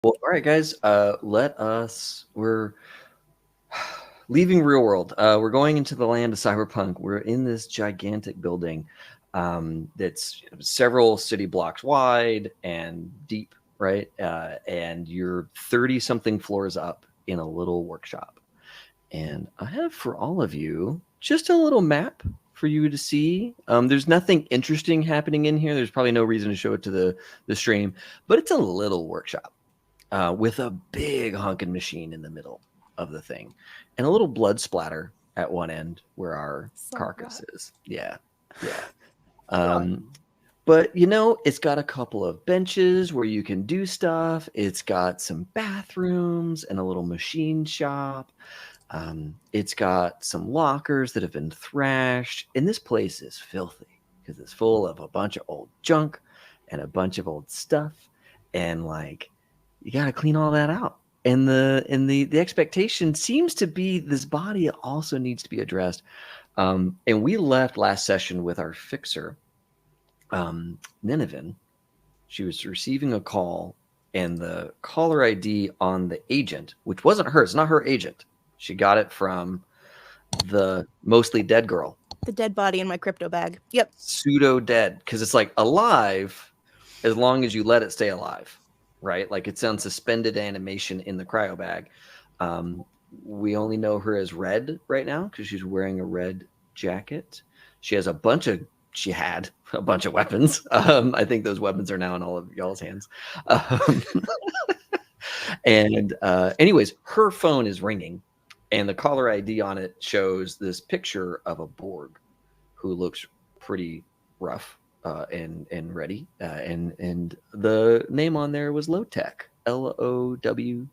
Well, all right, guys. We're leaving real world. We're going into the land of cyberpunk. We're in this gigantic building that's several city blocks wide and deep, right? And you're 30 something floors up in a little workshop. And I have for all of you just a little map for you to see. There's nothing interesting happening in here. There's probably no reason to show it to the stream, but it's a little workshop with a big honking machine in the middle of the thing and a little blood splatter at one end where our carcass is. Yeah. But it's got a couple of benches where you can do stuff. It's got some bathrooms and a little machine shop. It's got some lockers that have been thrashed, and this place is filthy because it's full of a bunch of old junk and a bunch of old stuff, and you got to clean all that out. And the expectation seems to be this body also needs to be addressed. And we left last session with our fixer, Nineveh. She was receiving a call, and the caller ID on the agent, which wasn't hers, not her agent. She got it from the mostly dead girl. The dead body in my crypto bag. Yep. Pseudo dead, because it's alive as long as you let it stay alive, right? It's on suspended animation in the cryo bag. We only know her as Red right now because she's wearing a red jacket. She had a bunch of weapons. I think those weapons are now in all of y'all's hands. And anyways, her phone is ringing, and the caller ID on it shows this picture of a Borg who looks pretty rough and ready. And the name on there was Lowtek, Lowtek,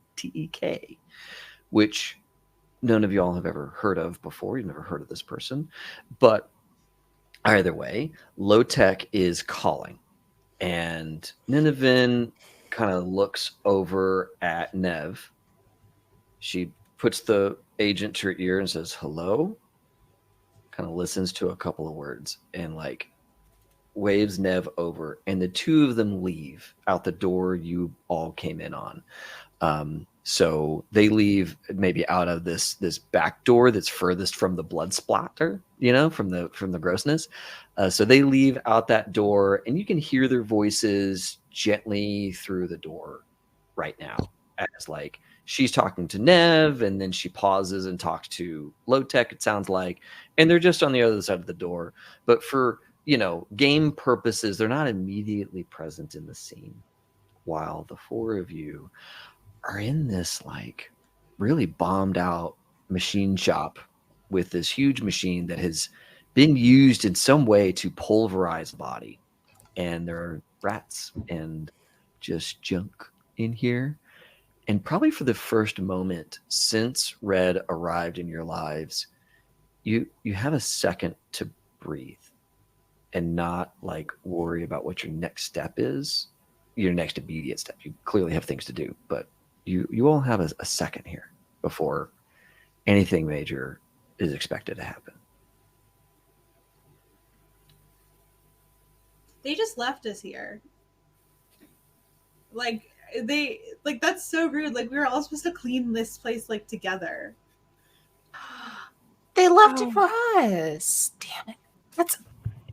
which none of y'all have ever heard of before. You've never heard of this person. But either way, Lowtek is calling. And Nineveh kind of looks over at Nev. She puts the agent to her ear and says, "Hello," kind of listens to a couple of words and waves Nev over, and the two of them leave out the door you all came in on. So they leave maybe out of this back door that's furthest from the blood splatter, from the grossness. So they leave out that door, and you can hear their voices gently through the door right now, as she's talking to Nev, and then she pauses and talks to Lowtek, it sounds like, and they're just on the other side of the door. But for game purposes, they're not immediately present in the scene, while the four of you are in this really bombed out machine shop with this huge machine that has been used in some way to pulverize the body. And there are rats and just junk in here. And probably for the first moment since Red arrived in your lives, you have a second to breathe and not worry about what your next step is, your next immediate step. You clearly have things to do, but you all have a second here before anything major is expected to happen. They just left us here. That's so rude. We were all supposed to clean this place together. They left it for us. Damn it.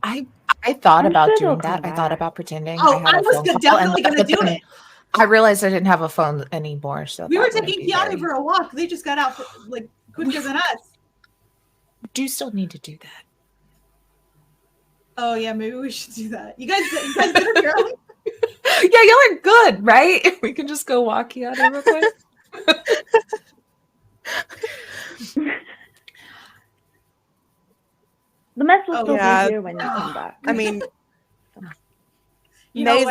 I thought about doing that. I thought about pretending. Oh, I was definitely going to do it. I realized I didn't have a phone anymore. So we were taking Kiani for a walk. They just got out quicker than us. Do you still need to do that? Oh yeah, maybe we should do that. You guys get her early? Yeah, y'all are good, right? We can just go walk Kiani real quick. The mess will still be here when you come back. I mean, May's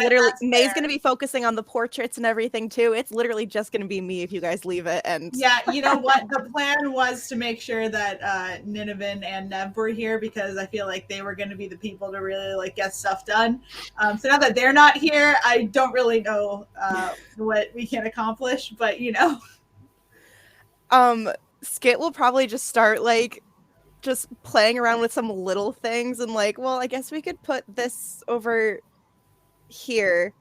going to be focusing on the portraits and everything too. It's literally just going to be me if you guys leave it. And yeah, you know what? The plan was to make sure that Nineveh and Nev were here because I feel like they were going to be the people to really get stuff done. So now that they're not here, I don't really know what we can accomplish, but Skit will probably just start just playing around with some little things and well, I guess we could put this over here.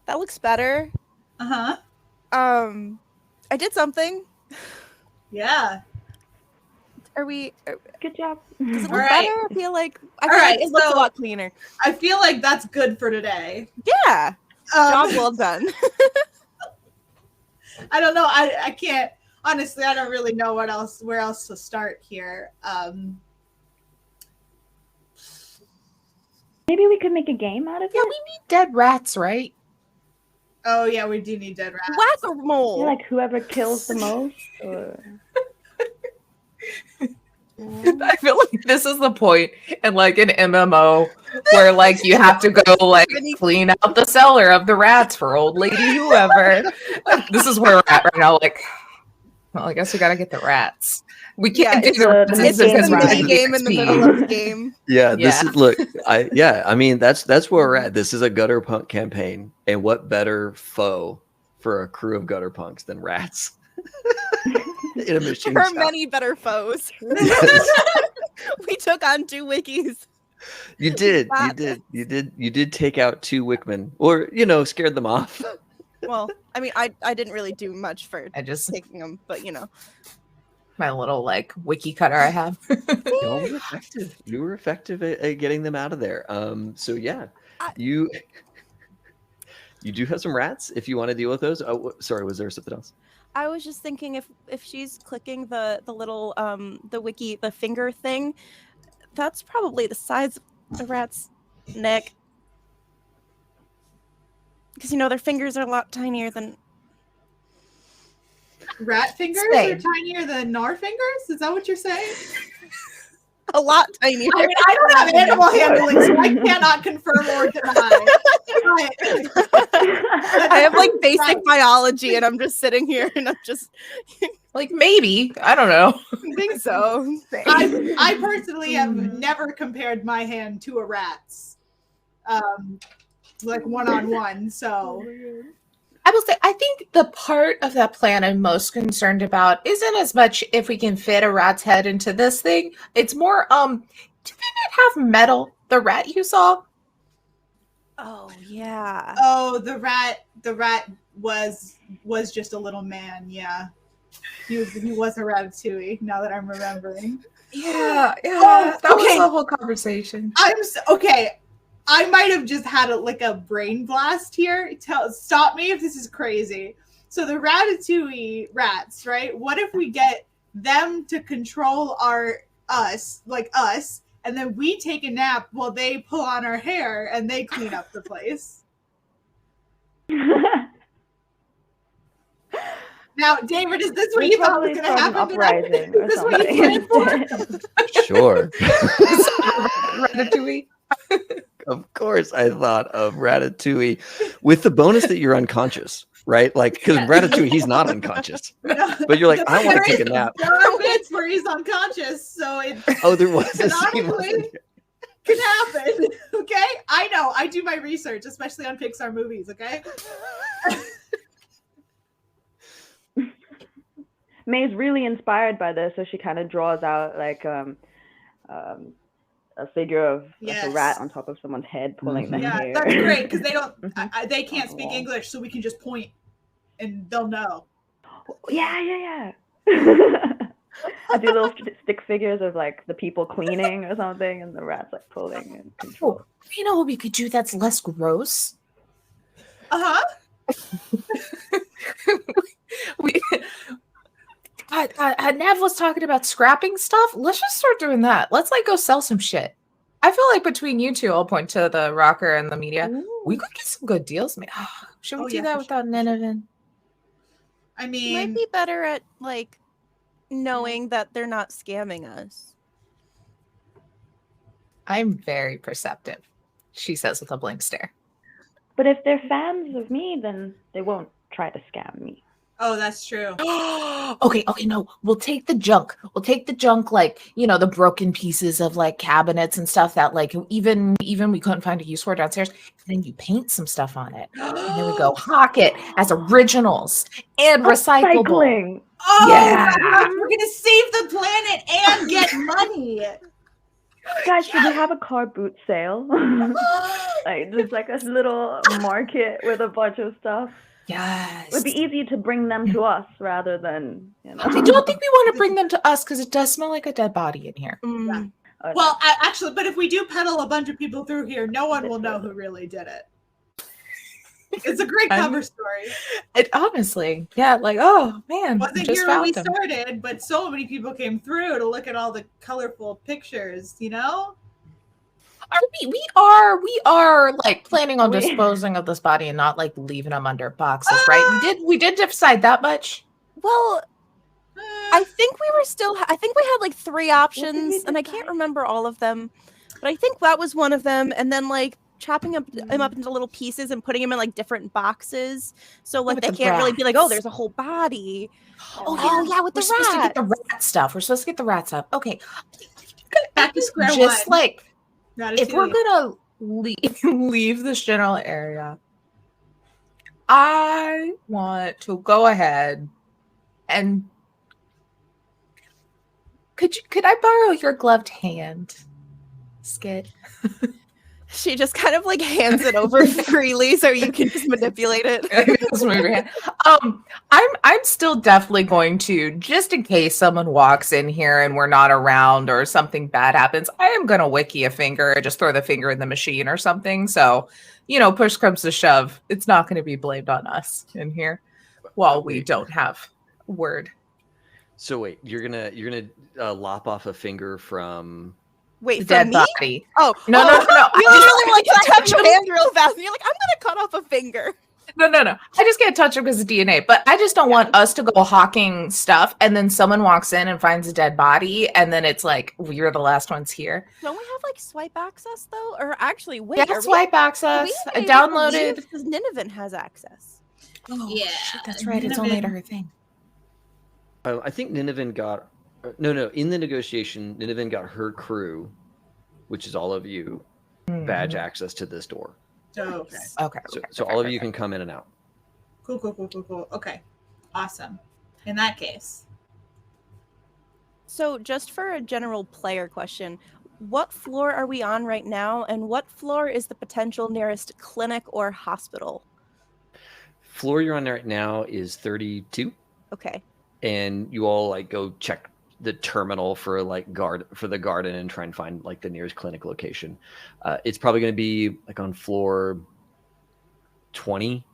That looks better. Uh-huh. I did something. Yeah. Good job. Does it All look right. better? I feel like right, it looks a so- lot cleaner. I feel like that's good for today. Yeah. Job well done. I don't know. I can't honestly. I don't really know where else to start here. Maybe we could make a game out of Yeah, it. we need dead rats, right? Oh yeah, we do need dead rats. Whack-a-mole. Yeah, like whoever kills the most. Or... I feel like this is the point in like an MMO where like you have to go like clean out the cellar of the rats for old lady whoever. This is where we're at right now. Like, well, I guess we gotta get the rats. We can't do it's the rats the It's because just a we're mini gonna game in the XP. middle of the game. Yeah, this Yeah. is look. I mean that's where we're at. This is a gutter punk campaign, and what better foe for a crew of gutter punks than rats in a machine There are shop. many better foes. Yes. We took on 2 wikis. You did, That- you did take out 2 Wickmen, or scared them off. Well, I mean, I didn't really do much for I just taking them, but my little like wiki cutter I have. Y'all were effective. You were effective at getting them out of there. So yeah, you do have some rats if you want to deal with those. Oh, sorry, was there something else? I was just thinking if she's clicking the little the wiki, the finger thing, that's probably the size of the rat's neck. Because their fingers are a lot tinier than. Rat fingers Same. are tinier than our fingers? Is that what you're saying? A lot tinier. I mean, I don't have animal handling, so I cannot confirm or deny. I have like basic biology, and I'm just sitting here, and I'm just Like maybe. I don't know. I think so. I personally have never compared my hand to a rat's, like one-on-one. So I will say, I think the part of that plan I'm most concerned about isn't as much if we can fit a rat's head into this thing. It's more, do they not have metal? The rat you saw? Oh yeah. oh, the rat was just a little man. Yeah, he was a ratatouille. Now that I'm remembering. Yeah. Oh, that was okay. the whole conversation. Okay. I might have just had a brain blast here. Stop me if this is crazy. So the ratatouille rats, right? What if we get them to control us, and then we take a nap while they pull on our hair and they clean up the place? Now, David, is this what you thought was going to happen today? Uprising Is or this what you something. planned for? Sure. Ratatouille. Of course, I thought of Ratatouille, with the bonus that you're unconscious, right? Like, because Ratatouille, he's not unconscious, No. but you're like, I want There to take a is- nap. There are bits where he's unconscious, so it Oh, there was a scene. Canonically, wasn't there? can happen. Okay, I know. I do my research, especially on Pixar movies. Okay. May's really inspired by this, so she kind of draws out like a figure of like a Yes. rat on top of someone's head pulling the Yeah, hair. that's great because they don't. Mhm. They can't speak Oh. English, so we can just point, and they'll know. Yeah. I do little stick figures of like the people cleaning or something, and the rats like pulling and control. Oh, you know what we could do that's less gross? we Nev was talking about scrapping stuff. Let's just start doing that. Let's like go sell some shit. I feel like between you two, I'll point to the rocker and the media. We could get some good deals, man. Should we Oh, do yeah, that for without Nineveh? I Might mean, be better at like knowing that they're not scamming us. I'm very perceptive, she says with a blank stare. But if they're fans of me, then they won't try to scam me. oh, that's true. Okay, no, we'll take the junk. Like, the broken pieces of like cabinets and stuff that like even we couldn't find a use for downstairs. And then you paint some stuff on it. And then we go hawk it as originals and recyclable. Upcycling. Oh, Yeah. my gosh, we're gonna save the planet and get money. Guys, should we have a car boot sale? Like there's like a little market with a bunch of stuff. Yes. It would be easier to bring them to us rather than, I don't think we want to bring them to us because it does smell like a dead body in here. Mm. Well, actually, but if we do peddle a bunch of people through here, no one will know who really did it. It's a great cover story. It honestly, yeah, like, oh man, Wasn't just here when we found them. started, but so many people came through to look at all the colorful pictures, you know? We are like planning on disposing of this body and not like leaving them under boxes, right? We did decide that much. Well, I think I think we had like 3 options, and I can't remember all of them, but I think that was one of them. And then like chopping him up into little pieces and putting him in like different boxes, so like they can't really be like, oh, there's a whole body. Oh yeah, with the We're supposed to get the rats. rat stuff. We're supposed to get the rats up. Okay, Back to square just one. like if we're Ratatouille. gonna leave this general area, I want to go ahead and could I borrow your gloved hand, Skid? She just kind of like hands it over freely so you can just manipulate it. Just move your hand. I'm still definitely going to, just in case someone walks in here and we're not around or something bad happens, I am gonna wiki a finger, just throw the finger in the machine or something. So, push comes to shove, it's not going to be blamed on us in here while we don't have word. So wait, you're gonna lop off a finger from Wait, The for dead me? body. Oh, No. You literally like touch your hand real fast, and you're like, I'm gonna cut off a finger. No. I just can't touch him because of DNA. But I just don't want us to go hawking stuff, and then someone walks in and finds a dead body, and then it's like we're the last ones here. Don't we have like swipe access though? Or actually, wait, Yeah, swipe access. I able to downloaded. leave? Because Nineveh has access. Oh, Yeah, shit, that's right. It's only her thing. I think Nineveh got no. In the negotiation, Nineveh got her crew, which is all of you, badge access to this door. Oh, okay. So all of you can come in and out. Cool. Okay. Awesome. In that case. So just for a general player question, what floor are we on right now, and what floor is the potential nearest clinic or hospital? Floor you're on right now is 32. Okay. And you all like go check the terminal for like the garden and try and find like the nearest clinic location. It's probably going to be like on floor 20.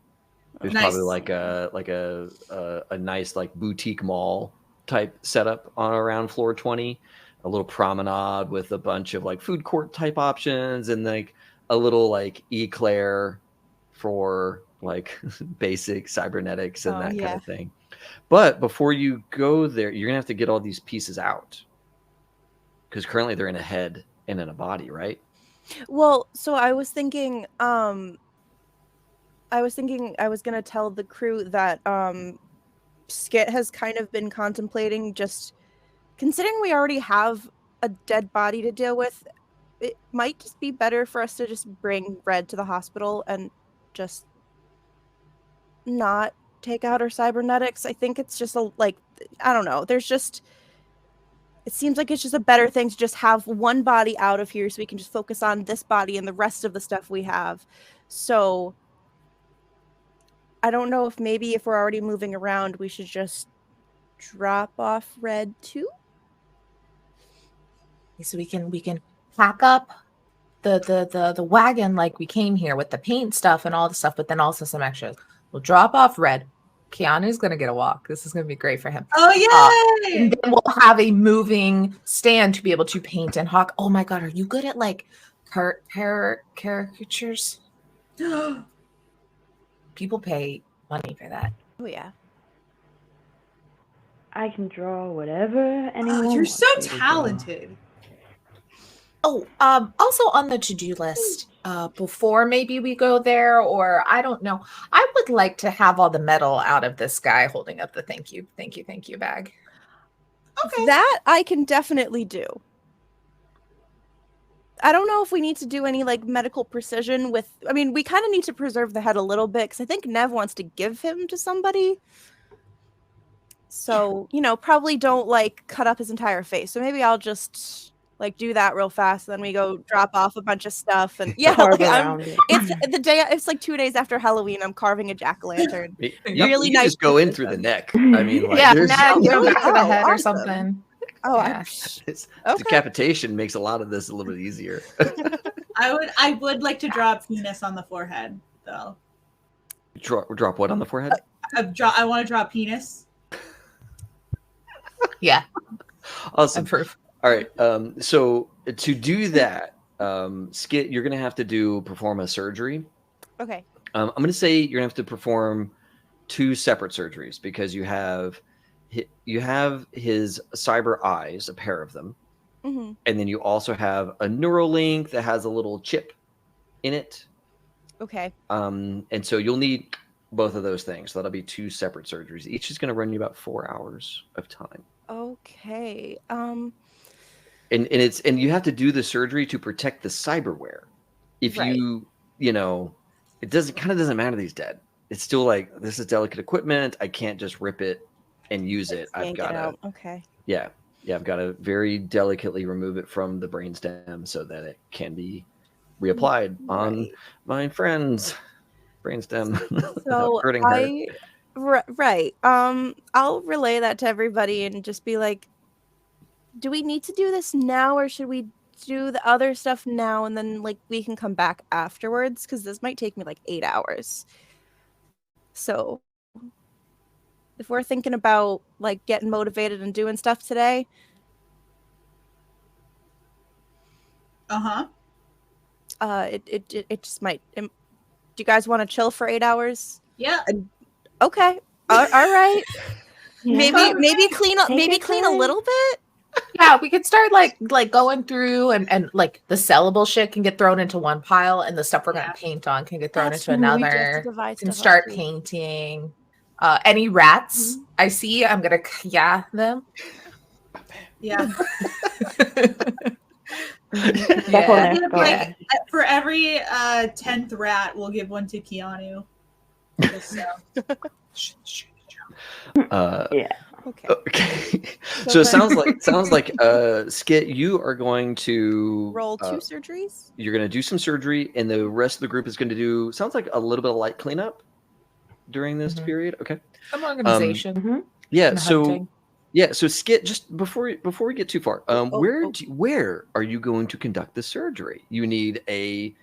There's probably like a nice like boutique mall type setup on around floor 20. A little promenade with a bunch of like food court type options and like a little like eclair for like basic cybernetics and that kind of thing. But before you go there, you're gonna have to get all these pieces out because currently they're in a head and in a body, right? Well, so I was thinking I was gonna tell the crew that Skit has kind of been contemplating, just considering we already have a dead body to deal with, it might just be better for us to just bring Red to the hospital and just not take out our cybernetics. I think it's just I don't know. It seems like it's just a better thing to just have one body out of here so we can just focus on this body and the rest of the stuff we have. So I don't know if maybe if we're already moving around, we should just drop off Red too. So we can pack up the wagon like we came here with the paint stuff and all the stuff, but then also some extras. We'll drop off Red. Keanu's gonna get a walk. This is gonna be great for him. Oh yay! And then we'll have a moving stand to be able to paint and hawk. Oh my god, are you good at like caricatures? People pay money for that. Oh yeah. I can draw whatever anyone. Oh, you're wants so me to draw. talented. Oh, also on the to-do list, before maybe we go there, or I don't know, I would like to have all the metal out of this guy holding up the thank you bag. Okay. That I can definitely do. I don't know if we need to do any like medical precision with, I mean, we kind of need to preserve the head a little bit because I think Nev wants to give him to somebody. So, probably don't like cut up his entire face. So maybe I'll just like do that real fast. Then we go drop off a bunch of stuff, and yeah, Carve like around it. it's the day. It's like 2 days after Halloween. I'm carving a jack-o'-lantern. Really You nice just go in through the neck. I mean, like, Yeah, there's neck, Oh, you know, really? back of the Oh, head or awesome. something. Oh, Yeah. Okay. decapitation makes a lot of this a little bit easier. I would like to draw a penis on the forehead, though. Drop what on the forehead? I want to draw a penis. Yeah, Awesome. approve. All right. So to do that, Skit, you're gonna have to perform a surgery. Okay. I'm gonna say you're gonna have to perform 2 separate surgeries because you have his cyber eyes, a pair of them, Mm-hmm. and then you also have a Neuralink that has a little chip in it. Okay. And so you'll need both of those things. So that'll be 2 separate surgeries. Each is going to run you about 4 hours of time. Okay. And you have to do the surgery to protect the cyberware. If Right. you know, it doesn't matter that he's dead. It's still like, this is delicate equipment. I can't just rip it and use it. I've yank got it to, out. Okay. I've got to very delicately remove it from the brainstem so that it can be reapplied on Right. my friend's brainstem without So hurting her. right. I'll relay that to everybody and just be like, do we need to do this now, or should we do the other stuff now and then like we can come back afterwards? Because this might take me like 8 hours. So if we're thinking about like getting motivated and doing stuff today, it just might. Do you guys want to chill for 8 hours? Yeah. Okay. All right. Yeah. Maybe clean up. Take Maybe your clean a time. little bit. Yeah, we could start like going through and like the sellable shit can get thrown into one pile and the stuff we're Yeah. gonna paint on can get thrown That's into true, we do have to another. divide Can stuff up start too. painting. Any rats I see, I'm gonna them. Yeah. Step on Yeah. their Like, skull. for every 10th rat, we'll give one to Keanu. Just so. Yeah. Okay. Okay. So it sounds like Skit, you are going to Roll 2 surgeries. You're going to do some surgery, and the rest of the group is going to do sounds like a little bit of light cleanup during this Mhm. period. Okay. Some organization. Mhm. Yeah. and So hunting. so Skit, just before we get too far, where are you going to conduct the surgery? You need a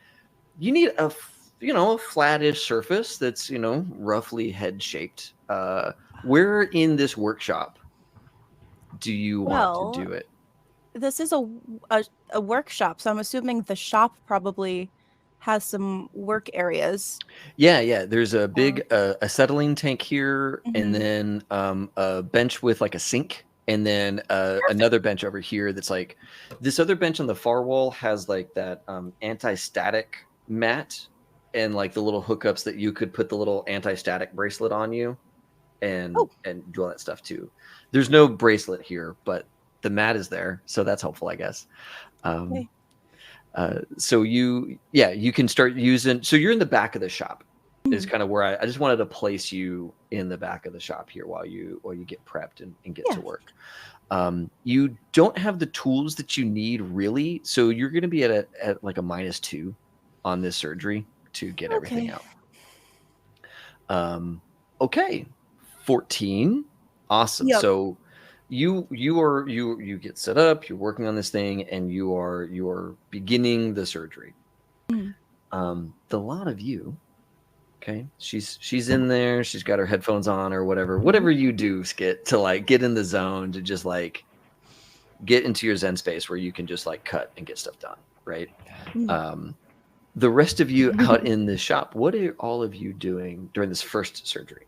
a flattish surface that's roughly head shaped. Where in this workshop do you want to do it? This is a workshop, so I'm assuming the shop probably has some work areas. Yeah. There's a big acetylene tank here, and Mhm. then a bench with like a sink, and then another bench over here that's like this other bench on the far wall has like that anti-static mat and like the little hookups that you could put the little anti-static bracelet on you and do all that stuff too. There's no bracelet here, but the mat is there, so that's helpful, I guess. Okay. So you can start using. So you're in the back of the shop, is kind of where I just wanted to place you in the back of the shop here while you get prepped and get to work. You don't have the tools that you need really, so you're going to be at like a -2 on this surgery to get everything out. Okay, 14. Awesome. Yep. So you get set up, you're working on this thing, and you are beginning the surgery. The lot of you, okay, she's in there, she's got her headphones on or whatever you do, Skit, to like get in the zone, to just like get into your zen space where you can just like cut and get stuff done, right? The rest of you out in the shop, what are all of you doing during this first surgery?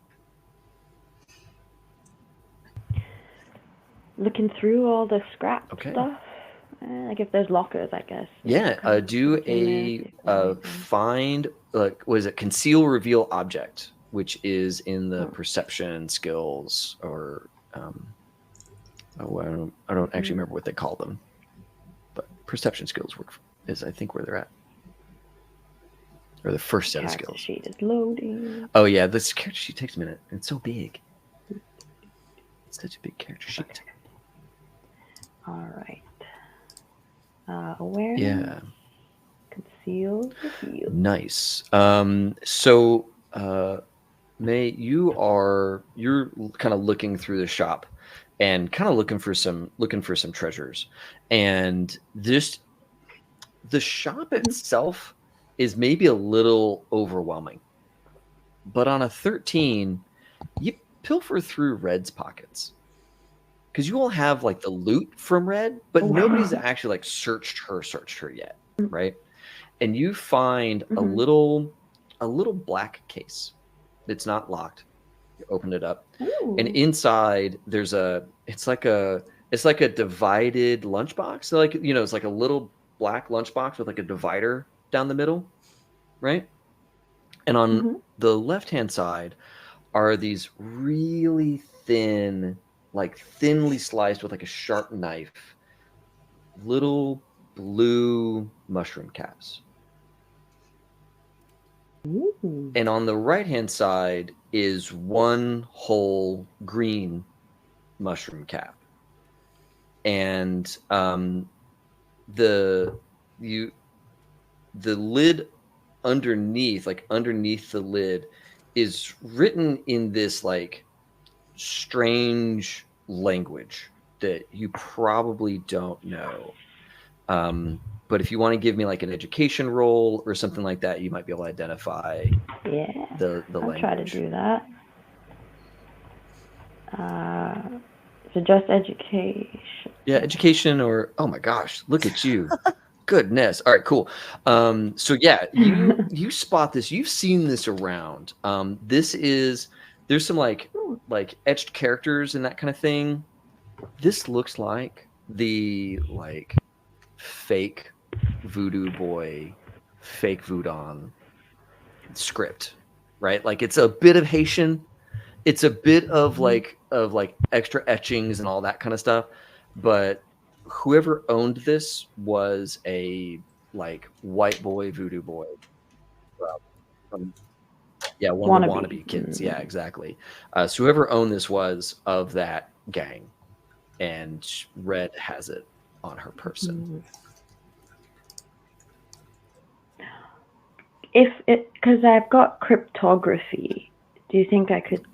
Looking through all the scrap Okay. stuff. Like if there's lockers, I guess. Yeah, do a find, like, what is it? Conceal, reveal object, which is in the perception skills, or I don't actually remember what they call them, but perception skills is I think where they're at, or the first set of Character skills. sheet is loading. Oh yeah, this character sheet takes a minute. It's so big. It's such a big character sheet. All right. Awareness. Yeah. Conceal, reveal. Nice. So May, you're kind of looking through the shop and kind of looking for some treasures. And the shop itself is maybe a little overwhelming. But on a 13, you pilfer through Red's pockets. Because you all have like the loot from Red, but nobody's actually like searched her yet, right? And you find a little black case. It's not locked. You open it up, and inside there's it's like a divided lunchbox. So like, you know, it's like a little black lunchbox with like a divider down the middle, right? And on the left-hand side are these really thin, like thinly sliced with like a sharp knife, little blue mushroom caps. And on the right-hand side is one whole green mushroom cap. And the lid underneath, like underneath the lid, is written in this like strange language that you probably don't know. But if you want to give me like an education roll or something like that, you might be able to identify the I'll language. try to do that. So just education. Yeah, education or, oh my gosh, look at you. Goodness. All right, cool. So yeah, you spot this. You've seen this around. There's some like etched characters and that kind of thing. This looks like the like fake voodoo boy, fake voodoo script, right? Like it's a bit of Haitian, it's a bit of like extra etchings and all that kind of stuff, but whoever owned this was a like white boy voodoo boy from one of the wannabe kids. Yeah, exactly. So whoever owned this was of that gang, and Red has it on her person. Because I've got cryptography, do you think I could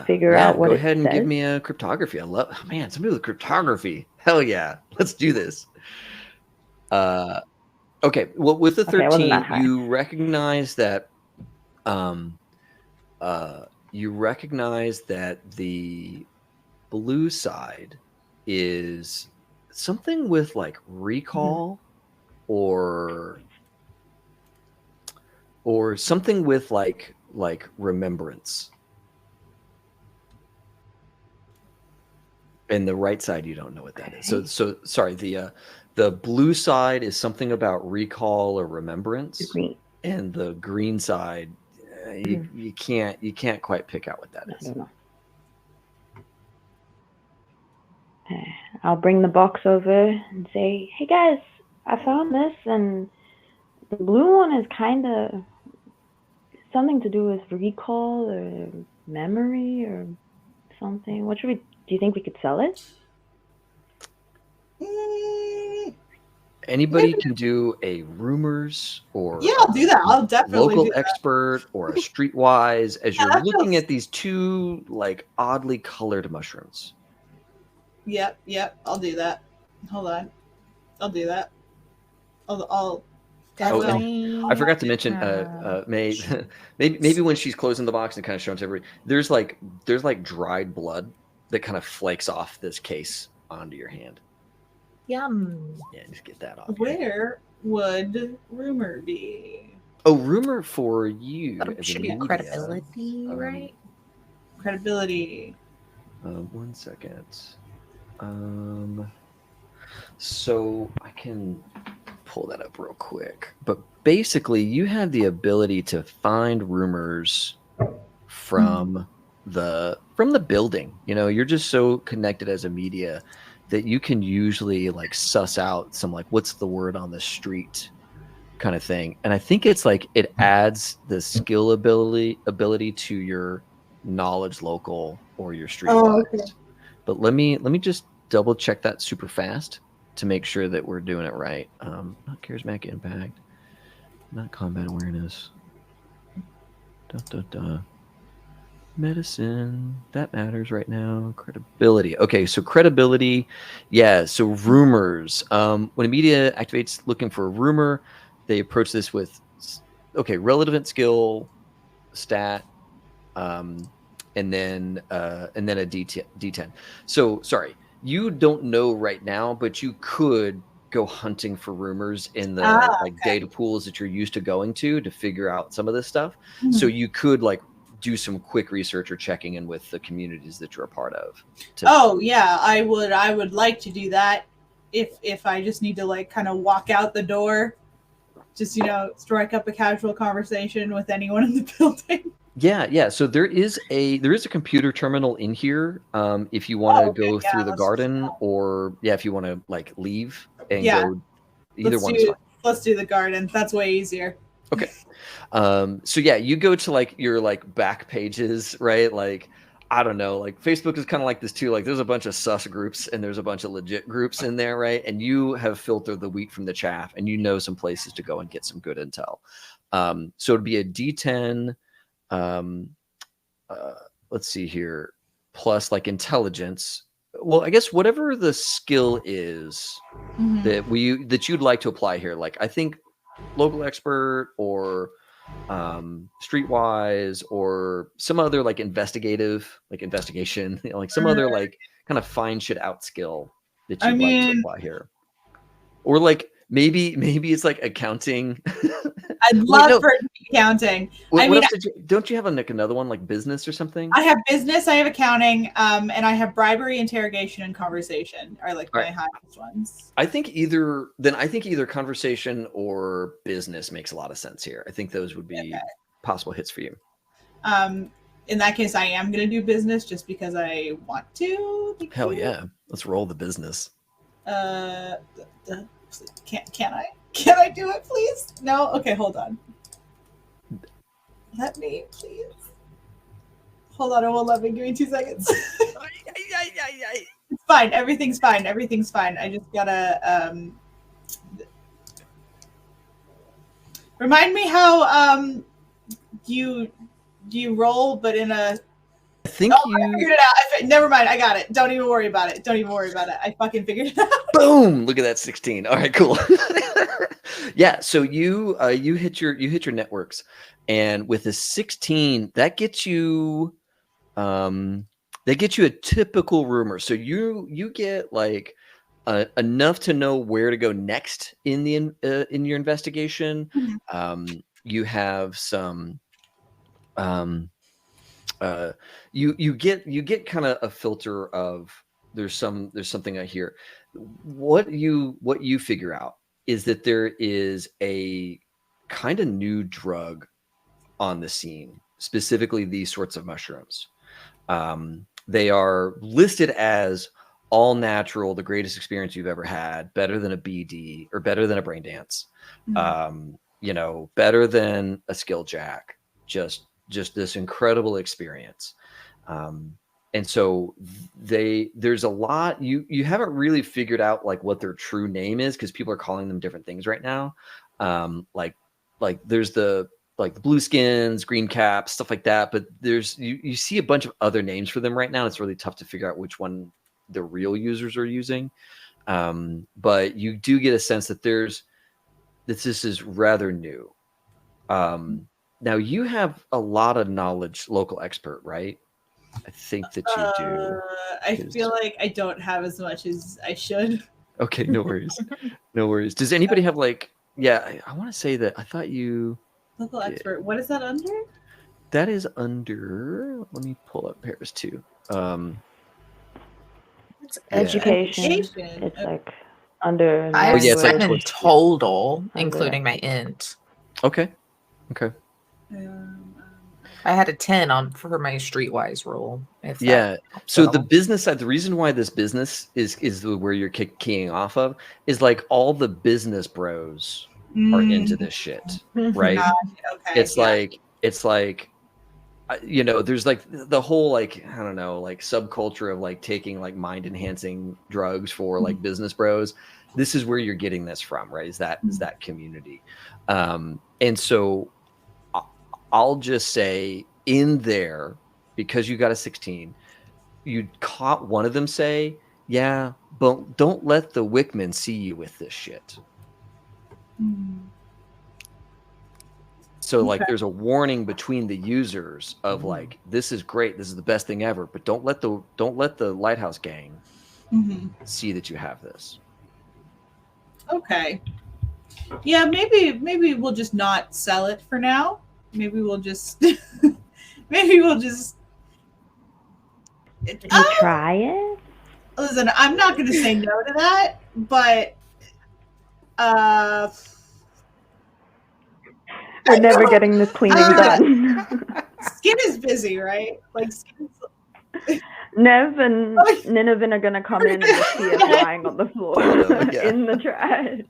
figure out what go it ahead and says? give me a cryptography. I love, man, somebody with cryptography. Hell yeah, let's do this. Okay, well, with the 13, you recognize that the blue side is something with like recall or something with like remembrance. And the right side, you don't know what that is. So sorry, the blue side is something about recall or remembrance, and the green side, you can't quite pick out what that is. I don't know. I'll bring the box over and say, "Hey guys, I found this, and the blue one is kind of something to do with recall or memory or something. What should we? Do you think we could sell it?" Anybody can do a rumors or I'll do that. I'll definitely local do that. expert or a streetwise as you're looking at these two like oddly colored mushrooms. Yep. I'll do that. Hold on. I'll do that. I'll I forgot to mention, May, maybe when she's closing the box and kind of showing to everybody, there's like dried blood that kind of flakes off this case onto your hand. Yum. Yeah, just get that off. Where would rumor be? Oh, rumor for you. That should be a credibility, right? Credibility. 1 second. So I can pull that up real quick. But basically, you have the ability to find rumors from the building. You know, you're just so connected as a media that you can usually like suss out some like what's the word on the street kind of thing. And I think it's like it adds the skill ability to your knowledge local or your street. Oh, okay. But let me just double check that super fast. to make sure that we're doing it right. Not charismatic impact, not combat awareness. Medicine, that matters right now. Credibility. Okay, so credibility. Yeah, so rumors. When a media activates looking for a rumor, they approach this with relevant skill, stat, and then a D10. So sorry, you don't know right now, but you could go hunting for rumors in the data pools that you're used to going to figure out some of this stuff. Mhm. So you could do some quick research or checking in with the communities that you're a part of. Oh yeah, I would like to do that if I just need to kind of walk out the door, just strike up a casual conversation with anyone in the building. Yeah. So there is a computer terminal in here. If you want to go through the garden, or if you want to leave and go, either one is fine. Let's do the garden. That's way easier. Okay. So you go to your back pages, right? I don't know, Facebook is kind of like this too. There's a bunch of sus groups and there's a bunch of legit groups in there, right? And you have filtered the wheat from the chaff, and some places to go and get some good intel. So it'd be a D10. Let's see here, plus intelligence. Well, I guess whatever the skill is that you'd like to apply here. I think local expert or streetwise or some other investigation, some other kind of find shit out skill that you'd like to apply here. Or maybe it's accounting. I'd love for it to be accounting. Don't you have another one business or something? I have business, I have accounting, and I have bribery, interrogation, and conversation are my highest ones. I think either conversation or business makes a lot of sense here. I think those would be possible hits for you. In that case, I am going to do business just because I want to. Hell yeah. Let's roll the business. Can I do it, please? No? Okay, hold on. Let me, please. Hold on, it won't let me. Give me 2 seconds. It's fine. Everything's fine. I just gotta remind me how you roll, but in a. I think I figured it out. Never mind. I got it. Don't even worry about it. I fucking figured it out. Boom! Look at that 16. All right, cool. Yeah. So you hit your networks, and with a 16, that gets you a typical rumor. So you get enough to know where to go next in your investigation. Mm-hmm. You have some. You get kind of a filter of there's something I hear. What you figure out is that there is a kind of new drug on the scene, specifically these sorts of mushrooms. They are listed as all natural, the greatest experience you've ever had, better than a BD or better than a brain dance, better than a skill jack, just this incredible experience. And so there's a lot you haven't really figured out what their true name is, because people are calling them different things right now. There's the blue skins, green caps, stuff like that, but there's you see a bunch of other names for them right now. It's really tough to figure out which one the real users are using. But you do get a sense that this is rather new. Now you have a lot of knowledge, local expert, right? I think that you do. I feel like I don't have as much as I should. Okay, no worries. No worries. Does anybody have I want to say that I thought you... Local expert. What is that under? That is under... Let me pull up Paris too. It's education. It's under... I have 7 in total, including my int. Okay. I had a 10 for my streetwise roll. So the business side, the reason why this business is where you're keying off of is all the business bros are into this shit, right? Okay, you know, there's like the whole like I don't know like subculture of like taking like mind enhancing drugs for like business bros. This is where you're getting this from, right? Is that community, and so I'll just say in there because you got a 16, you caught one of them say, "Yeah, but don't let the Wickman see you with this shit." So like there's a warning between the users of like this is great, this is the best thing ever, but don't let the Lighthouse gang see that you have this. Okay. Yeah, maybe we'll just not sell it for now. Maybe we'll just Try it. Listen, I'm not going to say no to that, but we're never getting this cleaning done. Skin is busy, right? Like Skin's... Nev and Nineveh are gonna come in and just see us lying on the floor in the trash.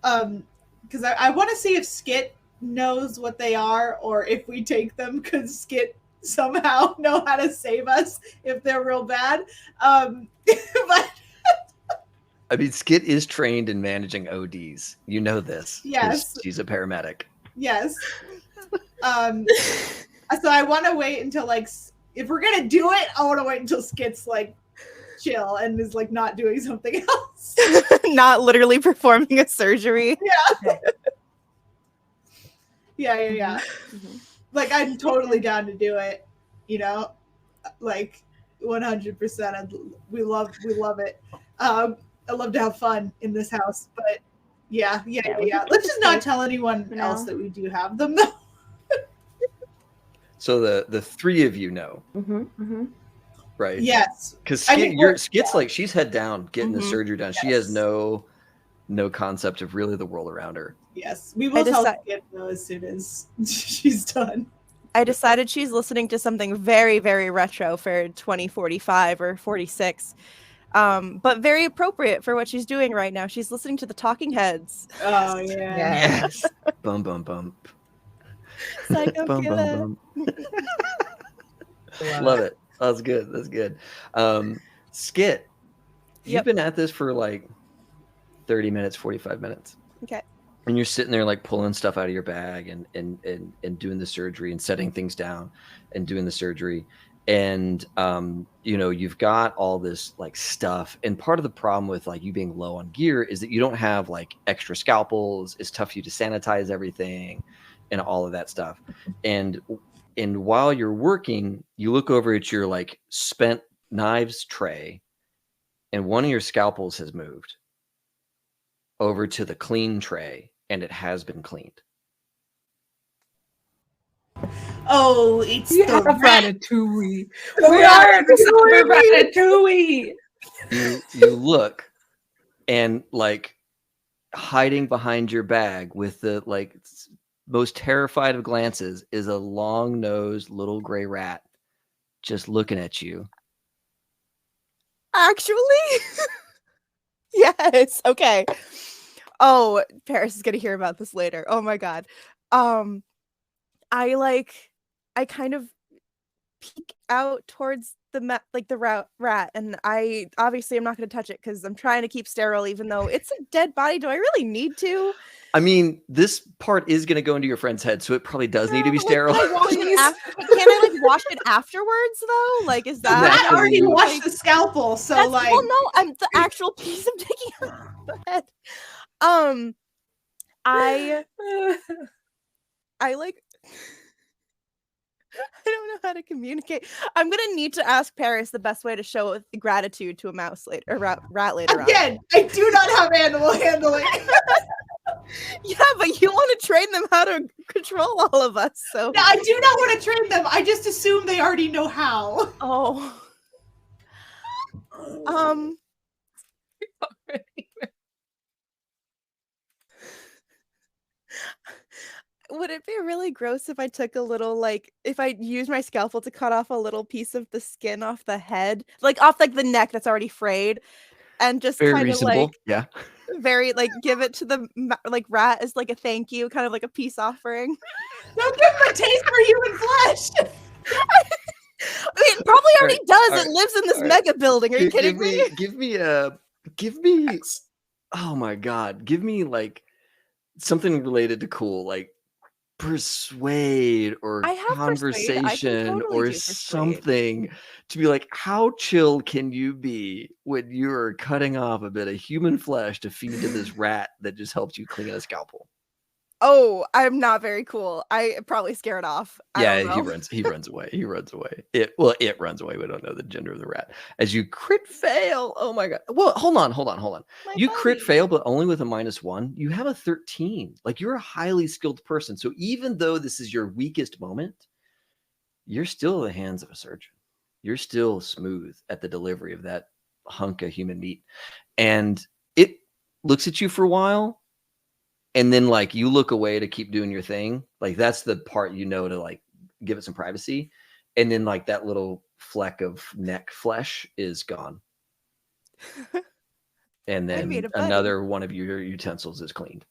Because I want to see if Skit knows what they are, or if we take them because Skit somehow know how to save us if they're real bad. But I mean, Skit is trained in managing ODs. You know this. Yes. She's a paramedic. Yes. So I want to wait until like if we're gonna do it, I want to wait until Skit's like chill and is like not doing something else. Not literally performing a surgery. Yeah. Like I'm totally down to do it. You know, like 100%. We love it. I love to have fun in this house, but yeah. Let's just not tell anyone else that we do have them, though. So the three of you know, right? Yes, because Skit's like she's head down, getting the surgery done. Yes. She has no concept of really the world around her. Yes, we will tell Skit though as soon as she's done. I decided she's listening to something very, very retro for 2045 or 46. But very appropriate for what she's doing right now. She's listening to the Talking Heads. Oh yeah. Yes. Bum bum bum. Psycho bum, bum, bum. Love it. That's good. Skit, you've been at this for like 30 minutes, 45 minutes. Okay. And you're sitting there like pulling stuff out of your bag and doing the surgery and setting things down and doing the surgery. And you know, you've got all this like stuff, and part of the problem with like you being low on gear is that you don't have like extra scalpels. It's tough for you to sanitize everything and all of that stuff. And while you're working, you look over at your like spent knives tray, and one of your scalpels has moved over to the clean tray, and it has been cleaned. Oh, it's the ratatouille. We are the ratatouille. You look, and like hiding behind your bag with the like most terrified of glances is a long-nosed little gray rat just looking at you. Actually? Yes. Okay. Oh, Paris is gonna hear about this later. Oh my god. I kind of peek out towards the rat, and I obviously I'm not going to touch it because I'm trying to keep sterile, even though it's a dead body. Do I really need to? I mean, this part is going to go into your friend's head, so it probably does need to be sterile. Can I like wash it afterwards though? Like, is that? I already washed the scalpel, so like. Well, no, I'm the actual piece I'm taking out of the head. I like. I don't know how to communicate. I'm gonna need to ask Paris the best way to show gratitude to a mouse later, or rat later Again, on. I do not have animal handling. Yeah, but you want to train them how to control all of us. So no, I do not want to train them. I just assume they already know how. Oh. Would it be really gross if I took a little, like, if I used my scalpel to cut off a little piece of the skin off the head? Like, off, like, the neck that's already frayed? and just Very kind of reasonable. like Yeah. very like give it to the like rat as like a thank you, kind of like a peace offering. Don't give him a taste for human flesh. I mean, it probably All already right, does. all It right, lives in this all right. mega building. Are you kidding me? Give me. Oh my god! Give me like something related to cool, like persuade or I have persuade. I can conversation totally or do persuade. something to be like, how chill can you be when you're cutting off a bit of human flesh to feed to this rat that just helps you clean a scalpel? Oh, I'm not very cool. I probably scare it off. I Yeah, don't know. he runs away. He runs away. It runs away. We don't know the gender of the rat. As you crit fail. Oh my god. Well, hold on. My You crit buddy. fail, but only with a -1. You have a 13. Like, you're a highly skilled person. So even though this is your weakest moment, you're still in the hands of a surgeon. You're still smooth at the delivery of that hunk of human meat. And it looks at you for a while. And then like you look away to keep doing your thing. Like, that's the part, to like give it some privacy. And then like that little fleck of neck flesh is gone. And I made then a buddy. another one of your utensils is cleaned.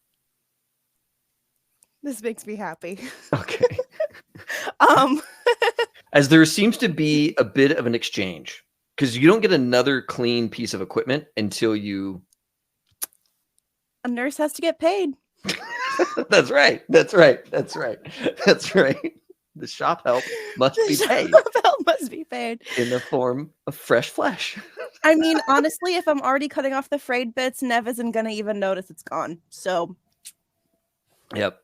This makes me happy. Okay. As there seems to be a bit of an exchange, because you don't get another clean piece of equipment until you. A nurse has to get paid. That's right. The shop help must be paid Must be paid in the form of fresh flesh. I mean, honestly, if I'm already cutting off the frayed bits, Nev isn't gonna even notice it's gone. So. Yep.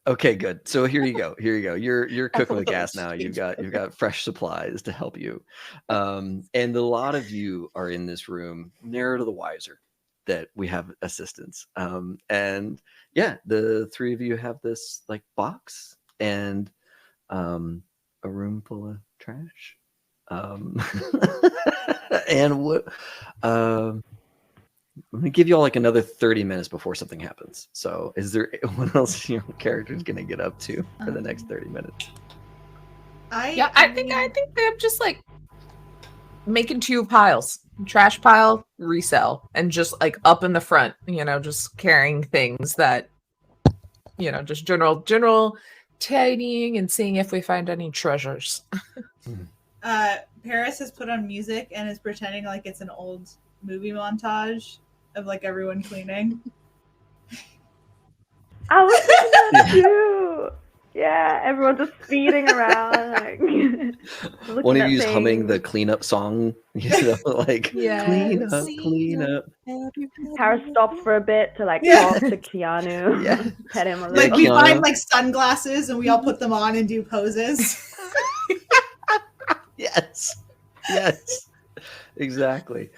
Okay, good. So here you go. You're cooking with gas now. You've got fresh supplies to help you, and a lot of you are in this room, narrow to the wiser that we have assistance. And yeah, the three of you have this like box and a room full of trash. And what? I'm gonna give you all like another 30 minutes before something happens. So is there what else your character's gonna get up to for the next 30 minutes? I think they're just like making 2 piles. Trash pile, resell, and just like up in the front, just carrying things that just general tidying and seeing if we find any treasures. Paris has put on music and is pretending like it's an old movie montage of like everyone cleaning. I was thinking that too. Yeah, everyone's just speeding around. Like, One of at you's humming things. the cleanup song, like Yes. clean up. Paris stops for a bit to like Yeah. talk to Keanu, Yeah. pet him a Like little. we Keanu. find like sunglasses and we all put them on and do poses. Yes, exactly.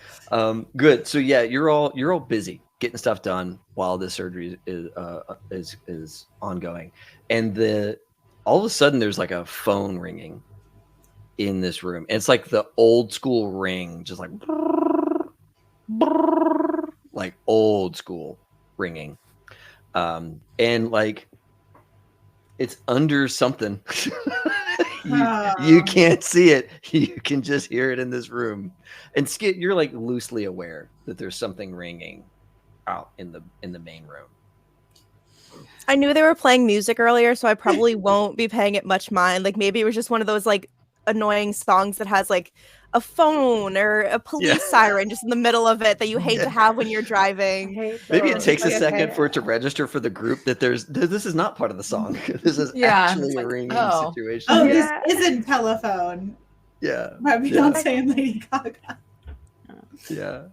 Good. So yeah, you're all busy getting stuff done while this surgery is ongoing, and all of a sudden there's like a phone ringing in this room. And it's like the old school ring, just like old school ringing, and like it's under something. You can't see it. You can just hear it in this room. And Skit, you're like loosely aware that there's something ringing out in the main room. I knew they were playing music earlier, so I probably won't be paying it much mind. Like maybe it was just one of those like annoying songs that has like a phone or a police siren just in the middle of it that you hate to have when you're driving. Maybe it takes a Okay. second for it to register for the group that this is not part of the song. This is actually a ringing situation. Oh, this isn't telephone. Yeah. By Beyonce and Lady Gaga. Yeah.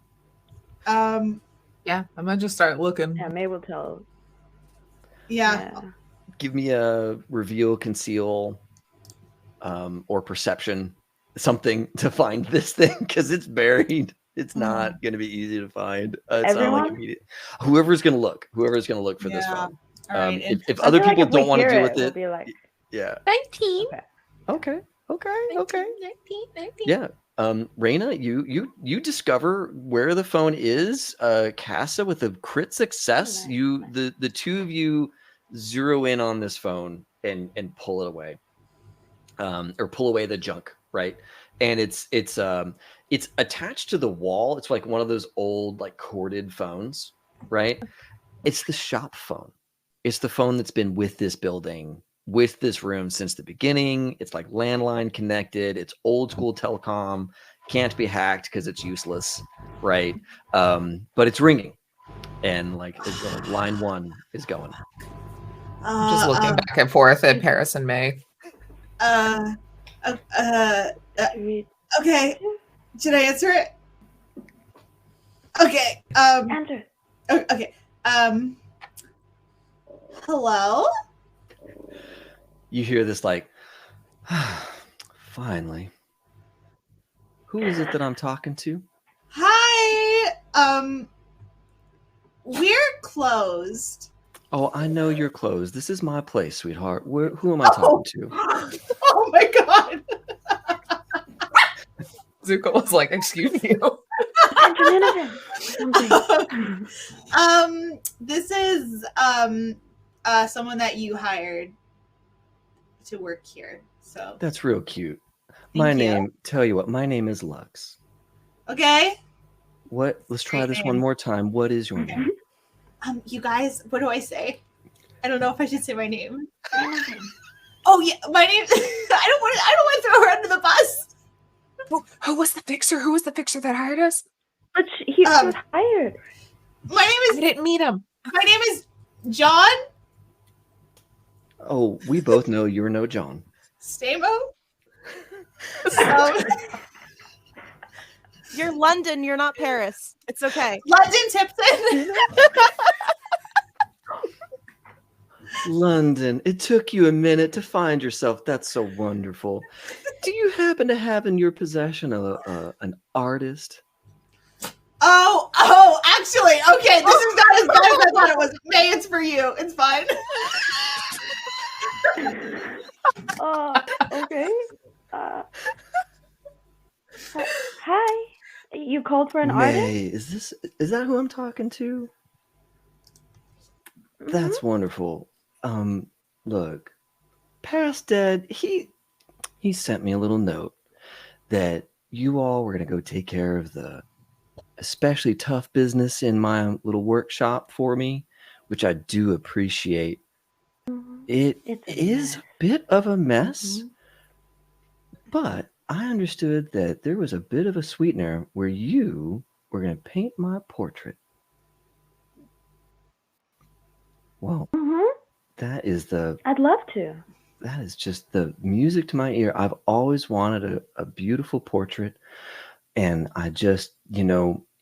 Yeah, I'm gonna just start looking. Yeah, May will tell. Yeah. Give me a reveal, conceal, or perception, something to find this thing, because it's buried. It's not going to be easy to find. It's not like immediate. Whoever's going to look for this phone. Right. If other people don't want to deal with it, we'll be yeah. 19. Okay. 19. Yeah. Raina, you discover where the phone is. Casa with a crit success. Nice. The two of you zero in on this phone and pull it away, or pull away the junk right? And it's attached to the wall. It's like one of those old like corded phones, right? It's the shop phone. It's the phone that's been with this building, with this room since the beginning. It's like landline connected. It's old school telecom. Can't be hacked because it's useless, right? But it's ringing, and like line 1 is going. I'm just looking back and forth at Paris and May. Okay. Should I answer it? Okay. Answer. Okay. Hello? You hear this like, finally. Who is it that I'm talking to? Hi. We're closed. Oh, I know you're closed. This is my place, sweetheart. Who am I talking to? Oh my god. Zuko was like, excuse you. This is someone that you hired to work here. So That's real cute. Thank you. Tell you what, my name is Lux. Okay. What? Let's try Great this name. one more time. What is your name? You guys, what do I say? I don't know if I should say my name. Oh yeah, my name. I don't want to throw her under the bus. Who was the fixer? Who was the fixer that hired us? But he was hired. My name I didn't meet him. My name is John Oh, we both know you're no John. Stamo. You're London, you're not Paris. It's okay. London Tipton. London, it took you a minute to find yourself. That's so wonderful. Do you happen to have in your possession an artist? Oh, actually, okay, this is not as bad as I thought it was. May, it's for you. It's fine. Okay. Hi. You called for an artist? May, is that who I'm talking to? That's wonderful. Look, past dad, he sent me a little note that you all were gonna go take care of the especially tough business in my little workshop for me, which I do appreciate. It is a bit of a mess, but I understood that there was a bit of a sweetener where you were going to paint my portrait. Well, that is I'd love to. that is just the music to my ear. I've always wanted a beautiful portrait, and I just,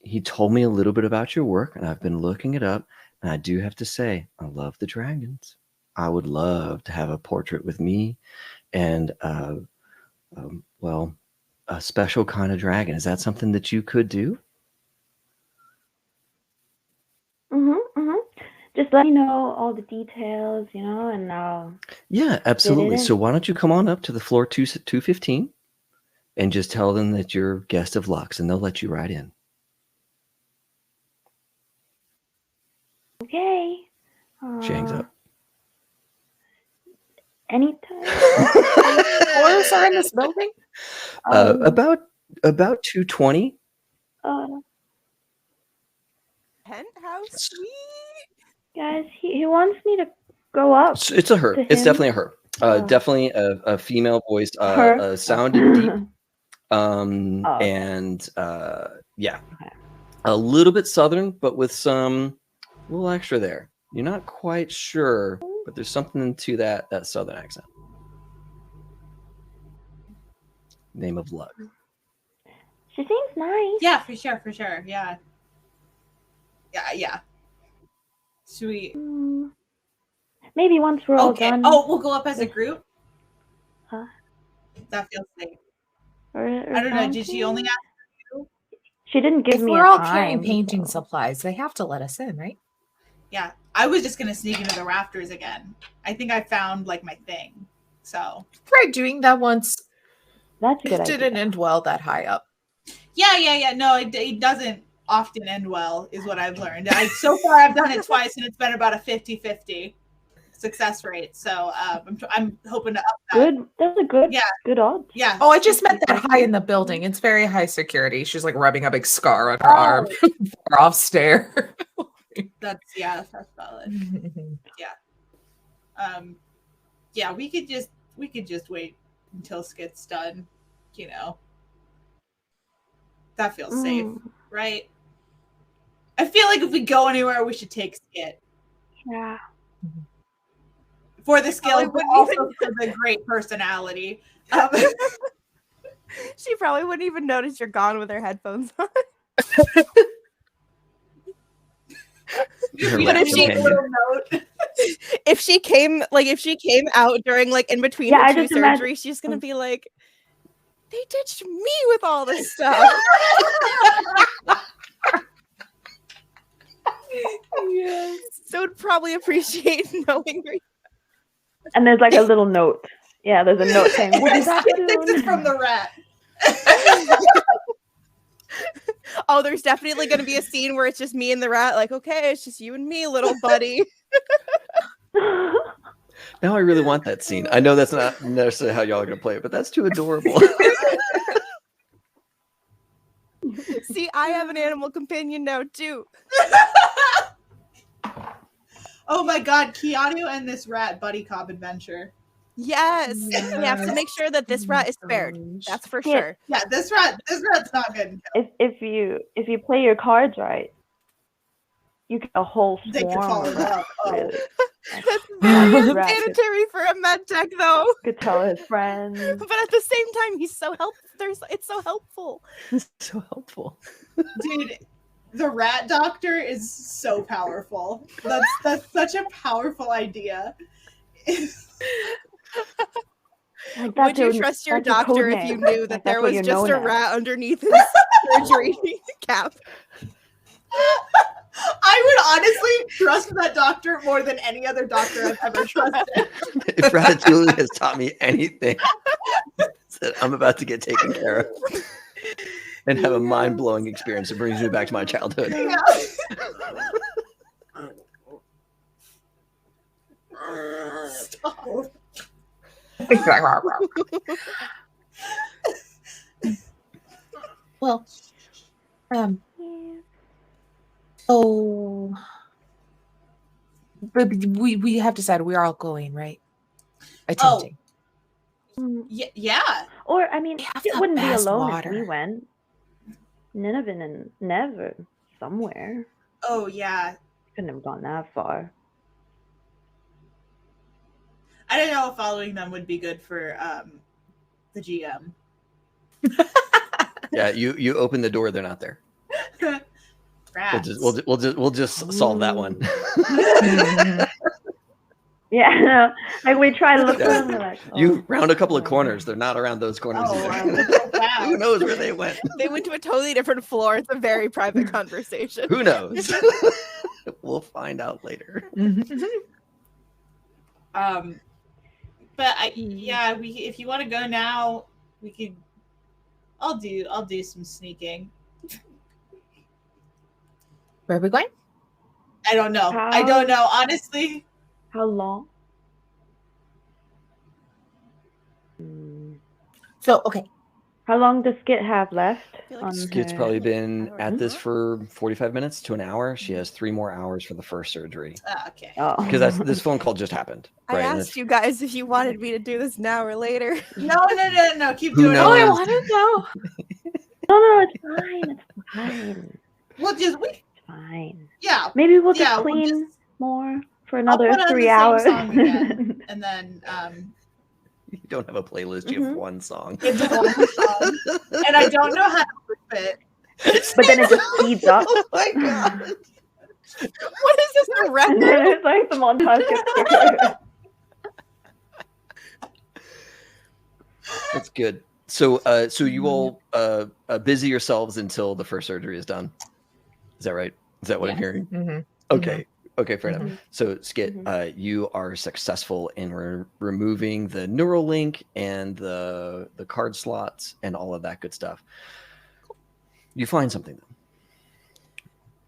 he told me a little bit about your work, and I've been looking it up, and I do have to say, I love the dragons. I would love to have a portrait with me and, a special kind of dragon. Is that something that you could do? Just let me know all the details, and I'll... Yeah, absolutely. So why don't you come on up to the floor 215 and just tell them that you're guest of Lux, and they'll let you right in. Okay. She hangs up. Anytime. Floors are in this building? About 220. Penthouse suite? Guys, he wants me to go up. It's a her. to It's him. definitely a her. Definitely a female voice. Sounded deep. And yeah, a little bit southern, but with some little extra there. You're not quite sure, but there's something to that southern accent. Name of Luck. She seems nice. Yeah, for sure. Yeah. Sweet. Maybe once we're all Okay. done. Oh, we'll go up as a group? Huh? That feels safe. Or I don't know. Did she only ask you? She didn't give If me we're a all time, carrying painting so- supplies, they have to let us in, right? Yeah. I was just going to sneak into the rafters again. I think I found like my thing. So. Tried doing that once. That's a good It idea. didn't end well that high up. Yeah. No, it doesn't often end well, is what I've learned. So far, I've done it twice, and it's been about a 50-50. success rate. So I'm hoping to up that. Good. That's a good. Yeah. Good odds. Yeah. Oh, I just meant that high in the building. It's very high security. She's like rubbing a big scar on her arm. Far off stare. That's valid. Yeah, we could just wait until Skit's done, you know. That feels safe, right? I feel like if we go anywhere, we should take Skit. Yeah. For the skill, but also for the great personality. She probably wouldn't even notice you're gone with her headphones on. But if she came out during like in between Yeah, her I two just imagine- surgeries, she's gonna be like, they ditched me with all this stuff. Yes. So would probably appreciate knowing her. And there's like a little note. Yeah, there's a note saying, "We'll be back This is soon." from the rat. Oh, there's definitely going to be a scene where it's just me and the rat. Like, okay, it's just you and me, little buddy. Now I really want that scene. I know that's not necessarily how y'all are going to play it, but that's too adorable. See, I have an animal companion now too. Oh my god, Keanu and this rat buddy cop adventure. Yes. We have to make sure that this rat is spared. That's for Yeah. sure. Yeah, this rat's not good. If you play your cards right, you get a whole They could swarm follow of it up. rats. Oh. Really. That's very Rat unsanitary for a med tech, though. could tell his friends. But at the same time, he's so helpful. It's so helpful. So helpful. Dude, the rat doctor is so powerful. That's such a powerful idea. Like, Would you trust your that's your doctor code if you name. knew Like, that that's there what was you're just a known as. rat underneath his surgery cap? I would honestly trust that doctor more than any other doctor I've ever trusted. If Ratatouille has taught me anything, it's that I'm about to get taken care of and have a mind-blowing experience that brings me back to my childhood. Yeah. Stop. Well, so but we have decided we are all going, right? Attempting. Yeah. Or I mean, They have it the wouldn't be best alone water. if we went. Ninevan and Never somewhere. Oh yeah. Couldn't have gone that far. I don't know if following them would be good for the GM. Yeah, you open the door, they're not there. Rats. We'll just solve that one. Yeah, no. Like we try to look for Yeah. them. We're like, You round a couple of corners, they're not around those corners Oh, either. wow. Who knows where they went? They went to a totally different floor. It's a very private conversation. Who knows? We'll find out later. But if you want to go now, we could. I'll do some sneaking. Where are we going? I don't know. I don't know. Honestly, how long? So okay. How long does Skit have left? I feel like on Skit's her- probably been at Mm-hmm. this for 45 minutes to an hour. She has 3 more hours for the first surgery. okay. Oh. Because this phone call just happened. I Right? And asked you guys if you wanted me to do this now or later. No. Keep Who doing knows? Oh, I it. want to know. No, it's fine. It's fine. We'll Fine. yeah. Maybe we'll just Yeah, we'll clean just- more for I'll another put on 3 the same hours. song again, and then You don't have a playlist, you have Mhm. one song. it's one song. And I don't know how to flip it. But then it just speeds up. Oh my god. What is this, a And record? then it's like the montage gets quicker. That's good. So you all busy yourselves until the first surgery is done. Is that right? Is that what I'm hearing? Mhm. Okay. Okay, fair enough. Mhm. So Skit, you are successful in removing the neural link and the card slots and all of that good stuff. You find something though.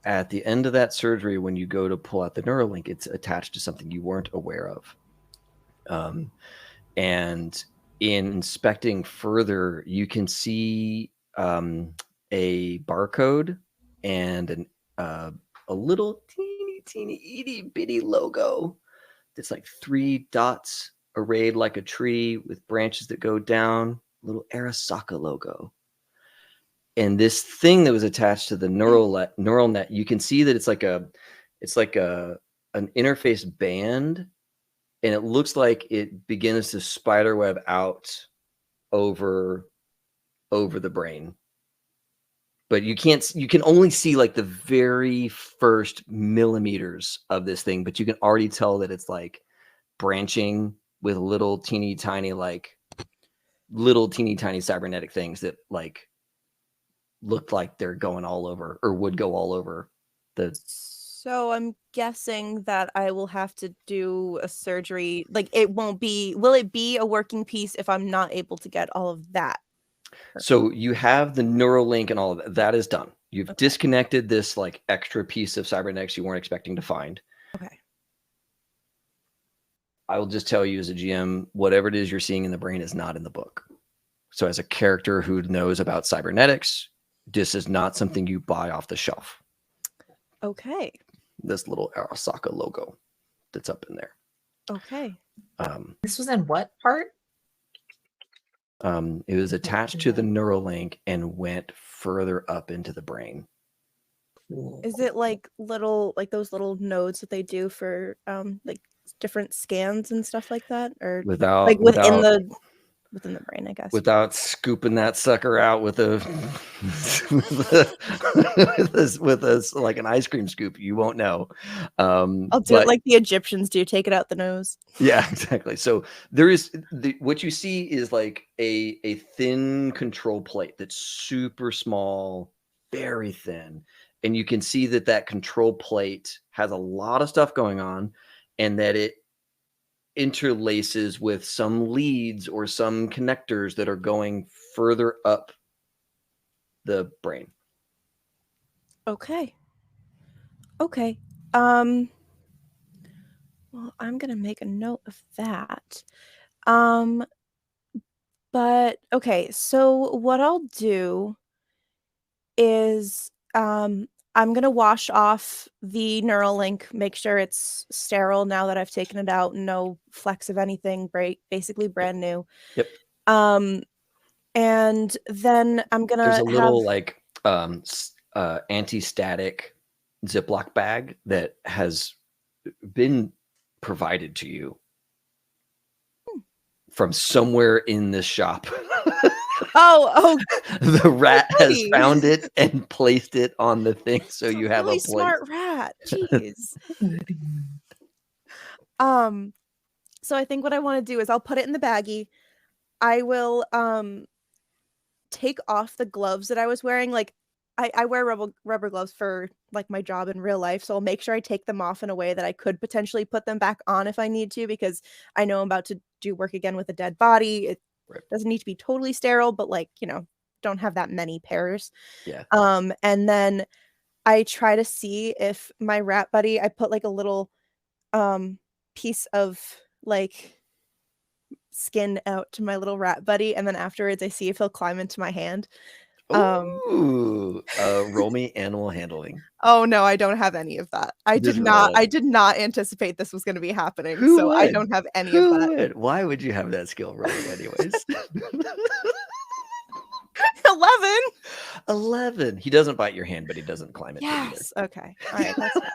at the end of that surgery, when you go to pull out the Neuralink, it's attached to something you weren't aware of. And in inspecting further, you can see a barcode and a little teeny itty bitty logo that's like 3 dots arrayed like a tree with branches that go down, little Arasaka logo. And this thing that was attached to the neural net, you can see that it's like an interface band, and it looks like it begins to spiderweb out over the brain. But you can only see like the very first millimeters of this thing, but you can already tell that it's like branching with little teeny tiny cybernetic things that like look like they're going all over or would go all over the. So I'm guessing that I will have to do a surgery. Like will it be a working piece if I'm not able to get all of that? So you have the Neuralink and all of that. That is done. You've disconnected this like extra piece of cybernetics you weren't expecting to find. Okay. I will just tell you as a GM, whatever it is you're seeing in the brain is not in the book. So as a character who knows about cybernetics, this is not something you buy off the shelf. Okay. This little Arasaka logo that's up in there. Okay. This was in what part? It was attached to the Neuralink and went further up into the brain. Is it like those little nodes that they do for like different scans and stuff like that, or within the brain, I guess. Without scooping that sucker out with a with a like an ice cream scoop, you won't know. I'll do it like the Egyptians do, take it out the nose. Yeah, exactly. So there is what you see is like a thin control plate that's super small, very thin, and you can see that control plate has a lot of stuff going on, and that it interlaces with some leads or some connectors that are going further up the brain. Okay. Well, I'm gonna make a note of that. But okay, so what I'll do is I'm gonna wash off the Neuralink, make sure it's sterile now that I've taken it out, no flecks of anything, basically brand new. Yep. And then I'm gonna There's a little like anti-static Ziploc bag that has been provided to you from somewhere in this shop. Oh, the rat has found it and placed it on the thing, so it's you have really a place. Smart rat. Jeez. So I think what I want to do is I'll put it in the baggie. I will take off the gloves that I was wearing. Like I wear rubber gloves for like my job in real life, so I'll make sure I take them off in a way that I could potentially put them back on if I need to, because I know I'm about to do work again with a dead body. It doesn't need to be totally sterile, but like, don't have that many pairs. Yeah. And then I try to see if my rat buddy, I put like a little piece of like skin out to my little rat buddy, and then afterwards I see if he'll climb into my hand. Roll me animal handling. Oh no, I don't have any of that. I did not anticipate this was going to be happening. I don't have any of that. Why would you have that skill rolling anyways? 11. He doesn't bite your hand, but he doesn't climb it. Yes. Okay. All right. That's fine.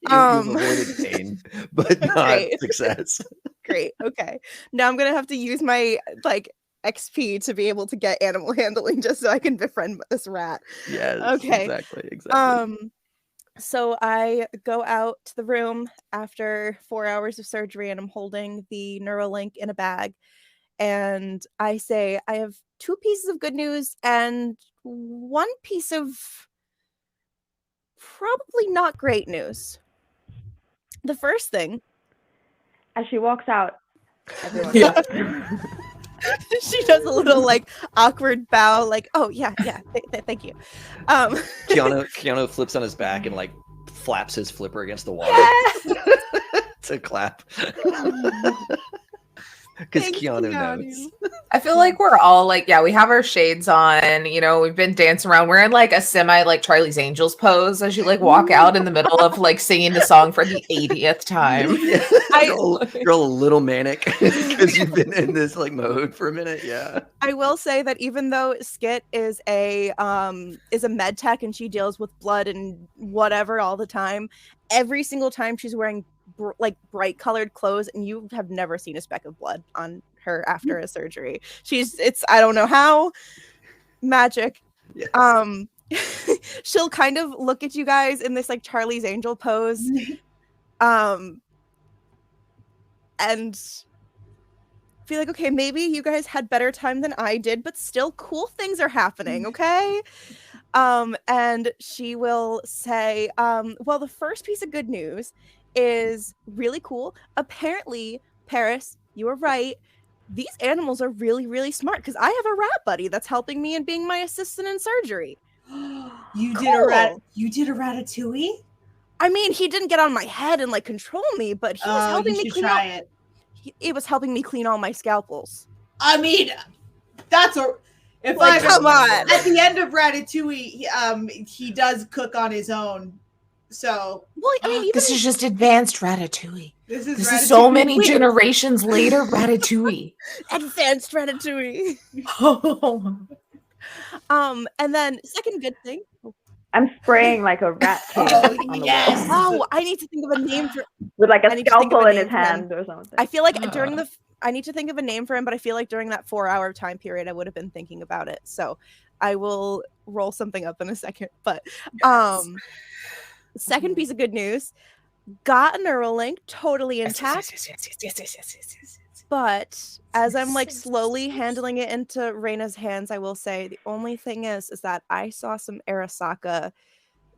You've avoided pain, but not success. Great. Okay. Now I'm gonna have to use my XP to be able to get animal handling just so I can befriend this rat. Yes. Okay. Exactly. So I go out to the room after 4 hours of surgery, and I'm holding the Neuralink in a bag, and I say, I have 2 pieces of good news and 1 piece of probably not great news. The first thing, as she walks out, everyone She does a little like awkward bow, like, "Oh yeah, thank you." Keanu flips on his back and like flaps his flipper against the wall to clap. Because Thanks, Keanu Keanu. knows. I feel like we're all like, yeah, we have our shades on, you know, we've been dancing around. We're in like a semi like Charlie's Angels pose as you like walk out in the middle of like singing the song for the 80th time. Yeah, you're all a little manic because you've been in this like mode for a minute. Yeah. I will say that even though Skit is a med tech and she deals with blood and whatever all the time, every single time she's wearing like bright colored clothes, and you have never seen a speck of blood on her after a surgery. It's I don't know how, magic. Yes. She'll kind of look at you guys in this like Charlie's Angel pose, and feel like, okay, maybe you guys had better time than I did, but still cool things are happening, okay? And she will say, well, the first piece of good news is really cool. Apparently, Paris, you were right. These animals are really, really smart because I have a rat buddy that's helping me and being my assistant in surgery. You Cool. did a ratatouille? I mean, he didn't get on my head and like control me, but he was helping me clean try out. it. It was helping me clean all my scalpels. I mean, that's a. If Like, come on. At the end of Ratatouille, he does cook on his own. So Well, I mean, even This is just advanced Ratatouille. this This Ratatouille. is so many generations later Ratatouille. advanced ratatouille. And then second good thing. I'm spraying like a rat tail Oh, on the yes. wall Oh, I need to think of a name for. with like I a need to think of scalpel a in name his for them. hand or something. I feel like during the. I need to think of a name for him, but I feel like during that 4-hour time period, I would have been thinking about it. So I will roll something up in a second. But second piece of good news, got a Neuralink totally intact. Yes. But as I'm like slowly handling it into Reina's hands, I will say the only thing is that I saw some Arasaka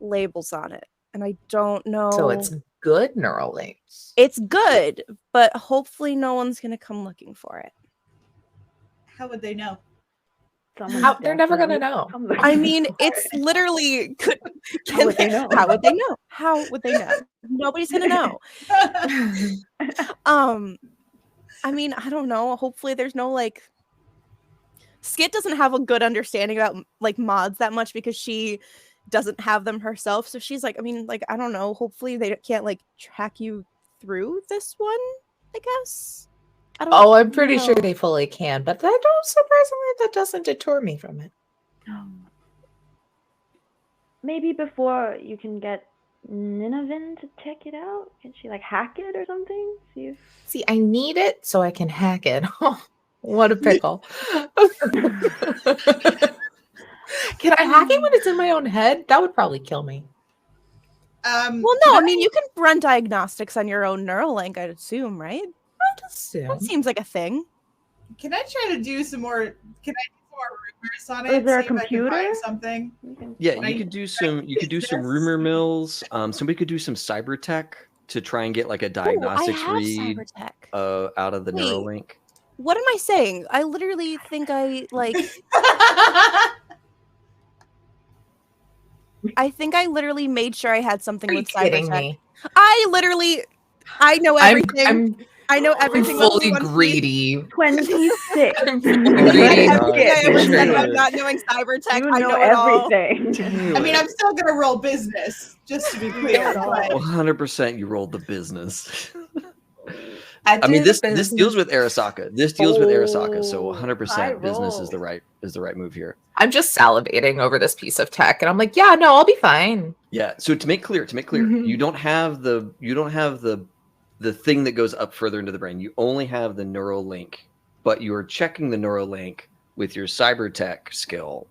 labels on it, and I don't know. So it's good Neuralinks. It's good, but hopefully no one's gonna come looking for it. How would they know? Someone's They're never gonna definitely know. come looking I mean, for it's it. literally. How would they know? How would they know? How would they know? Nobody's gonna know. I mean, I don't know. Hopefully there's no like Skit doesn't have a good understanding about like mods that much because she doesn't have them herself. So she's like, I mean, like, I don't know. Hopefully they can't like track you through this one, I guess. I don't Oh, I'm pretty sure know. they fully can, but that don't surprisingly that doesn't deter me from it. Maybe before you can get Nineveh to check it out, can she like hack it or something? See if See, I need it so I can hack it. Oh, what a pickle. Can I hack it when it's in my own head? That would probably kill me. Well, no, I mean, you can run diagnostics on your own Neuralink, I'd assume, right? That seems like a thing. Can I try to do some more? Can I do some more rumors on it? Is there a See if I can computer? find something. you can Yeah, Like, you could do some. You could do some this- rumor mills. Somebody could do some cyber tech to try and get like a Ooh, I diagnostics have read Cybertech. out of the Wait. Neuralink. What am I saying? I literally think I like. I think I literally made sure I had something Are you with kidding Cybertech. me? I know everything. I know I'm everything. fully about one greedy. 26. I'm piece. fully Everything greedy. I ever said Yeah. about not knowing Cybertech. You I know know it all. everything. I mean, I'm still gonna roll business, just to be clear. But 100%. You rolled the business. I I mean, do this deals with Arasaka. This deals with Arasaka. So Oh, 100% high business roll. is the right move here. I'm just salivating over this piece of tech, and I'm like, yeah, no, I'll be fine. Yeah. So to make clear, Mhm. you don't have the thing that goes up further into the brain. You only have the neural link, but you are checking the neural link with your cyber tech skill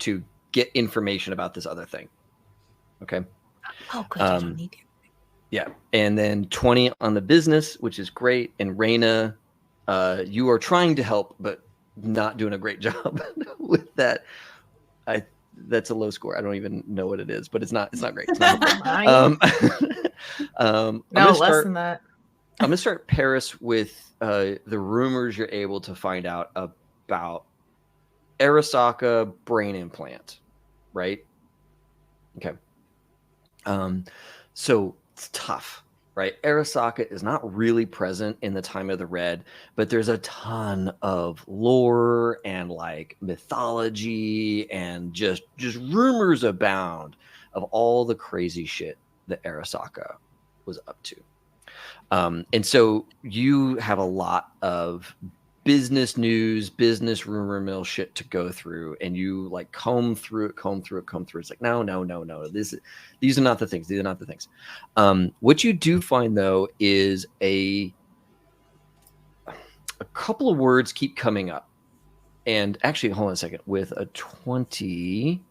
to get information about this other thing. Okay. Oh, good. I Um, don't need it. Yeah. And then 20 on the business, which is great. And Reina, you are trying to help, but not doing a great job with that. That's a low score. I don't even know what it is, but it's not great. It's not helpful. Mine. I'm No, gonna less start- than that. I'm gonna start Paris with the rumors you're able to find out about Arasaka brain implant, right? Okay. So it's tough, right? Arasaka is not really present in the Time of the Red, but there's a ton of lore and like mythology and just rumors abound of all the crazy shit that Arasaka was up to. And so you have a lot of business news, business rumor mill shit to go through, and you like comb through it. It's like, no. These are not the things. These are not the things. What you do find though is a couple of words keep coming up. And actually, hold on a second. With a 20,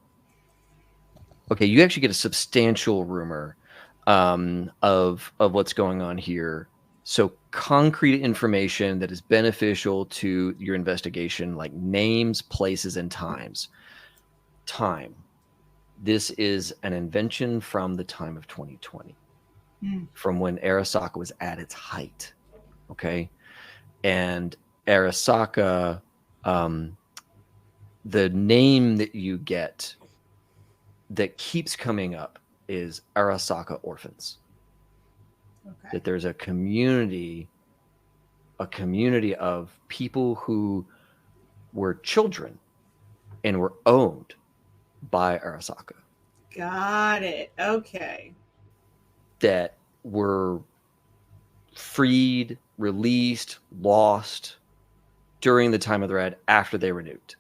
okay, you actually get a substantial rumor of what's going on here. So concrete information that is beneficial to your investigation, like names, places, and times. Time. This is an invention from the time of 2020, from when Arasaka was at its height. Okay, and Arasaka, the name that you get that keeps coming up is Arasaka Orphans. Okay. That there's a community of people who were children and were owned by Arasaka. Got it. Okay. That were freed, released, lost during the Time of the Red after they were nuked.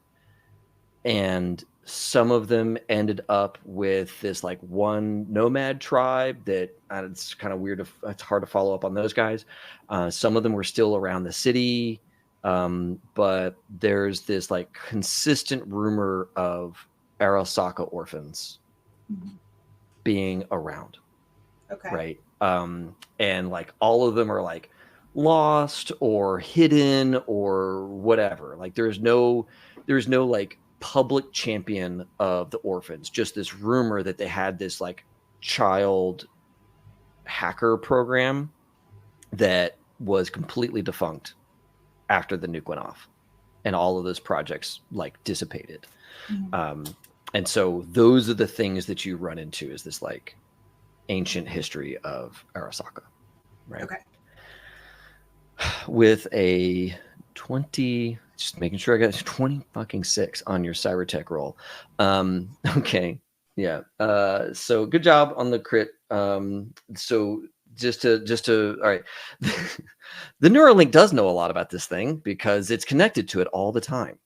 And some of them ended up with this like one nomad tribe that it's kind of weird. It's hard to follow up on those guys. Some of them were still around the city. But there's this like consistent rumor of Arasaka orphans being around. Okay. Right. And like all of them are like lost or hidden or whatever. Like there's no like public champion of the orphans, just this rumor that they had this like child hacker program that was completely defunct after the nuke went off and all of those projects like dissipated. And so those are the things that you run into, is this like ancient history of Arasaka, right? Okay. With a 20, just making sure I got 26 on your cyber tech roll. Okay. Yeah. So good job on the crit. So just to all right. The Neuralink does know a lot about this thing because it's connected to it all the time.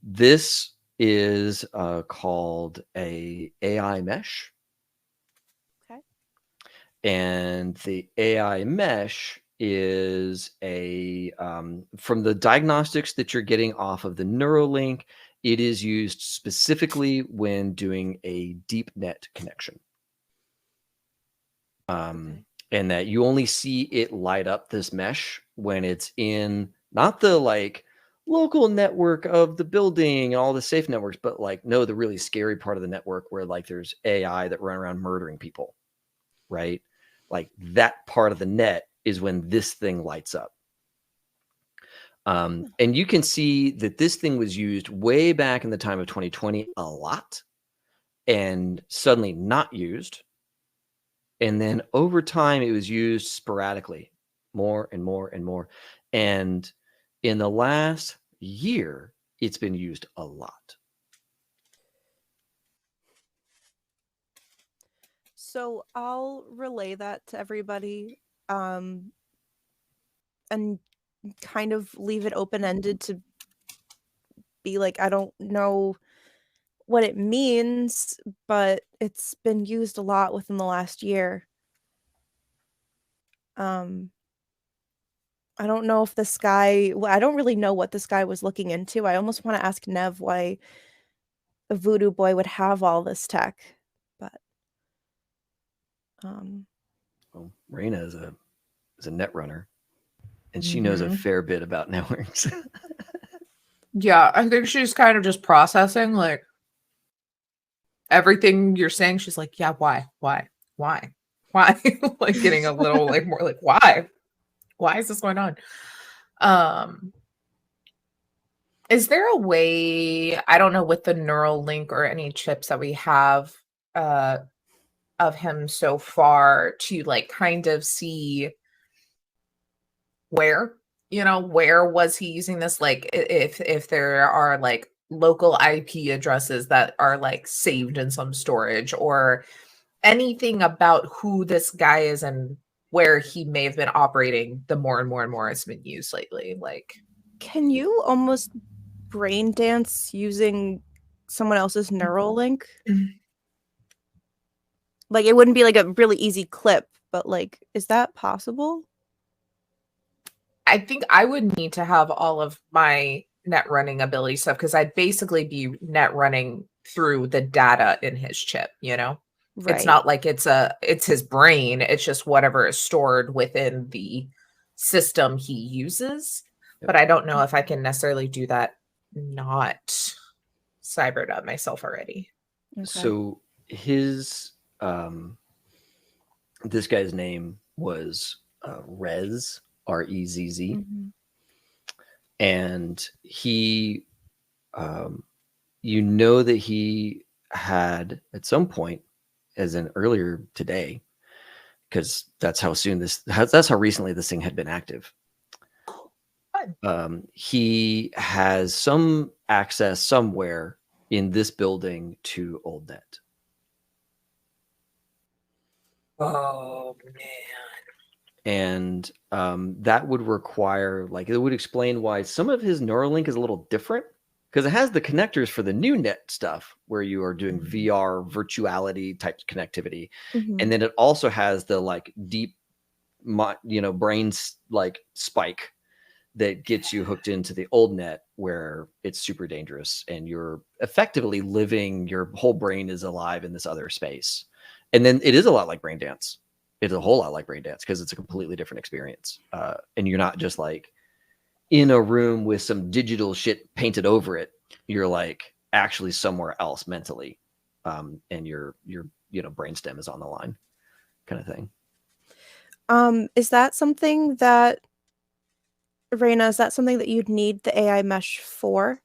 This is called a AI mesh. Okay. And the AI mesh is a from the diagnostics that you're getting off of the Neuralink, it is used specifically when doing a deep net connection. And that you only see it light up, this mesh, when it's in not the like local network of the building and all the safe networks, but like the really scary part of the network where like there's AI that run around murdering people, right? Like that part of the net is when this thing lights up. And you can see that this thing was used way back in the time of 2020 a lot and suddenly not used. And then over time, it was used sporadically, more and more and more. And in the last year, it's been used a lot. So I'll relay that to everybody, and kind of leave it open-ended to be like, I don't know what it means, but it's been used a lot within the last year. I don't know if this guy, I don't really know what this guy was looking into. I almost want to ask Nev why a voodoo boy would have all this tech, but well, Raina is a net runner, and she knows a fair bit about networks. Yeah, I think she's kind of just processing like everything you're saying. She's like, yeah, why? Why? Like getting a little like more like why? Why is this going on? Is there a way, I don't know, with the neural link or any chips that we have of him so far to like kind of see where, where was he using this? Like if there are like local IP addresses that are like saved in some storage or anything about who this guy is and where he may have been operating the more and more and more it's been used lately. Like, Can you almost brain dance using someone else's neural link? Like, it wouldn't be like a really easy clip, but like, is that possible? I think I would need to have all of my net running ability stuff because I'd basically be net running through the data in his chip, Right. It's not like it's his brain, it's just whatever is stored within the system he uses. Yep. But I don't know if I can necessarily do that not cybered up myself already. Okay. So his this guy's name was Rez, Rezz, Mhm. and he that he had at some point, as in earlier today, because that's how recently this thing had been active. He has some access somewhere in this building to OldNet. Oh man. And that would require, like, it would explain why some of his Neuralink is a little different, because it has the connectors for the new net stuff where you are doing VR virtuality type connectivity. Mhm. And then it also has the like deep, brain like spike that gets you hooked into the old net where it's super dangerous and you're effectively living, your whole brain is alive in this other space. And then it is a lot like brain dance. It's a whole lot like brain dance because it's a completely different experience. And you're not just like in a room with some digital shit painted over it. You're like actually somewhere else mentally. And your brainstem is on the line kind of thing. Is that something that, Raina, is that something that you'd need the AI mesh for?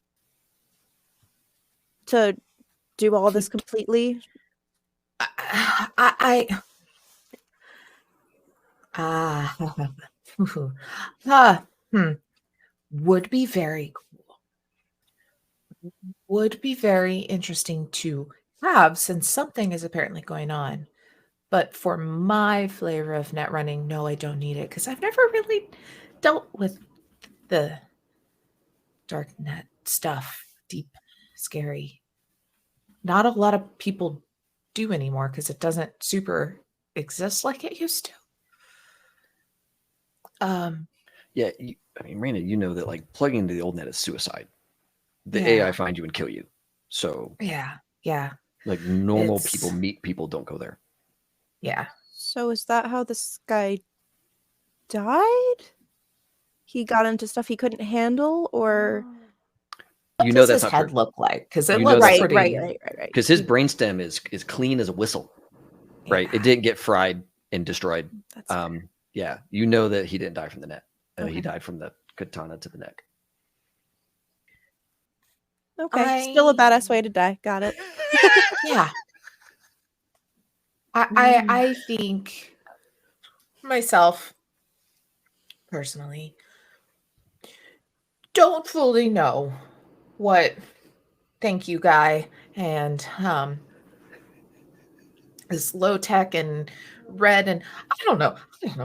To do all this completely? Would be very cool. Would be very interesting to have since something is apparently going on. But for my flavor of net running, no, I don't need it because I've never really dealt with the dark net stuff, deep, scary. Not a lot of people do anymore because it doesn't super exist like it used to. Yeah, Raina, you know that like plugging into the old net is suicide. The Yeah. AI find you and kill you. So yeah, like normal It's- people meet people, don't go there. yeah. So is that how this guy died? He got into stuff he couldn't handle, or What You know does that's his not head true. look like? Because it You know looks that's pretty. not right. Because his brainstem is clean as a whistle, right? Yeah. It didn't get fried and destroyed. That's fair. Yeah, you know that he didn't die from the net. Okay. He died from the katana to the neck. Okay, still a badass way to die. Got it. Yeah. I think myself personally don't fully know what thank you guy and this low tech and red and I don't know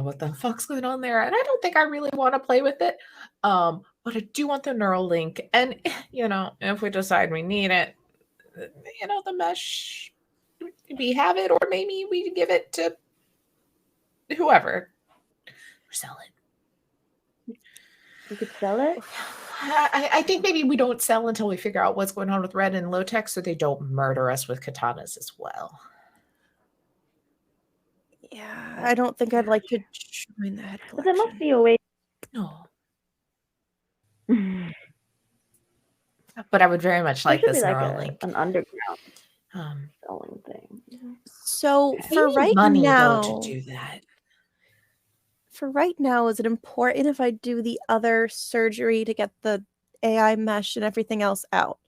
what the fuck's going on there and I don't think I really want to play with it but I do want the neural link and if we decide we need it the mesh we have it or maybe we give it to whoever or sell it. You could sell it? I think maybe we don't sell until we figure out what's going on with red and low tech so they don't murder us with katanas as well. Yeah, I don't think I'd like to join the head But there collection. must be a way. No. But I would very much like There should this be like neural link. an underground Um, selling thing. So I for need right money now, though to do that. is it important if I do the other surgery to get the AI mesh and everything else out?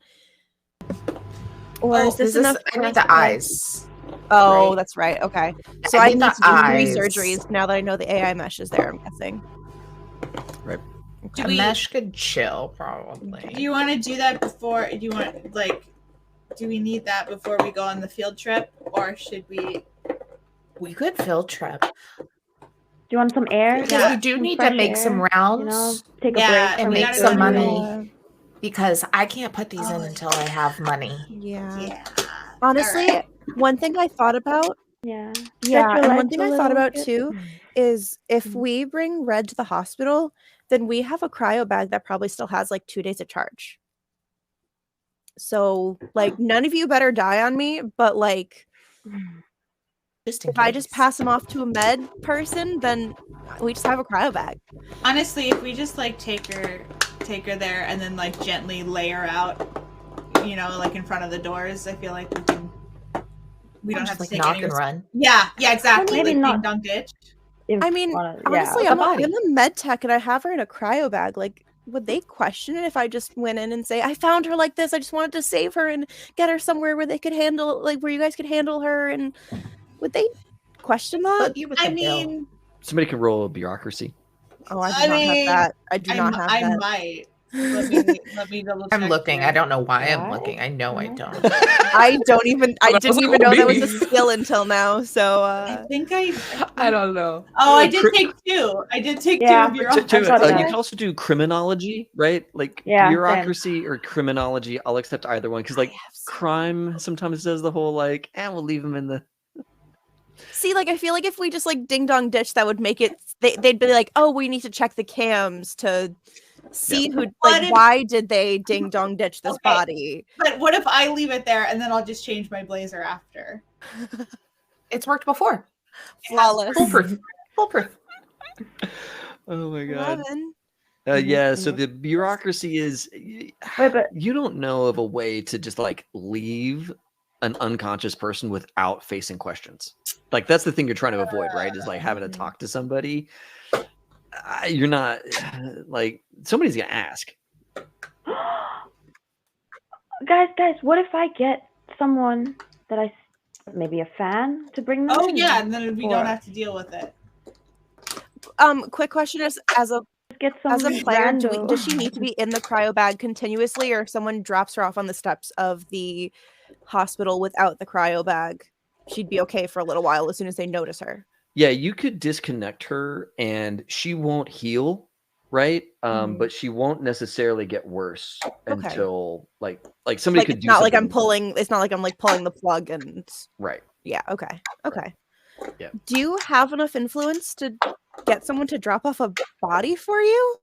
Or is this enough? I need the eyes. Oh, right? that's right. Okay. I So I need need the to do 3 eyes. surgeries now that I know the AI mesh is there, I'm guessing. Right. Do A we mesh could chill, probably. do you want to do that before? Do you want do we need that before we go on the field trip, or should we? We could field trip. Do you want some air? Because Yeah. we do Some need to fresh make air, some You rounds know, take a Yeah, break and from we make the gotta some go to surgery. money. Because I can't put these in until I have money. Yeah. Yeah. Honestly, Alright. one thing I thought about, Yeah. yeah, Stretch your and one legs thing a I thought little about bit. too is if Mm. we bring Red to the hospital, then we have a cryo bag that probably still has like 2 days of charge. So like none of you better die on me, but like Just in if case. I just pass them off to a med person, then we just have a cryo bag. Honestly, if we just take her there and then gently lay her out, in front of the doors, I feel like we don't have to take knock any and run. Yeah, exactly. Maybe Ding not. dong ditch. I mean, honestly, with a I'm body. a med tech and I have her in a cryo bag. Like, would they question it if I just went in and say, I found her like this, I just wanted to save her and get her somewhere where they could handle, where you guys could handle her? And would they question that? But you with I the bill. mean, Somebody can roll a bureaucracy. Oh, I do not have that. I do not have I that. might. Let me double check. I'm looking. here. I don't know why I'm Why? looking. I know I Why? don't. I didn't even know that was a Maybe. skill until now. So I think I don't know. Oh, I did take 2. I did take Yeah. 2 You bureaucracy. can also do criminology, right? Like Yeah, bureaucracy or criminology. I'll accept either one because crime sometimes does the whole we'll leave them in the. see, I feel like if we just ding dong ditch, that would make it. They'd be like, oh, we need to check the cams to see who. Why did they ding dong ditch this body? But what if I leave it there and then I'll just change my blazer after? It's worked before. Flawless. Foolproof. Oh my god. 11. Yeah, so the bureaucracy is but you don't know of a way to just leave an unconscious person without facing questions. That's the thing you're trying to avoid, right? Is having to talk to somebody. You're not somebody's gonna ask. guys, what if I get someone that maybe a fan to bring them Oh in? yeah, and then we Or don't have to deal with it. Quick question is, as a get some player, rando. does she need to be in the cryo bag continuously, or if someone drops her off on the steps of the hospital without the cryo bag, she'd be okay for a little while as soon as they notice her? Yeah, you could disconnect her and she won't heal, right? But she won't necessarily get worse until somebody could it's do not something. it's not like I'm pulling the plug and right. Yeah, okay. Yeah. Do you have enough influence to get someone to drop off a body for you?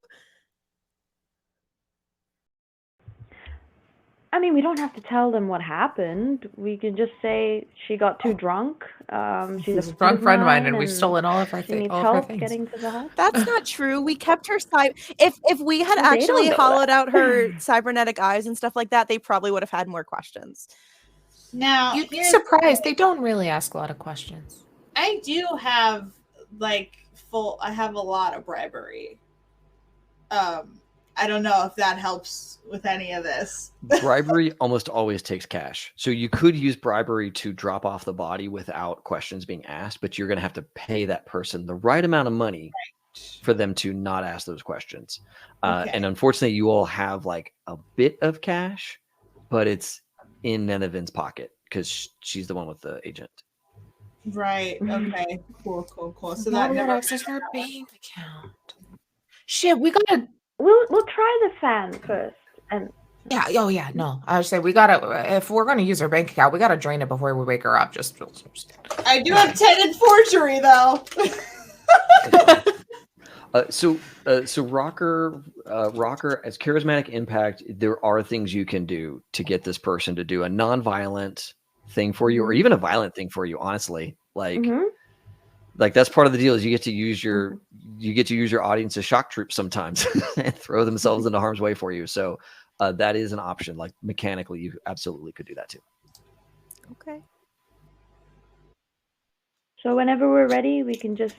I mean, we don't have to tell them what happened. We can just say she got too drunk. She's a strong friend of mine, and we've and stolen all of her she needs all of her help things. getting to the hospital. That's not true. We kept her if we had They don't actually know hollowed that. out her cybernetic eyes and stuff like that, they probably would have had more questions. Now, You'd be here's- surprised. They don't really ask a lot of questions. I do have I have a lot of bribery. I don't know if that helps with any of this. Bribery almost always takes cash. So you could use bribery to drop off the body without questions being asked, but you're going to have to pay that person the right amount of money for them to not ask those questions. And unfortunately, you all have a bit of cash, but it's in Nenevin's pocket because she's the one with the agent. Right. Okay. Cool. So Now that we never got access to our bank account. Shit, we gotta. We'll try the fan first, and Yeah. Oh yeah. No, I would say we gotta. If we're gonna use our bank account, we gotta drain it before we wake her up. Just. I do have tenant forgery though. So Rocker, as charismatic impact, there are things you can do to get this person to do a non-violent thing for you, or even a violent thing for you. Honestly, that's part of the deal. Is you get to use your audience as shock troops sometimes and throw themselves into harm's way for you. So that is an option. Mechanically, you absolutely could do that too. Okay. So whenever we're ready, we can just,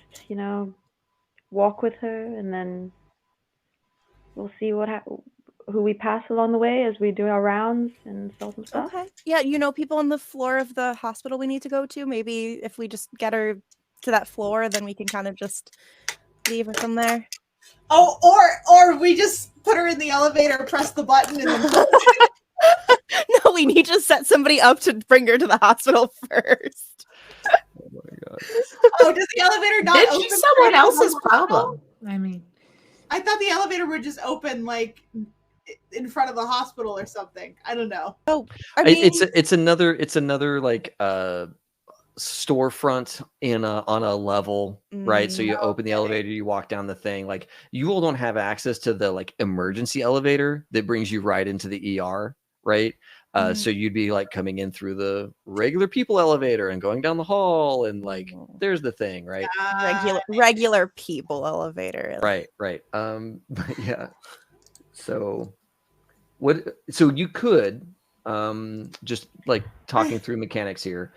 walk with her, and then we'll see who we pass along the way as we do our rounds and sell some stuff. Okay. Yeah, people on the floor of the hospital we need to go to. Maybe if we just get her to that floor, then we can kind of just leave her from there. Oh, or we just put her in the elevator, press the button, and then No, we need to set somebody up to bring her to the hospital first. Oh my god. Oh, does the elevator not It's open? just someone straight out else's the hospital? problem. I mean, I thought the elevator would just open like in front of the hospital or something. I don't know. I mean, It's another like storefront on a level, right? So you open the elevator, you walk down the thing. Like, you all don't have access to the like emergency elevator that brings you right into the ER, right? So you'd be like coming in through the regular people elevator and going down the hall, and like there's the thing, right? regular people elevator. Right. But yeah. So you could just like talking through mechanics here.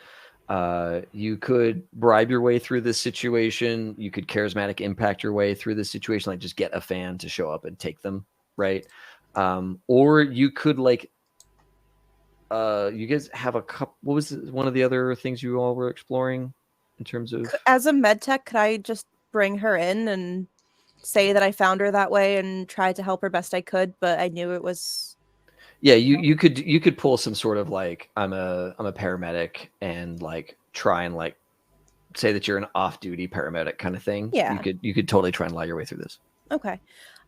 You could bribe your way through this situation. You could charismatic impact your way through this situation, like just get a fan to show up and take them, right? Or you could like, you guys have a couple. What was one of the other things you all were exploring in terms of? As a med tech, could I just bring her in and say that I found her that way and try to help her best I could, but I knew it was. Yeah, you could pull some sort of like I'm a paramedic and like try and like say that you're an off-duty paramedic kind of thing. Yeah. You could totally try and lie your way through this. Okay.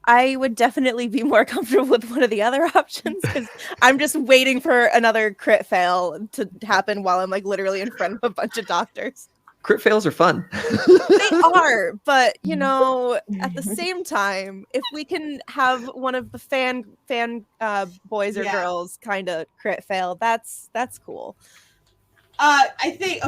I would definitely be more comfortable with one of the other options because I'm just waiting for another crit fail to happen while I'm like literally in front of a bunch of doctors. Crit fails are fun. They are, but at the same time, if we can have one of the fan boys or girls kind of crit fail, that's cool. I think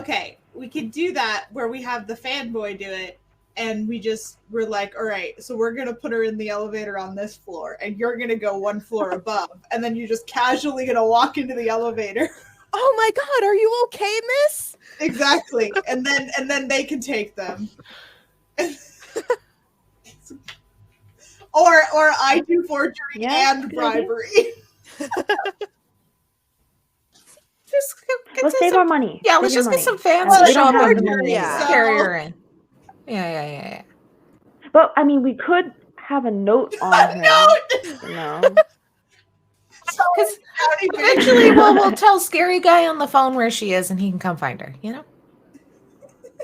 we could do that where we have the fanboy do it, and we're like, all right, so we're gonna put her in the elevator on this floor, and you're gonna go one floor above, and then you're just casually gonna walk into the elevator. Oh my god, are you okay, miss? Exactly. And then they can take them. or I do forgery and bribery. Let's save our money. Yeah, let's just get some fans to show up and so... carry her in. Yeah. But I mean, we could have a note on her. Because eventually we'll tell Scary Guy on the phone where she is and he can come find her,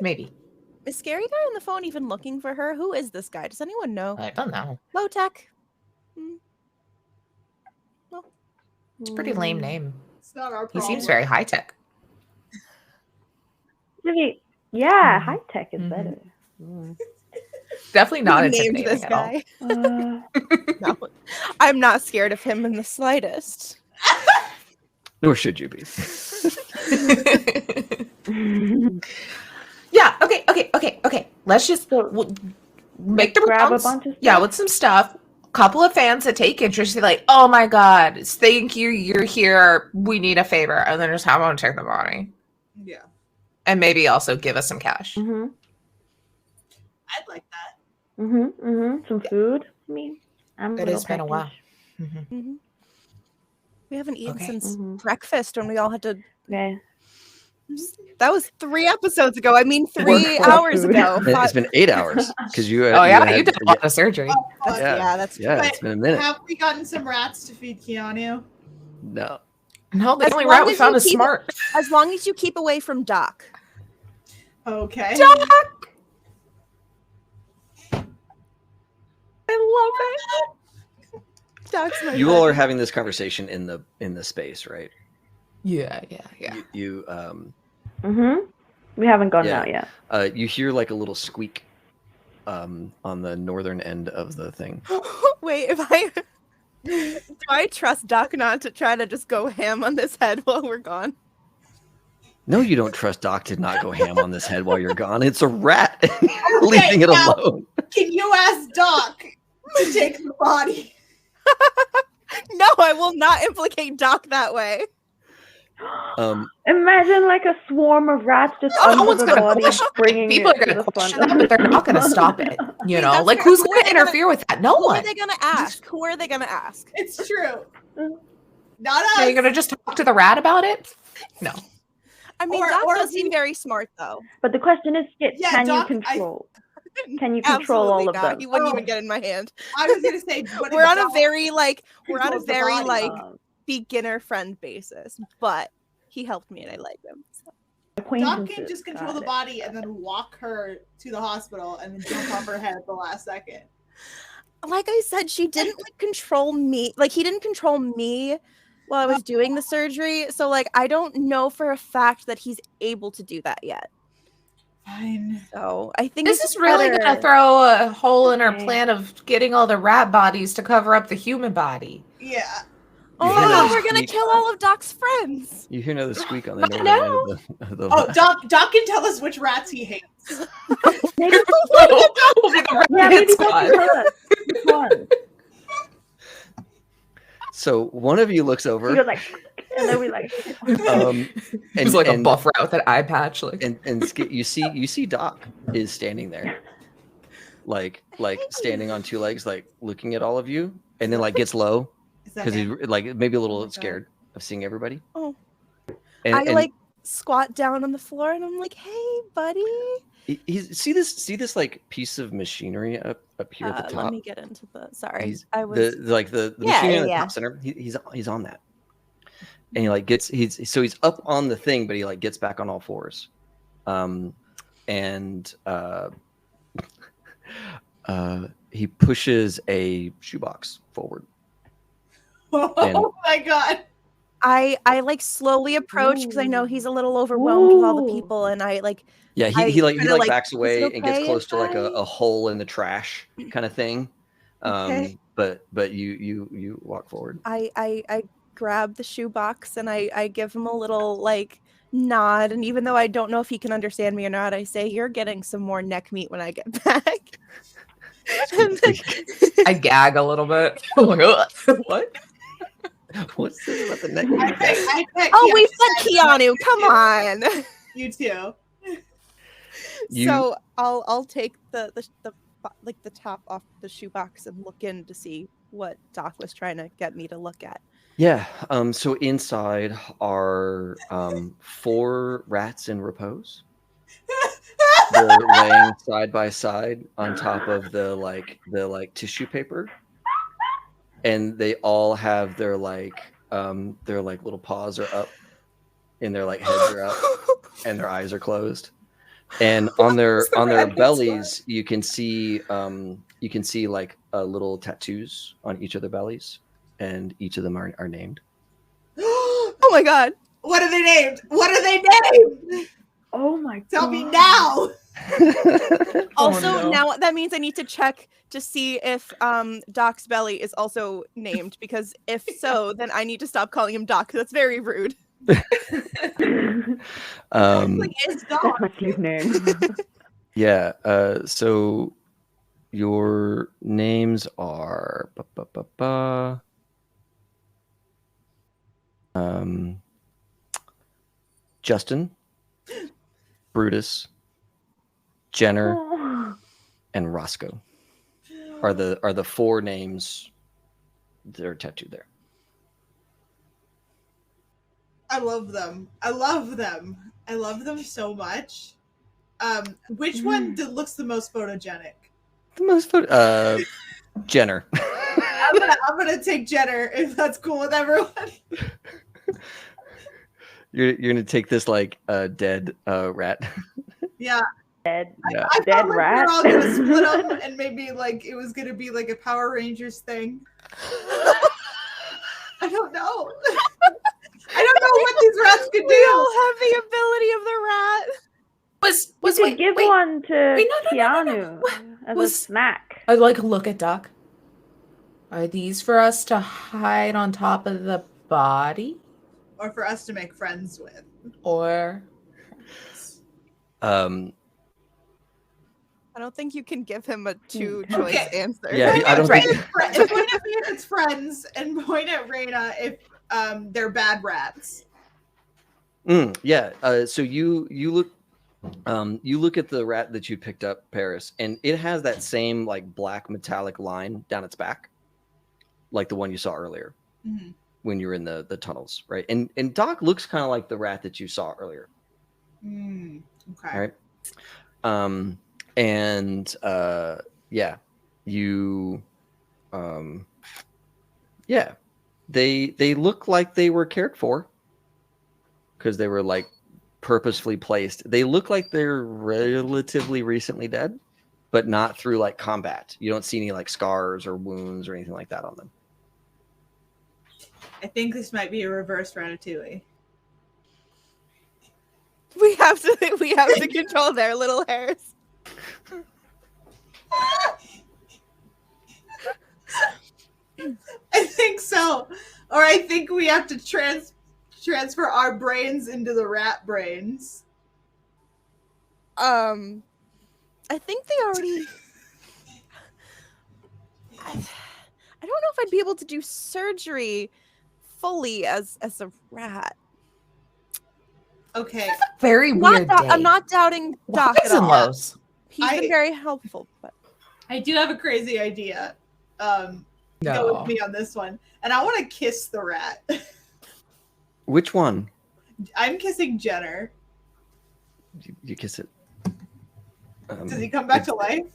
Maybe. Is Scary Guy on the phone even looking for her? Who is this guy? Does anyone know? I don't know. Low tech. Well, it's a pretty lame name. It's not our He problem. seems very high tech. Yeah, high tech is better. Definitely not Who named intimidating this at guy. all. No, I'm not scared of him in the slightest. Nor should you be. Yeah. Okay. Let's just make the grab rounds. a bunch of stuff. Yeah, with some stuff. Couple of fans that take interest. They're like, "Oh my god, thank you, you're here. We need a favor," and then just have them check the body. Yeah. And maybe also give us some cash. I'd like that. Some food. I mean, It's been a while. We haven't eaten Okay. since breakfast when we all had to. Okay. That was 3 episodes ago. I mean, 3 hours ago. It's been 8 hours because you. You did a lot of surgery. Yeah, that's true. Yeah, it's been a minute. Have we gotten some rats to feed Keanu? No. No, the As only long rat we as found you is keep- smart. As long as you keep away from Doc. Okay. Doc! I love it. Doc's my You all buddy. are having this conversation in the space, right? Yeah. You We haven't gone Yeah. out yet. you hear like a little squeak on the northern end of the thing. Wait, do I trust Doc not to try to just go ham on this head while we're gone? No, you don't trust Doc to not go ham on this head while you're gone. It's a rat. You're leaving it now- alone. Can you ask Doc to take the body? No, I will not implicate Doc that way. Imagine like a swarm of rats just under the body, bringing people it are to going the to question front. that, but they're not going to stop it. You See, know, that's like fair. who's Who going are to they gonna- interfere with that? No Who are one. they gonna ask? Who are they gonna ask? It's true. Not us. Are you going to just talk to the rat about it? No. I mean, Or- Doc or does we- seem very smart, though. But the question is, Yeah, can Doc, you control? Can you control all of Absolutely not. them? He wouldn't Oh. even get in my hand. I was gonna say, what We're if on a Doc very controls the body? beginner friend basis, but he helped me and I like him. So. Doc Acquaintances. can just control got the it. body and then walk her to the hospital and then jump off her head at the last second. Like I said, she didn't control me. Like he didn't control me while I was doing the surgery. So like I don't know for a fact that he's able to do that yet. Fine. So I think This it's is really better. going to throw a hole in our Okay. plan of getting all the rat bodies to cover up the human body. Yeah. Oh You hear no, another we're gonna squeak. kill all of Doc's friends. You hear another squeak on the Not northern now. end of the Oh, Doc can tell us which rats he hates. Maybe, We'll be the rat yeah, maybe that's squad. which one. So one of you looks We over go like, and then we like. He's like a buff rat with an eye patch. Like, you see Doc is standing there, like standing on two legs, like looking at all of you, and then like gets low Is that because him? he's like maybe a Oh little my God. scared of seeing everybody. Oh. And, I like squat down on the floor and I'm like, hey, buddy. he's see this like piece of machinery up here at the top. Let me get into the. Sorry, He's I was. the Yeah, machinery in the yeah. top center. He's on that, and he like gets he's up on the thing, but he like gets back on all fours, and he pushes a shoebox forward. Oh my God. I like slowly approach because I know he's a little overwhelmed with all the Ooh. people, and I like. Yeah, I he kinda, like, backs is it away and gets okay close if to like I- a hole in the trash kind of thing. Okay. But you walk forward. I grab the shoebox and I give him a little like nod, and even though I don't know if he can understand me or not, I say, "You're getting some more neck meat when I get back." And then- I gag a little bit. I'm like, "Ugh, what? What's this about the neck? I bet oh, we Keanu said Keanu. Come on. said you too. So I'll take the like the top off the shoebox and look in to see what Doc was trying to get me to look at. Yeah. So inside are 4 rats in repose. They're laying side by side on top of the tissue paper, and they all have their little paws are up, and their like heads are up, and their eyes are closed. And on their bellies, you can see like little tattoos on each of their bellies, and each of them are named. Oh my god. What are they named? What are they named? Oh my god. Tell me now. Also, no. now that means I need to check to see if Doc's belly is also named, because if so, then I need to stop calling him Doc. That's very rude. Like, it's That's Doc. my cute name. Yeah. So your names are Justin, Brutus, Jenner, Oh. and Roscoe are the 4 names that are tattooed there. I love them. I love them. I love them so much. Which one looks the most photogenic? The most Jenner. I'm gonna take Jenner if that's cool with everyone. You're gonna take this like dead rat. Yeah. Dead. Yeah. I Dead thought like rat. we were all gonna split them and maybe like it was gonna be like a Power Rangers thing. I don't know. I don't know what these rats could We do. all have the ability of the rat. We could give one to Wait, no. Keanu as a Was- snack. I like look at Doc. Are these for us to hide on top of the body, Or for us to make friends with. or Um, I don't think you can give him a 2-choice Okay. answer. Yeah, I don't Right. think. Point at me if it's friends, and point at Raina if they're bad rats. Yeah. So you look at the rat that you picked up, Paris, and it has that same like black metallic line down its back, like the one you saw earlier Mhm. when you were in the tunnels, right? And Doc looks kind of like the rat that you saw earlier. Okay. All right. And yeah, you yeah, they look like they were cared for because they were like purposefully placed. They look like they're relatively recently dead, but not through like combat. You don't see any like scars or wounds or anything like that on them. I think this might be a reverse Ratatouille. We have to control their little hairs. I think so. Or I think we have to transfer our brains into the rat brains. I think they already. I don't know if I'd be able to do surgery fully as a rat. Okay. Very weird day. I'm not doubting Doc Highs at and all. lows. He's been very helpful, but I do have a crazy idea. Go with me on this one. And I want to kiss the rat. Which one? I'm kissing Jenner. You kiss it. Does he come back to life?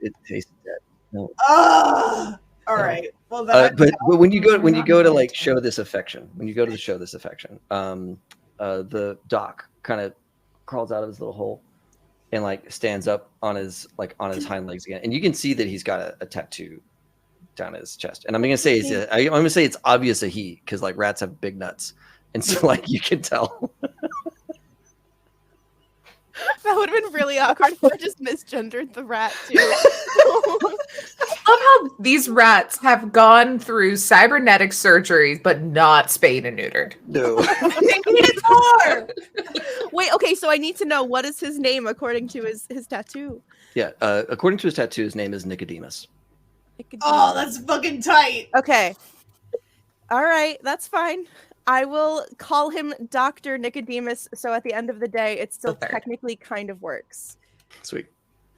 It tastes dead. No. Oh, all right. Well, then but when you go to like show this affection, the Doc kind of crawls out of his little hole and like stands up on his hind legs again, and you can see that he's got a tattoo down his chest. And I'm gonna say it's obvious a he, because like rats have big nuts, and so like you can tell. that would have been really awkward if I just misgendered the rat too. I love how these rats have gone through cybernetic surgeries, but not spayed and neutered. No. Wait, okay, so I need to know, what is his name according to his tattoo? Yeah, according to his tattoo, his name is Nicodemus. Oh, that's fucking tight. Okay. All right, that's fine. I will call him Dr. Nicodemus, so at the end of the day, it still technically kind of works. Sweet.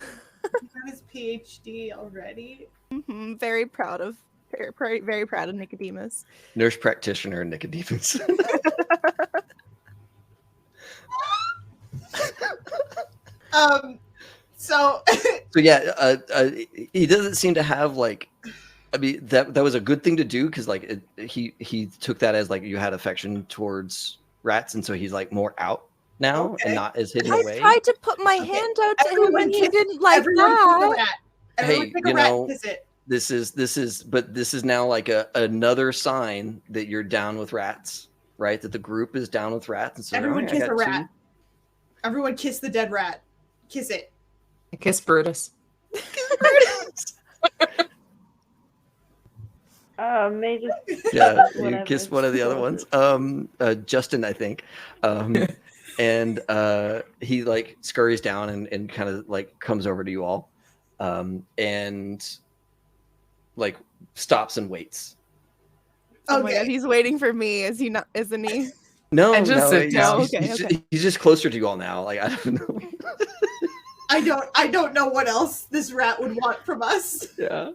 He got his PhD already. Mm-hmm. Very proud of Nicodemus. Nurse practitioner Nicodemus. So yeah, he doesn't seem to have like. I mean, that was a good thing to do, because like he took that as like you had affection towards rats, and so he's like more out now and not as hidden away. I tried to put my hand out to him, and he didn't like that. Everyone take a rat and kiss it. This is now like another sign that you're down with rats, right? That the group is down with rats, and so everyone kiss a rat. Everyone kiss the dead rat. Kiss it. I kiss Brutus. Maybe. Yeah, you kissed one of the other ones. Justin, I think. And he like scurries down and kind of like comes over to you all, and like stops and waits. Oh my god, he's waiting for me. Is he not? Isn't he? No, he's just closer to you all now. Like, I don't know. I don't know what else this rat would want from us. Yeah.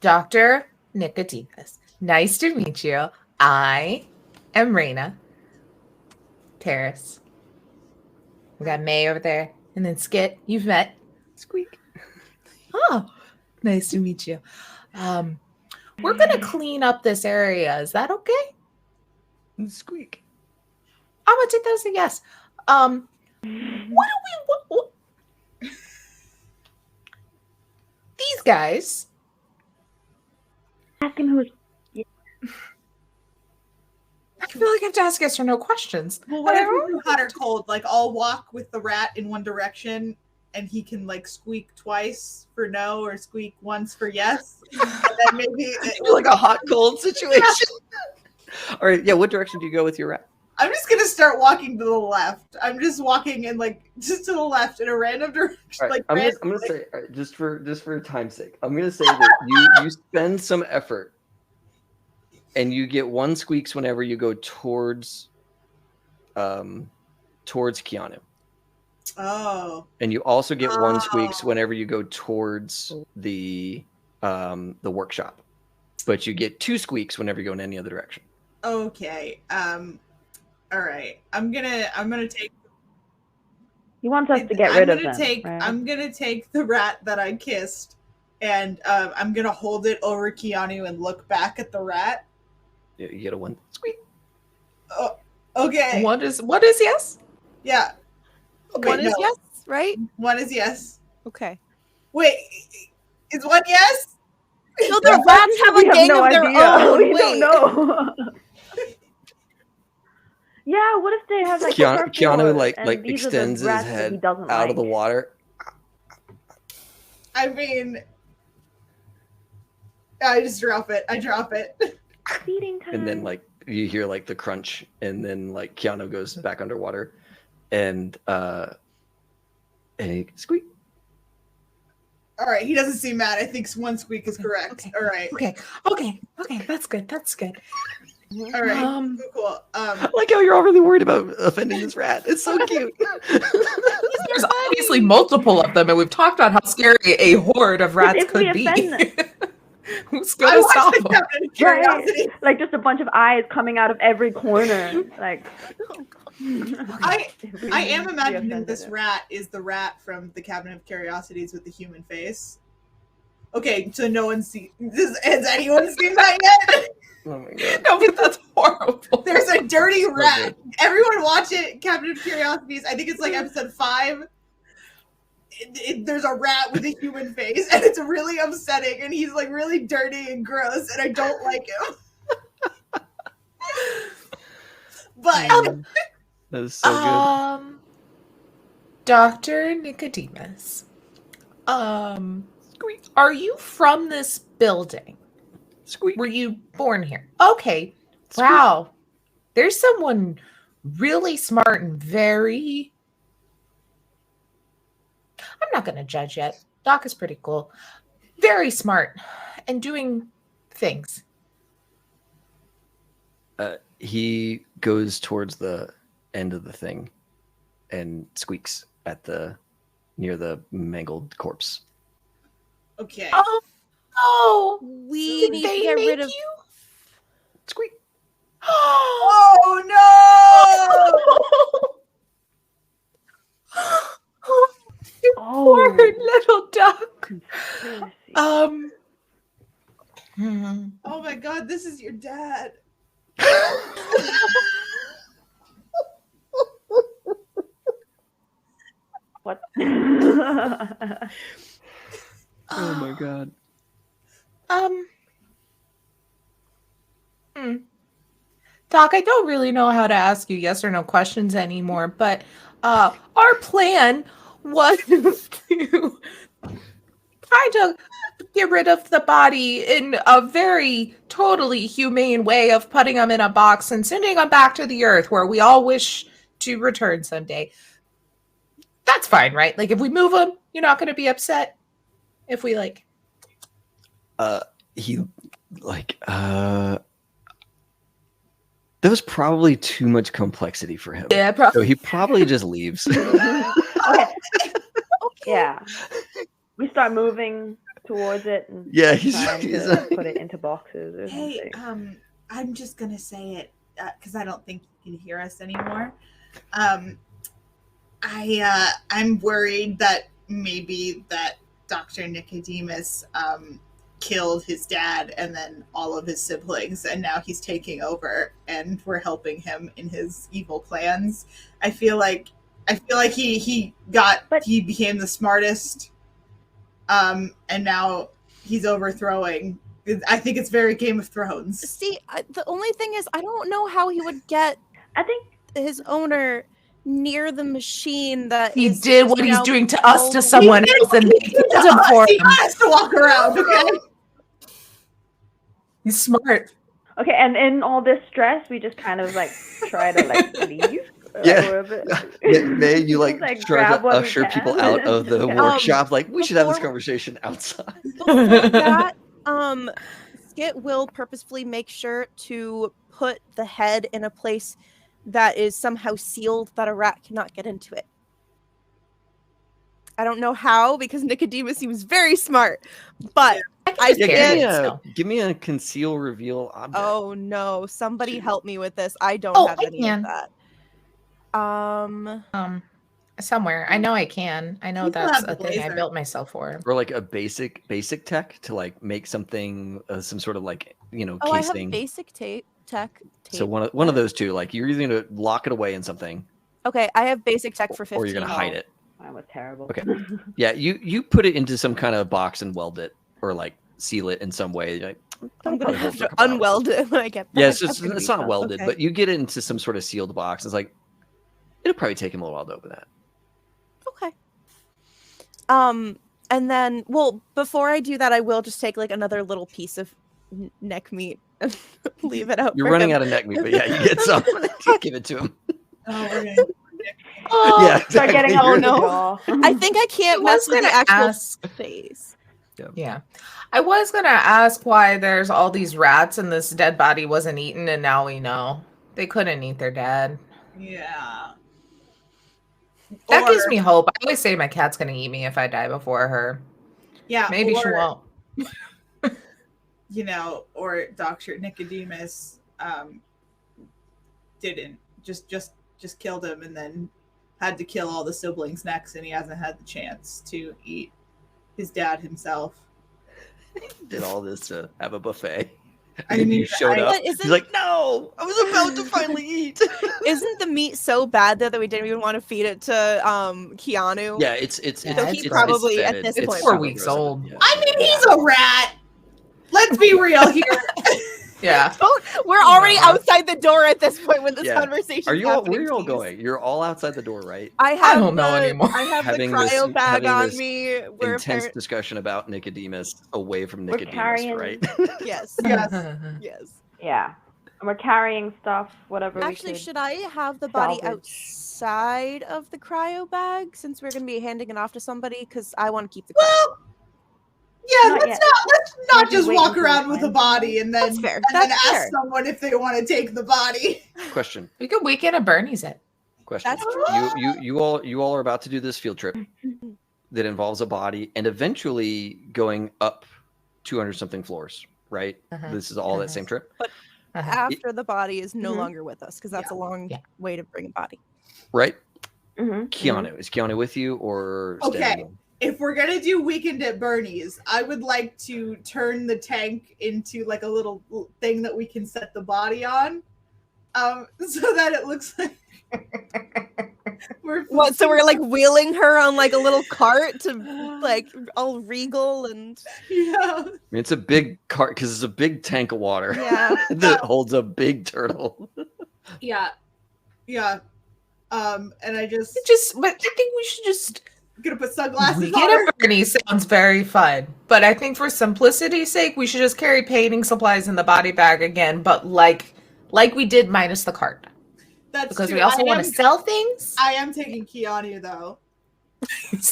Dr. Nicodemus, nice to meet you. I am Raina. Paris. We got May over there. And then Skit, you've met. Squeak. Oh, nice to meet you. We're going to clean up this area. Is that okay? Squeak. I'm going to take that as a yes. What do we... What? These guys... Ask him who's... I feel like I have to ask yes or no questions. Well, what if we do hot or cold? Like, I'll walk with the rat in one direction, and he can like squeak twice for no or squeak once for yes. And then maybe like a hot cold situation. All right, yeah. What direction do you go with your rat? I'm just gonna start walking to the left. I'm just walking in like just to the left in a random direction. Right, like I'm gonna say, all right, just for time's sake, I'm gonna say that you spend some effort and you get 1 squeaks whenever you go towards Keanu. Oh. And you also get 1 squeaks whenever you go towards the workshop. But you get 2 squeaks whenever you go in any other direction. Okay. All right. I'm gonna take. He wants us to get rid of them. I'm gonna take the rat that I kissed, and I'm gonna hold it over Keanu and look back at the rat. Yeah, you get a 1 squeak. Oh, okay. What is yes? Yeah. Okay, one is yes, right? 1 is yes. Okay. Wait, is 1 yes? So the rats have a gang of their own. We don't know. Yeah, what if they have like Keanu like extends his head out of the water. I mean, I just drop it. I drop it. Feeding time. And then like you hear like the crunch, and then like Keanu goes back underwater, and he squeak. All right, he doesn't seem mad. I think 1 squeak is correct. Okay. All right. Okay. That's good. All right. Cool. I like how you're all really worried about offending this rat. It's so cute. There's obviously multiple of them, and we've talked about how scary a horde of rats could be. Who's gonna stop them? Curiosity. Like just a bunch of eyes coming out of every corner. Like I am imagining this rat is the rat from the Cabinet of Curiosities with the human face. Okay, so no one's seen. Has anyone seen that yet? Oh my god! No, but that's horrible. There's a dirty rat. Good. Everyone watch it. Cabinet of Curiosities. I think it's like episode 5. There's a rat with a human face, and it's really upsetting. And he's like really dirty and gross, and I don't like him. But that is so good. Dr. Nicodemus, are you from this building? Squeak. Were you born here? Okay. Squeak. Wow. There's someone really smart and very... I'm not going to judge yet. Doc is pretty cool. Very smart and doing things. He goes towards the end of the thing and squeaks at near the mangled corpse. Okay. Oh, we need to get rid of you. Squeak. Oh no! Poor little duck. Oh my god, this is your dad. What? Oh my god. Doc, I don't really know how to ask you yes or no questions anymore, but our plan was to kind of get rid of the body in a very totally humane way of putting them in a box and sending them back to the earth where we all wish to return someday. That's fine, right? Like if we move them, you're not going to be upset if we like. There was probably too much complexity for him. Yeah, probably. So he probably just leaves. Okay. Yeah. We start moving towards it and he's put it into boxes or Hey, something. I'm just gonna say it because I don't think you can hear us anymore. I'm worried that maybe that Dr. Nicodemus killed his dad and then all of his siblings, and now he's taking over and we're helping him in his evil plans. I feel like he became the smartest, and now he's overthrowing. I think it's very Game of Thrones. See, the only thing is I don't know how he would get I think his owner near the machine that He is, did what he's doing to us to someone else, and they killed him for He him. has to walk around, okay? He's smart. okay, and in all this stress, we just kind of like try to like leave. May you like try grab to what we usher people can. out of the Yeah. workshop. Like we should have this before- conversation outside. Before that, Skit will purposefully make sure to put the head in a place that is somehow sealed that a rat cannot get into it. I don't know how, because Nicodemus seems very smart, but I can't. Give me a conceal reveal object. Oh no! Somebody help me with this. I don't have any of that. Somewhere. I know I can. I know that's a thing I built myself for. Or like a basic tech to like make something, some sort of like, casing. I have basic tech. So one of those two, like you're either gonna lock it away in something. Okay, I have basic tech for 15. Or you're gonna hide it. That was terrible. Okay. Yeah, you put it into some kind of box and weld it, or like seal it in some way. Like, I'm gonna have to unweld it when I get back. Yeah, it's not welded, but you get it into some sort of sealed box. It's like it'll probably take him a little while to open that. Okay. And then, well, before I do that, I will just take like another little piece of neck meat and leave it out. You're running out of neck meat, but yeah, you get some. Give it to him. Oh, okay. Yeah, exactly. Start getting oh no! I think I can't mess with the actual face. Yeah, I was gonna ask why there's all these rats and this dead body wasn't eaten, and now we know they couldn't eat their dad. Yeah. That gives me hope. I always say my cat's gonna eat me if I die before her. Yeah. Maybe she won't. Or Dr. Nicodemus didn't just killed him and then had to kill all the siblings next, and he hasn't had the chance to eat his dad himself. Did all this to have a buffet. I mean, you showed up. He's like, no, I was about to finally eat. Isn't the meat so bad though that we didn't even want to feed it to Keanu? Yeah, it's he probably it's at this it's point 4 weeks old. Yeah. I mean, he's a rat. Let's be real here. Yeah. We're already outside the door at this point when this conversation. Are you all? Where are you all going? You're all outside the door, right? I don't know anymore. I have Having the cryo this- bag having on this me. We're Intense discussion about Nicodemus away from Nicodemus, carrying- right? Yes. Yes. Yeah. And we're carrying stuff, whatever. Actually, should I have the body outside of the cryo bag since we're going to be handing it off to somebody? Because I want to keep the cryo. Well, yeah, Not let's yet. not Maybe just wait walk until around the with a end. body and then That's fair. then That's fair. ask someone if they want to take the body. Question. We could weekend at Bernie's it. Question. That's true. You all are about to do this field trip that involves a body and eventually going up 200 something floors, right? This is all that same trip. After the body is no Mhm. longer with us, because that's a long way to bring a body. Right? Mm-hmm. Keanu. Is Keanu with you or Okay. standing? If we're gonna do weekend at Bernie's, I would like to turn the tank into like a little thing that we can set the body on, so that it looks like we're What? So we're like wheeling her on like a little cart to like all regal and yeah. I mean, it's a big cart because it's a big tank of water yeah. that holds a big turtle. Yeah. And I But I think we should just gonna put sunglasses weekend on her. at Bernie's sounds very fun. But I think for simplicity's sake, we should just carry painting supplies in the body bag again, but like we did minus the cart. That's Because true. we also I want to am- sell things. I am taking Keanu though. He's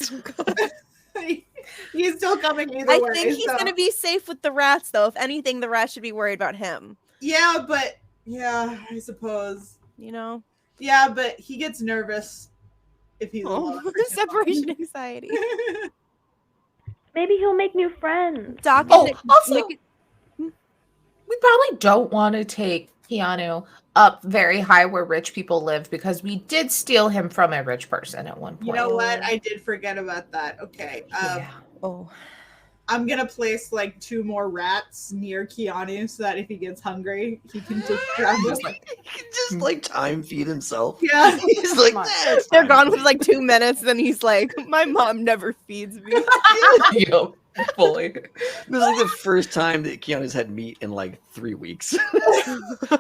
still coming either I way. think he's so- gonna be safe with the rats, though. If anything, the rats should be worried about him. Yeah, but I suppose. You know, Yeah, but he gets nervous if he's alone. for too separation long. anxiety. Maybe he'll make new friends. Doc. Oh, and also, Nick- we probably don't want to take Keanu up very high where rich people live because we did steal him from a rich person at one point. You know what? I did forget about that. Okay. oh, I'm gonna place like 2 more rats near Keanu so that if he gets hungry, he can just grab them. He can just like time feed himself. Yeah. He's like, Smart. "Nah, it's they're fine." gone with like 2 minutes. Then he's like, "My mom never feeds me." Yo, fully. This is like the first time that Keanu's had meat in like 3 weeks.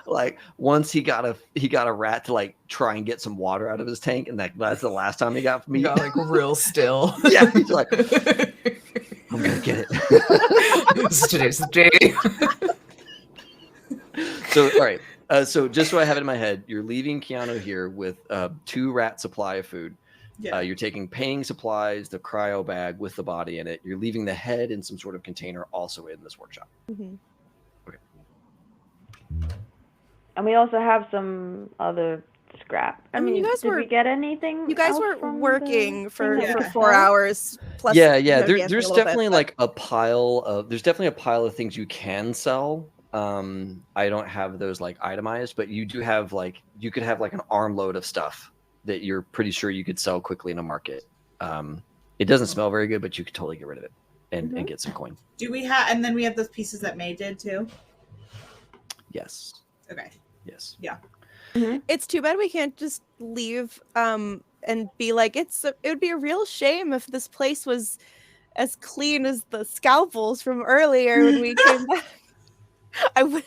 Like once he got a rat to like try and get some water out of his tank, and that's the last time he got We meat. got like real still. Yeah, he's like, I'm gonna get it. Today's the day. So all right. So just so I have it in my head, you're leaving Keanu here with 2 rat supply of food. Yeah. You're taking painting supplies, the cryo bag with the body in it. You're leaving the head in some sort of container also in this workshop. Mhm. And we also have some other scrap. I mean, you guys did were- we get anything? You guys else were from working the for thing that we 4 sell? hours plus. Yeah, advancing a there's little bit, definitely but- like a pile of things you can sell. I don't have those like itemized, but you do have like you could have like an armload of stuff that you're pretty sure you could sell quickly in a market. It doesn't smell very good, but you could totally get rid of it and get some coin. Do we have? And then we have those pieces that May did too. Yes. Okay. Yes. Yeah. It's too bad we can't just leave and be like, it would be a real shame if this place was as clean as the scalpels from earlier when we came back. I would.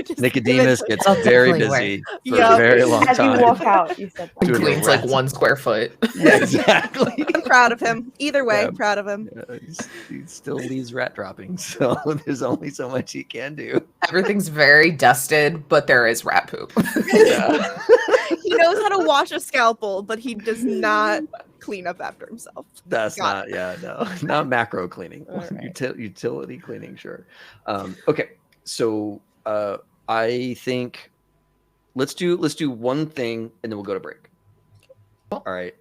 Just Nicodemus image- gets That's very definitely busy for Yup. a very long As you time. walk out, you said that. Doing a Cleans like rat. 1 square foot. Yeah, exactly. I'm proud of him. Either way, Yeah. proud of him. He still leaves rat droppings, so there's only so much he can do. Everything's very dusted, but there is rat poop. Yeah. He knows how to wash a scalpel, but he does not clean up after himself. That's Got not macro cleaning. All right. Utility cleaning, sure. Okay, so I think let's do one thing and then we'll go to break. All right.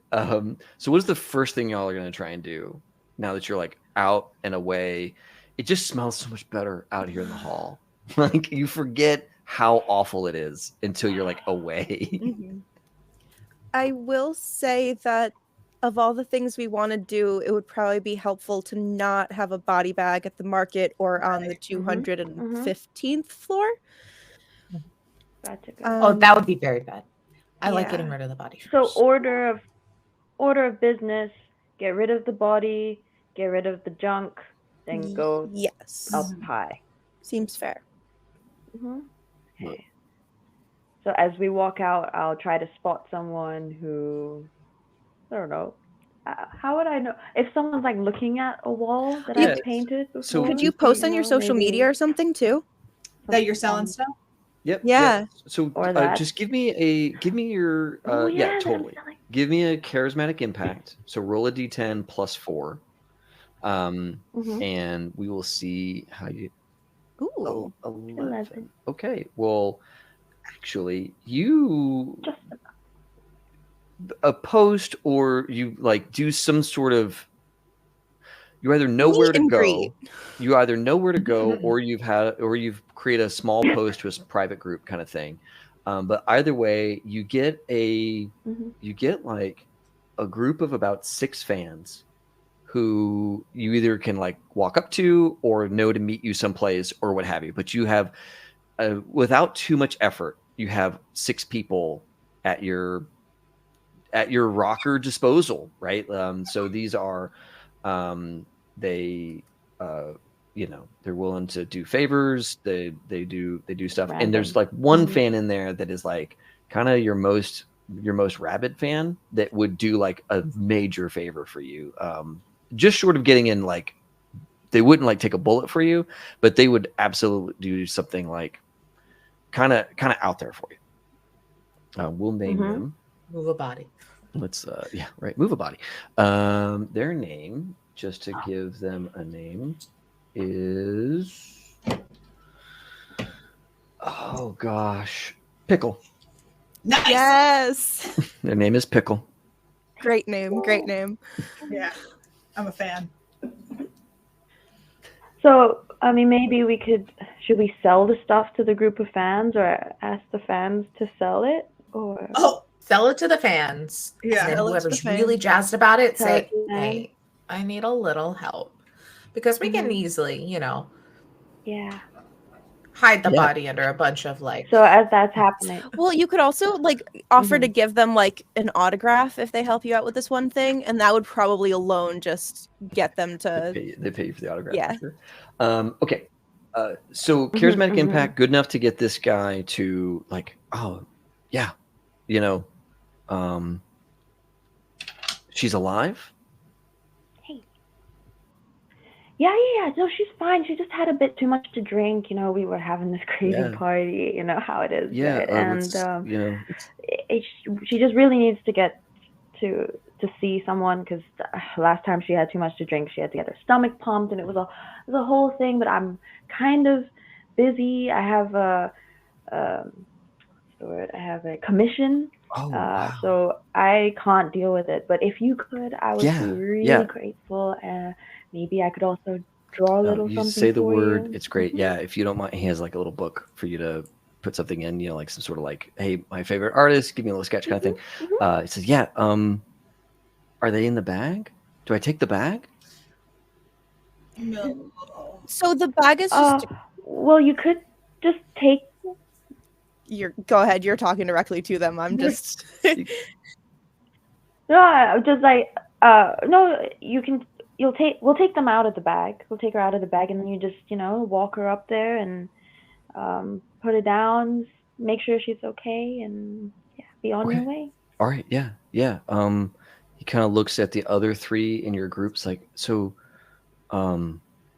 So what is the first thing y'all are gonna try and do now that you're like out and away? It just smells so much better out here in the hall. Like you forget how awful it is until you're like away. I will say that of all the things we want to do, it would probably be helpful to not have a body bag at the market or on the 215th floor. That's a good. Oh, that would be very bad. I like Yeah. getting rid of the body. So first. order of business, get rid of the body, get rid of the junk, then go Yes. up high. Seems fair. Okay. So as we walk out, I'll try to spot someone who, I don't know. How would I know if someone's like looking at a wall that Yeah. I've painted before? So- Could you post on your know, social maybe media or something too? That you're selling stuff. Yep. Yeah. So Or that. just give me your Oh, yeah, that I'm totally. selling. Give me a charismatic impact. So roll a d10 plus 4. Mhm. And we will see how you Ooh. 11. Okay. Well, actually, you Just a post or you like do some sort of you either know where Meet to and go. greet. You either know where to go or you've created a small post to a private group kind of thing. But either way, you get like a group of about 6 fans who you either can like walk up to or know to meet you someplace or what have you. But you have, without too much effort, you have 6 people at your rocker disposal, right? So these are, they're willing to do favors. They do stuff. And there's like one fan in there that is like kind of your most rabid fan that would do like a major favor for you. Just short of getting in, like they wouldn't like take a bullet for you, but they would absolutely do something like kind of out there for you. We'll name them. Move a body. Let's move a body. Their name, just to give them a name, is Pickle. Nice. Yes. Their name is Pickle. Great name. Great name. Yeah, I'm a fan. So, I mean, maybe should we sell the stuff to the group of fans or ask the fans to sell it? Or Oh, Sell it to the fans. Yeah. And Sell it to whoever's the really fans. jazzed about it, Sell say, it to them. hey, I need a little help. Because we can easily, yeah. hide the Yeah. body under a bunch of like. So as that's happening, Well, you could also like offer to give them like an autograph if they help you out with this one thing, and that would probably alone just get them to. They pay you for the autograph. Yeah. For sure. Okay. So charismatic impact, good enough to get this guy to like, oh, yeah, she's alive. yeah. No, she's fine. She just had a bit too much to drink. We were having this crazy Yeah. party. You know how it is. Yeah. right? And it's- she just really needs to get to see someone because last time she had too much to drink, she had to get her stomach pumped, and it was a whole thing. But I'm kind of busy. I have what's the word? I have a commission. Oh, wow. So I can't deal with it. But if you could, I would Yeah, be really yeah. grateful. Maybe I could also draw a No, little you something say the for word, you. it's great. Yeah, if you don't mind, he has like a little book for you to put something in, you know, like some sort of like, hey, my favorite artist, give me a little sketch kind of thing. He says, yeah, are they in the bag? Do I take the bag? No. So the bag is just Well, you could just take. go ahead, you're talking directly to them. I'm just No, I'm just like no. We'll take them out of the bag. We'll take her out of the bag, and then you just walk her up there and put it down, make sure she's okay, and be on your way. All right, yeah. He kind of looks at the other three in your groups like, so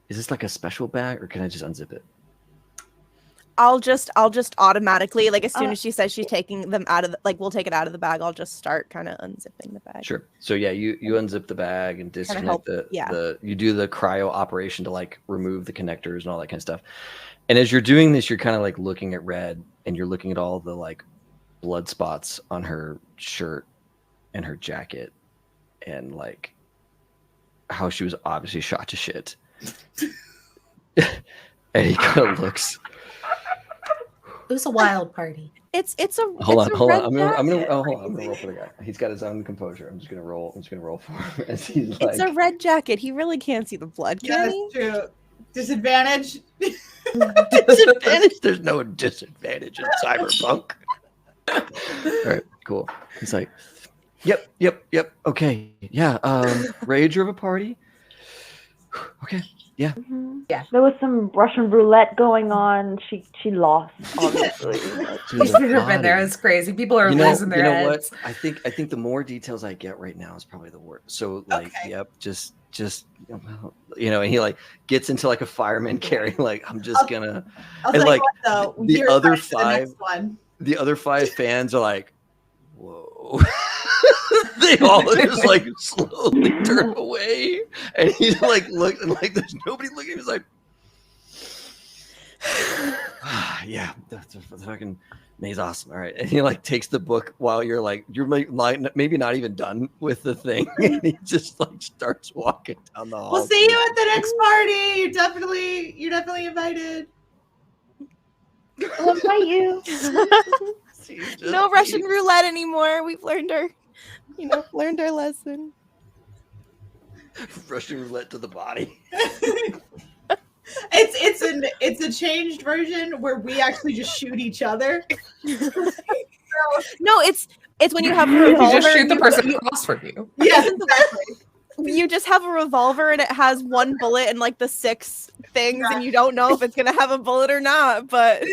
is this like a special bag or can I just unzip it? I'll just automatically, like, as soon as she says she's taking them out of the, we'll take it out of the bag, I'll just start kind of unzipping the bag. Sure. So yeah, you unzip the bag and disconnect you do the cryo operation to like remove the connectors and all that kind of stuff. And as you're doing this, you're kind of like looking at Red and you're looking at all the like blood spots on her shirt and her jacket and like how she was obviously shot to shit. And he kind of looks. It was a wild party. It's a hold on. I'm gonna jacket. roll for the guy. He's got his own composure. I'm just gonna roll for him as he's like. It's a red jacket. He really can't see the blood, Yeah, can he? that's true. Disadvantage. Disadvantage. There's no disadvantage in Cyberpunk. All right, cool. He's like, yep. Okay, yeah. Rager of a party. Okay. Yeah. Yeah. There was some Russian roulette going on. She lost, obviously. You've never been there. It's crazy. People are losing their heads. What? I think the more details I get right now is probably the worst. So like, yep, just and he like gets into like a fireman carry. Like I'm just gonna. I'll and like what, though, the other the other five fans are like, whoa. They all just like slowly turn away, and he's like, look, and like there's nobody looking. He's like, yeah, that's fucking May's awesome. All right, and he like takes the book while you're maybe not even done with the thing, and he just like starts walking down the hall. We'll see you at the next party. You're definitely invited. I'll invite you. No Russian roulette anymore. We've learned our lesson. Russian roulette to the body. It's a changed version where we actually just shoot each other. No, it's when you have a revolver. You just shoot the person across from you. Yes, exactly. You just have a revolver and it has one bullet and like the 6 things, and you don't know if it's gonna have a bullet or not. But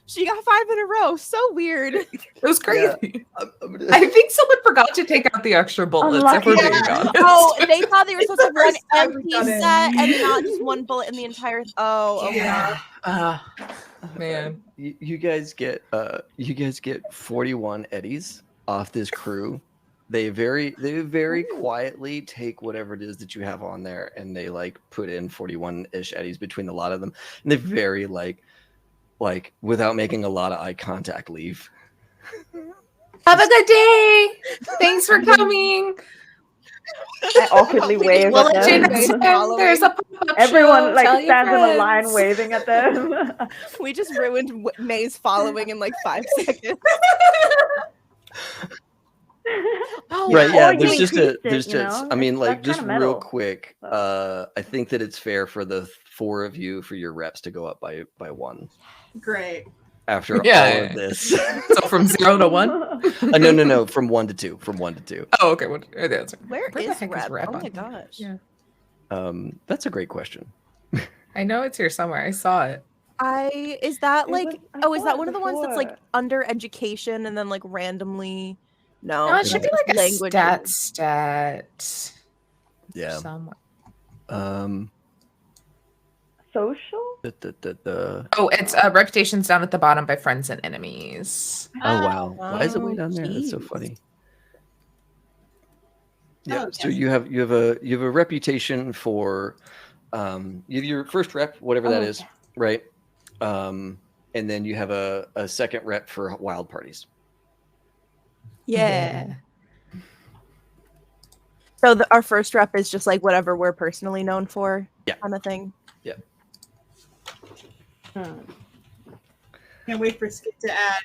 she got 5 in a row. So weird. It was crazy. Yeah, I think someone forgot to take out the extra bullets. If we're being honest. Oh, they thought they were supposed to have one first time empty we've done it. set and not just one bullet in the entire. Oh, okay. Yeah. Man. You guys get 41 eddies off this crew. They very quietly take whatever it is that you have on there, and they like put in 41-ish eddies between a lot of them, and they very like without making a lot of eye contact leave. Have a good day. Thanks for coming. I awkwardly wave We'll at let you them. know. There's a pop-up Everyone show. like Tell your stands in a friends. line waving at them. We just ruined May's following in like 5 seconds. Oh, Right, yeah. or you There's just increased it, I mean, like, That's just kinda real metal. quick. I think that it's fair for the 4 of you, for your reps, to go up by 1 Great. after all Yeah. of this. So from 0 to 1? No, from 1 to 2. From 1 to 2. Oh, okay. What are the answer? Where the is heck Rep? Rep Oh my on here? gosh. Yeah. That's a great question. I know it's here somewhere. I saw it. Is that It like was- I is saw that it one of the ones that's like before. under education and then like randomly? No, No, it should be like a language. stat. Yeah. Somewhere. Social? Oh, it's reputations down at the bottom by friends and enemies. Oh wow! Why is it way Oh, down there? That's so jeez. funny. Yeah. Oh, So yes. you have a reputation for you have your first rep, whatever that Oh, is, yeah. right? And then you have a second rep for wild parties. Yeah. So our first rep is just like whatever we're personally known for, kind of thing. Yeah. Can't wait for Skip to add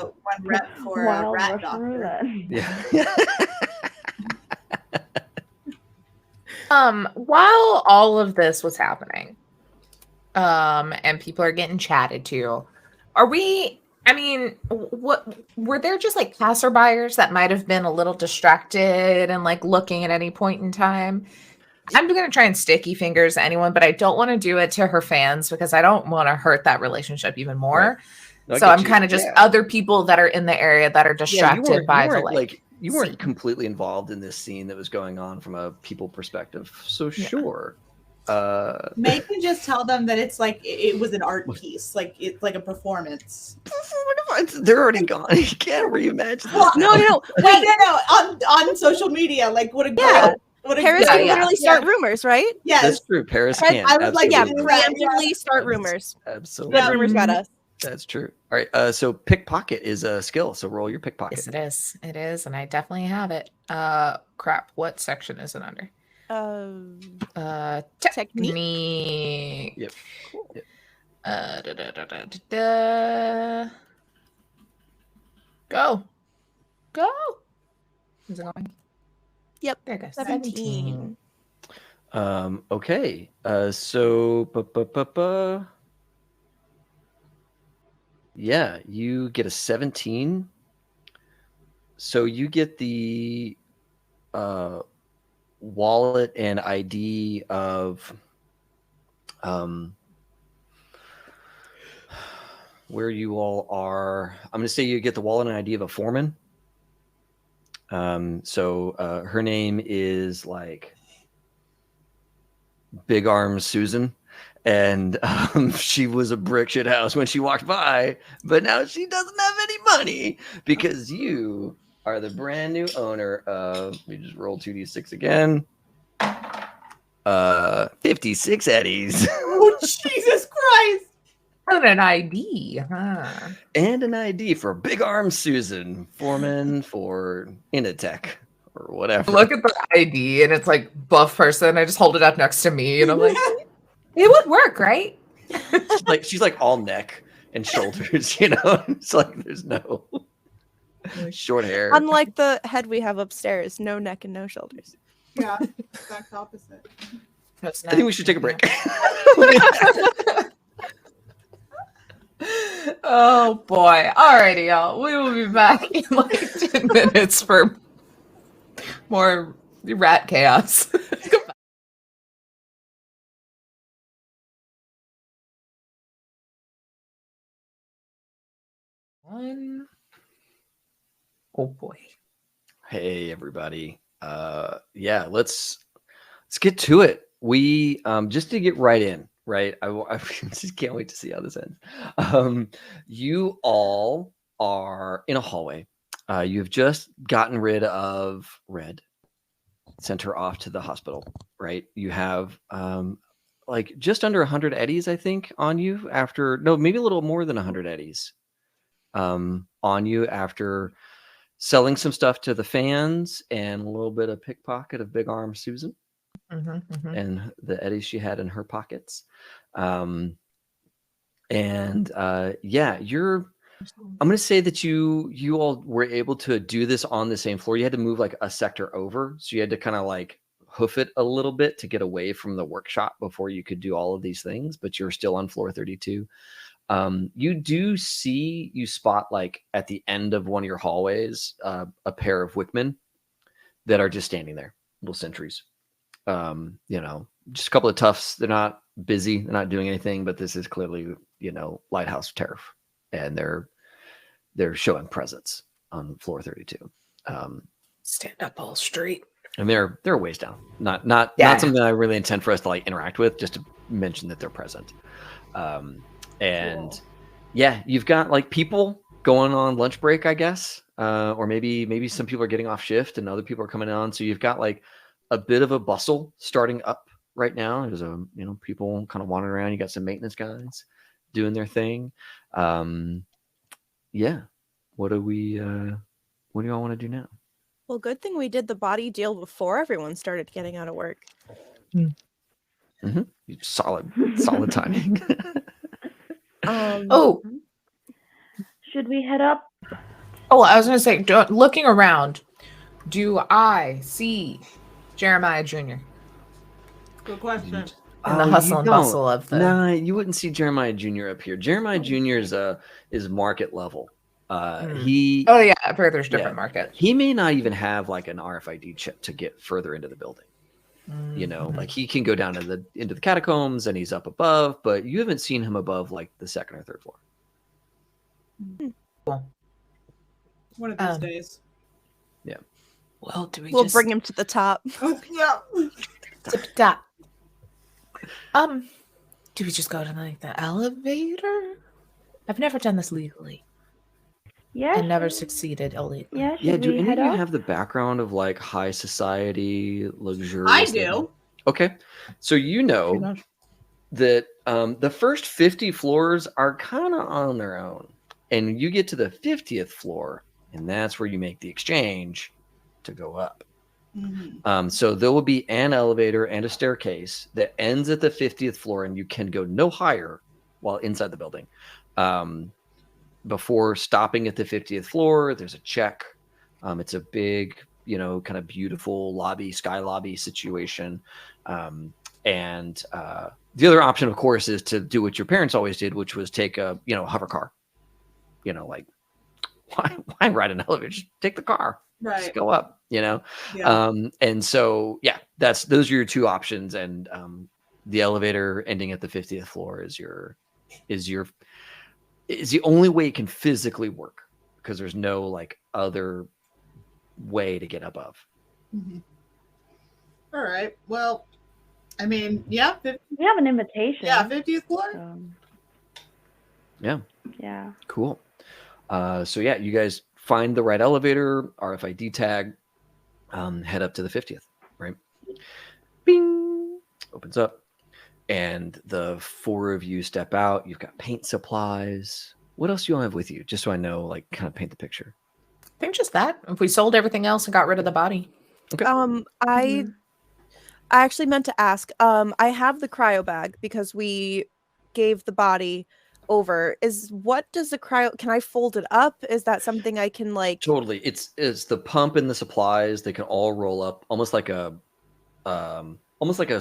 one rep for Wild Rat Russian Doctor. roulette. Yeah. While all of this was happening, and people are getting chatted to, what were there just like passerbyers that might have been a little distracted and like looking at any point in time? I'm going to try and sticky fingers anyone, but I don't want to do it to her fans because I don't want to hurt that relationship even more. Right. So I'm kind of just other people that are in the area that are distracted by the you weren't completely involved in this scene that was going on from a people perspective. So sure. Meg can just tell them that it's like it was an art piece, like it's like a performance. They're already gone. You can't reimagine. Well, No. Wait, no. On social media, like what a Yeah. what a Paris can literally start rumors, right? Yes, that's true. Paris can. I would like absolutely. Randomly start rumors. Absolutely. Good rumors got us. That's true. All right. So pickpocket is a skill. So roll your pickpocket. Yes, it is. It is, and I definitely have it. Crap. What section is it under? Technique. Yep. Cool. Go. Is it going? Yep. There it goes. 17. Okay. So yeah, you get a 17. So you get the wallet and ID of where you all are. I'm going to say you get the wallet and ID of a foreman. So her name is like Big Arm Susan, and she was a brick shit house when she walked by, but now she doesn't have any money because you are the brand new owner of, we just roll 2d6 again. 56 eddies. Oh, Jesus Christ. And an ID, huh? And an ID for Big Arm Susan, foreman for Initech or whatever. Look at the ID and it's like buff person. I just hold it up next to me and I'm like, it would work, right? she's like all neck and shoulders, you know? It's like there's no short hair. Unlike the head we have upstairs, no neck and no shoulders. Yeah, exact opposite. I think we should take a break. Oh boy. Alrighty, y'all. We will be back in like 10 minutes for more rat chaos. Goodbye. One. Oh boy. Hey everybody. Yeah, let's get to it. We just to get right in, right? I just can't wait to see how this ends. You all are in a hallway. You've just gotten rid of Red, sent her off to the hospital, right? You have like just under 100 eddies, I think, on you after, no, maybe a little more than 100 eddies on you after selling some stuff to the fans and a little bit of pickpocket of Big Arm Susan. And the eddies she had in her pockets. Yeah, I'm going to say that you all were able to do this on the same floor. You had to move like a sector over. So you had to kind of like hoof it a little bit to get away from the workshop before you could do all of these things, but you're still on floor 32. You spot like at the end of one of your hallways, a pair of Wickmen that are just standing there, little sentries. Just a couple of toughs. They're not busy. They're not doing anything, but this is clearly, Lighthouse Tariff, and they're showing presence on floor 32. Stand up all straight. And they're a ways down. Not something I really intend for us to like interact with, just to mention that they're present. Yeah, you've got like people going on lunch break, I guess. Or maybe some people are getting off shift and other people are coming on. So you've got like a bit of a bustle starting up right now. There's people kind of wandering around. You got some maintenance guys doing their thing. Yeah. What do y'all want to do now? Well, good thing we did the body deal before everyone started getting out of work. Solid timing. Oh, Should we head up? oh, I was gonna say, looking around, do I see Jeremiah Jr. Good question. in the hustle and bustle of the? Nah, you wouldn't see Jeremiah Jr. up here. Jeremiah Jr. is market level. He Oh yeah, I figured there's different markets. he may not even have like an RFID chip to get further into the building. You know, like he can go down into the catacombs and he's up above, but you haven't seen him above like the second or third floor. Cool. One of these days. Yeah. Well, do we We'll just bring him to the top. Yeah. tip-top? Do we just go to like the elevator? I've never done this legally. Yeah. I never succeeded illegally. Yeah. Yeah, Should do we any head of you up? have the background of like high society, luxurious? I do. Okay. So you know that the first 50 floors are kind of on their own. And you get to the 50th floor, and that's where you make the exchange to go up. So there will be an elevator and a staircase that ends at the 50th floor, and you can go no higher while inside the building. Before stopping at the 50th floor, there's a check. It's a big, kind of beautiful lobby, sky lobby situation. And the other option, of course, is to do what your parents always did, which was take a, hover car. Like, why ride an elevator? Just take the car. Right. Just go up, Yeah. And so, yeah, those are your two options. And the elevator ending at the 50th floor is the only way it can physically work, because there's no like other way to get above. All right. Well, I mean, yeah. We have an invitation. Yeah, 50th floor. Yeah. Yeah. Cool. So yeah, you guys find the right elevator, RFID tag, head up to the 50th, right? Bing! Opens up. And the four of you step out. You've got paint supplies. What else do you all have with you? Just so I know, like, kind of paint the picture. I think just that. If we sold everything else and got rid of the body. Okay. I actually meant to ask. I have the cryo bag because we gave the body over. What does the cryo? Can I fold it up? Is that something I can like? Totally. It's the pump and the supplies. They can all roll up almost like a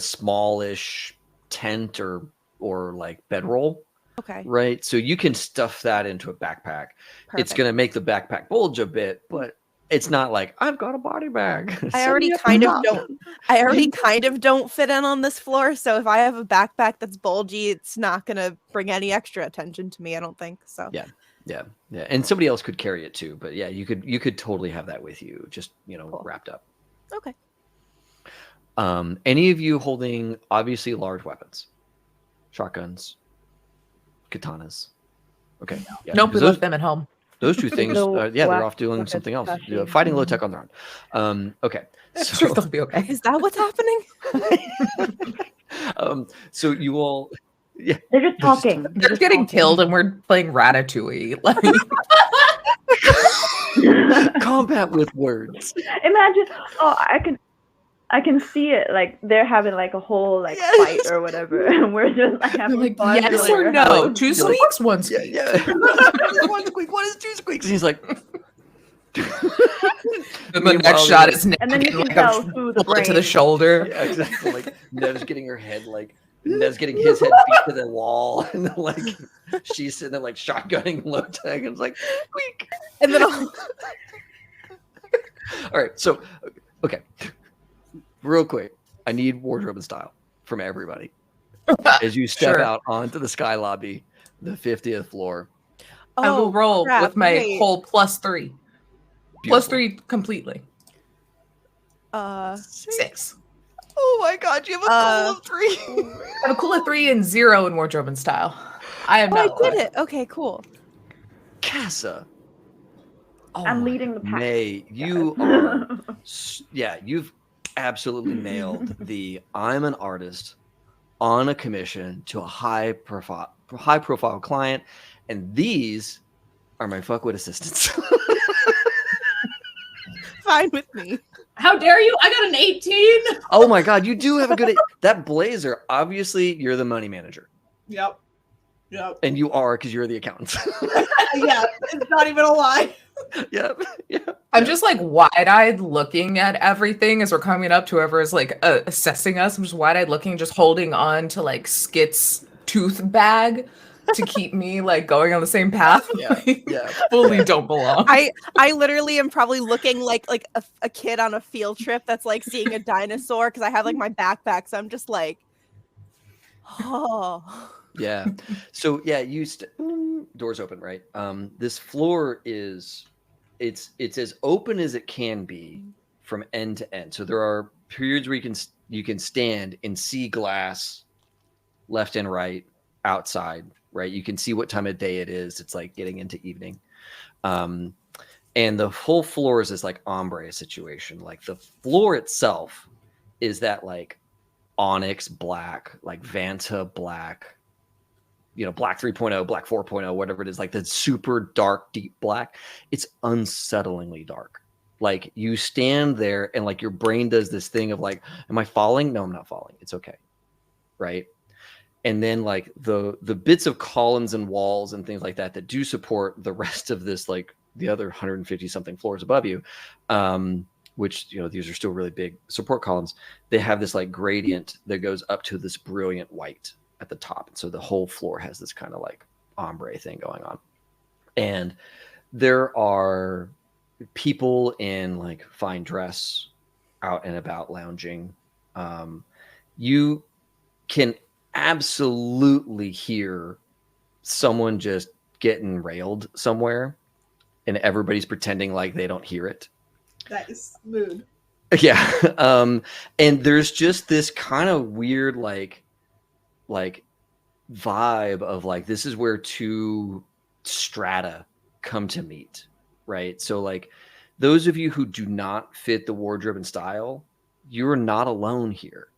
smallish tent or like bedroll. Okay. Right. So you can stuff that into a backpack. It's going to make the backpack bulge a bit, but it's not like I've got a body bag. I already kind of don't fit in on this floor. So if I have a backpack that's bulgy, it's not going to bring any extra attention to me, I don't think. So Yeah. And somebody else could carry it too, but yeah, you could totally have that with you, just, Cool. wrapped up. Okay. Any of you holding obviously large weapons, shotguns, katanas? Okay. Yeah, Nope, we because left them at home. those two things, No they're off doing weapons something else, touching. fighting low tech on their own. Okay. I'm So, sure they'll be okay. Is that what's happening? so you all, yeah, They're just talking. They're getting killed and we're playing Ratatouille. Like, combat with words. Imagine. Oh, I can see it. Like they're having like a whole like fight or whatever, and we're just like having like fun. yes like, or we're no? having- Two squeaks, one Yeah, squeak. yeah. One squeak. What is two squeaks? And he's like. And the next shot is Nev And then you getting, can like, tell a through the bullet to brain. the shoulder. Yeah, exactly. Like Nev's getting her head, like Nev's getting his head beat to the wall, and then like she's sitting there like shotgunning low tech, and it's like squeak. And then All right, so okay, real quick, I need wardrobe and style from everybody as you step Sure. out onto the sky lobby, the 50th floor. I will roll crap, with my wait. whole +3. Beautiful. +3 completely. 6. Oh my god, you have a goal of 3. I have a cool of 3 and 0 in wardrobe and style. I am I not. did it. Okay, cool. Casa. Oh I'm my leading the pack. May, you are, you've absolutely nailed the I'm an artist on a commission to a high high profile client, and these are my fuckwit assistants. Fine with me. How dare you? I got an 18. Oh my god, you do have a good that blazer. Obviously, you're the money manager, Yep. and you are because you're the accountant. Yeah, it's not even a lie. Yeah. I'm just like wide-eyed looking at everything as we're coming up to whoever is like assessing us. I'm just wide-eyed looking, just holding on to like Skit's tooth bag to keep me like going on the same path. Yeah. Fully don't belong. I literally am probably looking like a kid on a field trip that's like seeing a dinosaur because I have like my backpack, so I'm just like, oh. Yeah. So yeah, doors open, right? This floor is it's as open as it can be from end to end. So there are periods where you can stand and see glass left and right outside, right? You can see what time of day it is. It's like getting into evening. And the whole floor is this like ombre situation. Like the floor itself is that like onyx black, like Vanta black, black 3.0, black 4.0, whatever it is, like the super dark, deep black. It's unsettlingly dark. Like you stand there and like your brain does this thing of like, am I falling? No, I'm not falling. It's okay. Right. And then like the bits of columns and walls and things like that do support the rest of this, like the other 150 something floors above you, which, these are still really big support columns. They have this like gradient that goes up to this brilliant white at the top. And so the whole floor has this kind of like ombre thing going on. And there are people in like fine dress out and about lounging. You can absolutely hear someone just getting railed somewhere and everybody's pretending like they don't hear it. Nice mood. Yeah. And there's just this kind of weird like vibe of like, this is where two strata come to meet, right? So like those of you who do not fit the wardrobe and style, you're not alone here,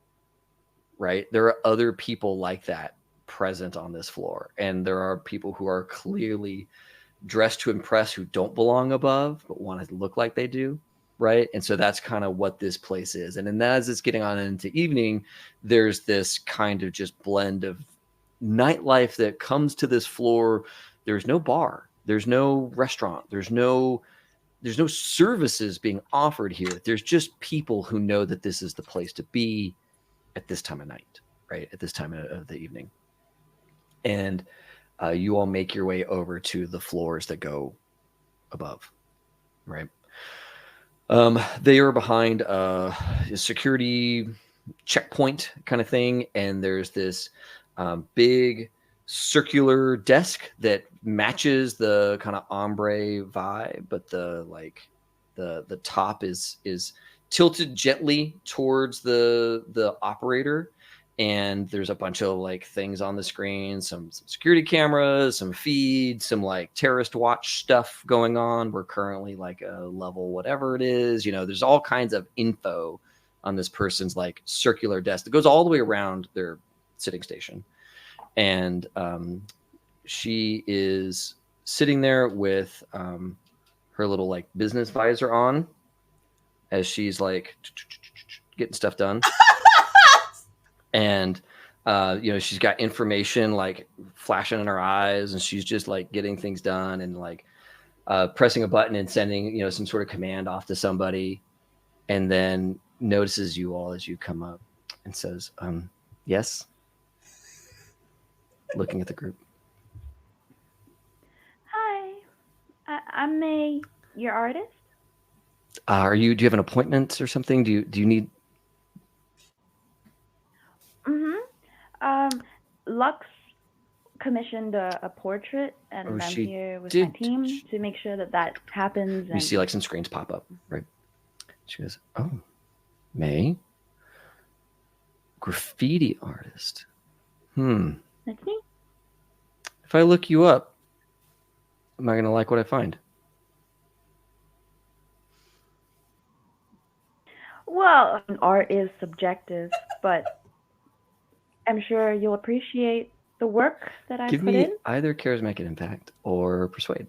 right? There are other people like that present on this floor, and there are people who are clearly dressed to impress who don't belong above but want to look like they do, right? And so that's kind of what this place is. And then as it's getting on into evening, there's this kind of just blend of nightlife that comes to this floor. There's no bar, there's no restaurant, there's no services being offered here. There's just people who know that this is the place to be at this time of night, right? At this time of the evening. And you all make your way over to the floors that go above, right? They are behind a security checkpoint kind of thing. And there's this big circular desk that matches the kind of ombre vibe, but the top is tilted gently towards the operator, and there's a bunch of like things on the screen, some security cameras, some feeds, some like terrorist watch stuff going on. We're currently like a level whatever it is, there's all kinds of info on this person's like circular desk that goes all the way around their sitting station. And she is sitting there with her little like business visor on as she's like getting stuff done. And she's got information like flashing in her eyes, and she's just like getting things done and like pressing a button and sending some sort of command off to somebody, and then notices you all as you come up and says, yes, looking at the group. Hi, I'm May, your artist. Do you have an appointment or something? Do you need? Lux commissioned a portrait, and I'm here with my team to make sure that happens. You see like some screens pop up, right? She goes, oh, May, graffiti artist. That's me. If I look you up, am I going to like what I find? Well, art is subjective, but I'm sure you'll appreciate the work that I Give put me in. either charismatic impact or persuade.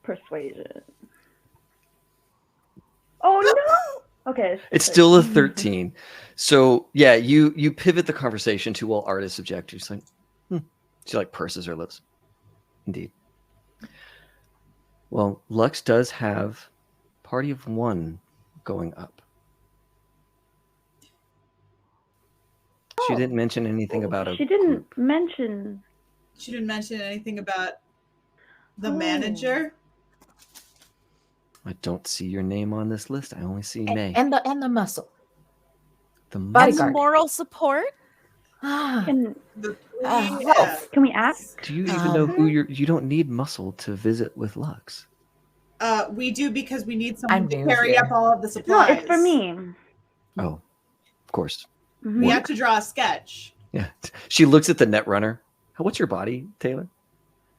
Persuasion. Oh no! Okay. It's still a 13. So yeah, you pivot the conversation to all artists object. She's like, she like purses her lips. Indeed. Well, Lux does have party of one going up. She didn't mention anything about a She didn't group. mention. She didn't mention anything about the Oh. manager. I don't see your name on this list. I only see May. And the muscle. The And Bodyguard. moral support. Ah, Can health. we ask? Do you even know who you're? You don't need muscle to visit with Lux. We do because we need someone I'm to new carry here. up all of the No, supplies. it's for me. Oh, of course. Mhm. We have to draw a sketch. Yeah. She looks at the net runner. What's your body, Taylor?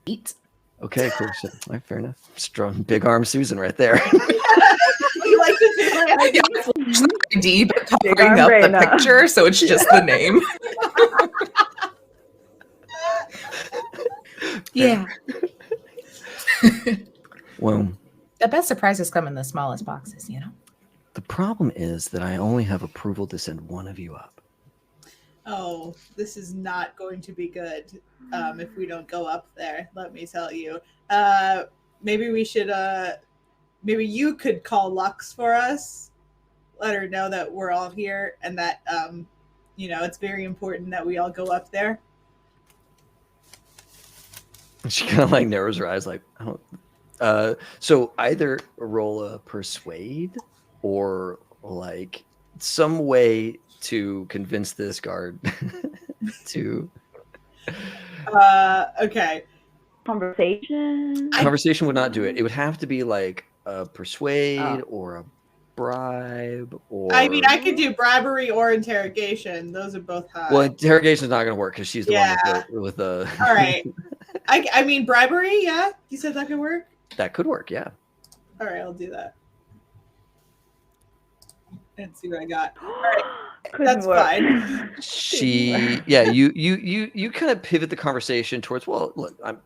Eat. Okay, cool. So, all right, fair enough. Strong, big arm Susan right there. You like to do my Yeah, flash the ID, but Big covering arm up the Brayna. picture, so it's just the name. Yeah. Well, The best surprises come in the smallest boxes, you know? the problem is that I only have approval to send one of you up. Oh, this is not going to be good if we don't go up there, let me tell you. Maybe we should, maybe you could call Lux for us. Let her know that we're all here and that, it's very important that we all go up there. She kind of like narrows her eyes, like, I don't. So either roll a persuade or like some way to convince this guard to. Okay. Conversation. Conversation would not do it. It would have to be like a persuade or a bribe or. I mean, I could do bribery or interrogation. Those are both high. Well, interrogation's not going to work because she's the one with the. All right. I mean, bribery, yeah? You said that could work? That could work, yeah. All right, I'll do that. And see what I got. All right, that's fine. You kind of pivot the conversation towards, well, look, I'm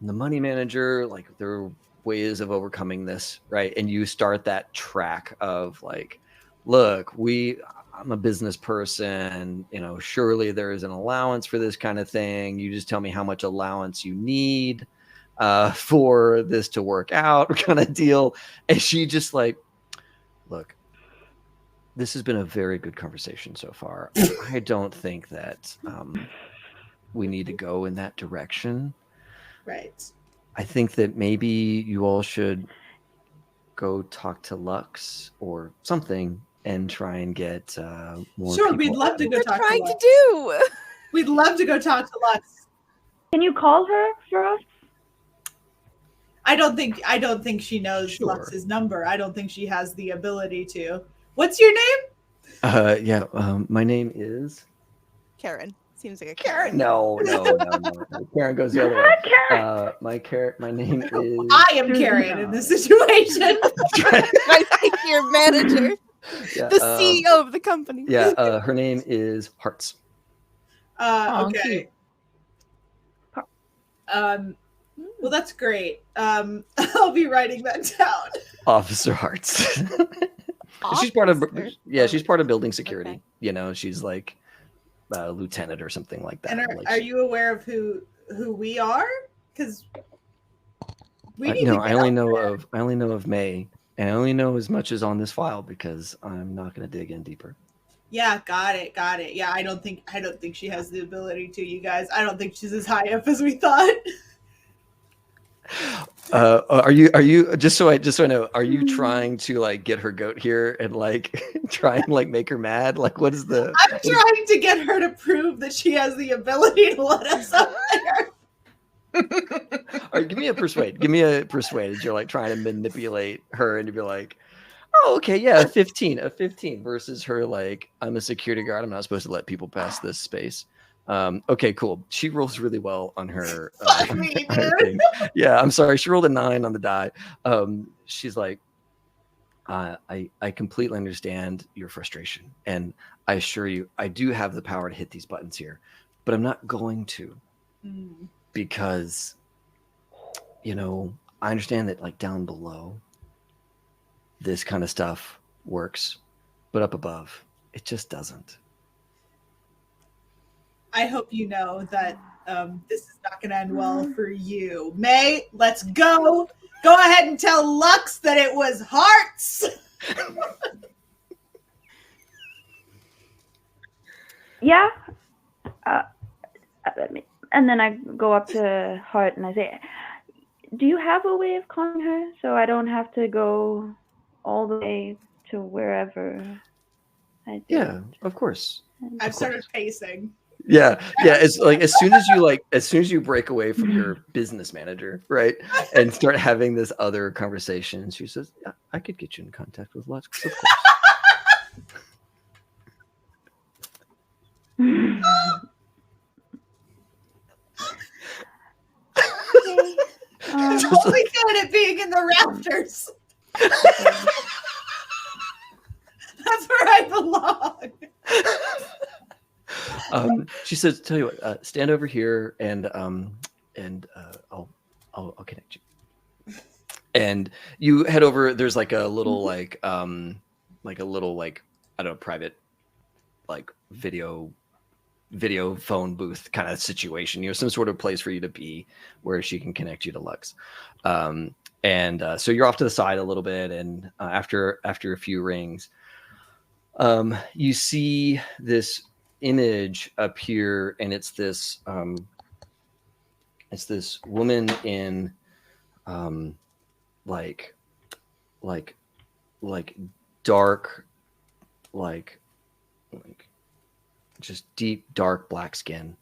the money manager. Like, there are ways of overcoming this, right? And you start that track of like, look, I'm a business person, surely there is an allowance for this kind of thing. You just tell me how much allowance you need for this to work out, kind of deal. And she just like, look, this has been a very good conversation so far. I don't think that we need to go in that direction. Right. I think that maybe you all should go talk to Lux or something and try and get more Sure, people. we'd love to go talk to Trying Lux. to do. We'd love to go talk to Lux. Can you call her for us? I don't think she knows Sure. Lux's number. I don't think she has the ability to. What's your name? My name is Karen. Seems like a Karen. No. Karen goes the other way. Karen. My name is. I am Karen in this situation. Like your manager, Yeah, the CEO of the company. Yeah, her name is Hearts. Okay. cute. Well, that's great. I'll be writing that down. Officer Hearts. She's part of Officer. she's part of building security. Okay. She's like a lieutenant or something like that. And Like are you aware of who we are? Because we need no, to I only know of May, and I only know as much as on this file because I'm not going to dig in deeper. Yeah, got it. Yeah, I don't think she has the ability to. You guys, I don't think she's as high up as we thought. Are you just so I know, are you trying to like get her goat here and like try and like make her mad? Like, what is the? I'm trying to get her to prove that she has the ability to let us up there. All right, give me a persuade. As you're like trying to manipulate her, and you'd be like, "Oh, okay, yeah, a 15 versus her like, I'm a security guard. I'm not supposed to let people pass this space." Okay, cool. She rolls really well on her. Fuck me, on her dude. thing. Yeah, I'm sorry. She rolled a 9 on the die. She's like, I completely understand your frustration, and I assure you, I do have the power to hit these buttons here, but I'm not going to because, I understand that like down below, this kind of stuff works, but up above, it just doesn't. I hope you know that this is not going to end well for you. May, let's go. Go ahead and tell Lux that it was hearts. Yeah. And then I go up to Heart and I say, do you have a way of calling her so I don't have to go all the way to wherever I did? Yeah, of course. I've started pacing. Yeah. It's like as soon as you break away from your business manager, right, and start having this other conversation, she says, yeah, I could get you in contact with Lux, of course. Okay. Totally good at being in the rafters. That's where I belong. She says, "Tell you what, stand over here, and I'll connect you." And you head over. There's like a little I don't know, private like video phone booth kind of situation. Some sort of place for you to be where she can connect you to Lux. So you're off to the side a little bit, and after a few rings, you see this image appear, and it's this woman in like dark, like just deep dark black skin,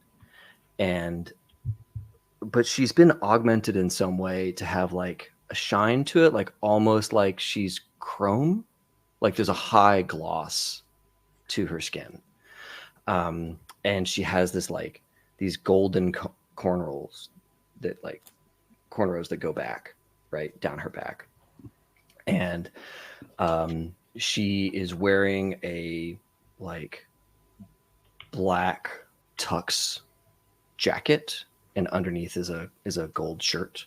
but she's been augmented in some way to have like a shine to it, like almost like she's chrome, like there's a high gloss to her skin. And she has this like these golden cornrows that go back right down her back. And she is wearing a like black tux jacket, and underneath is a gold shirt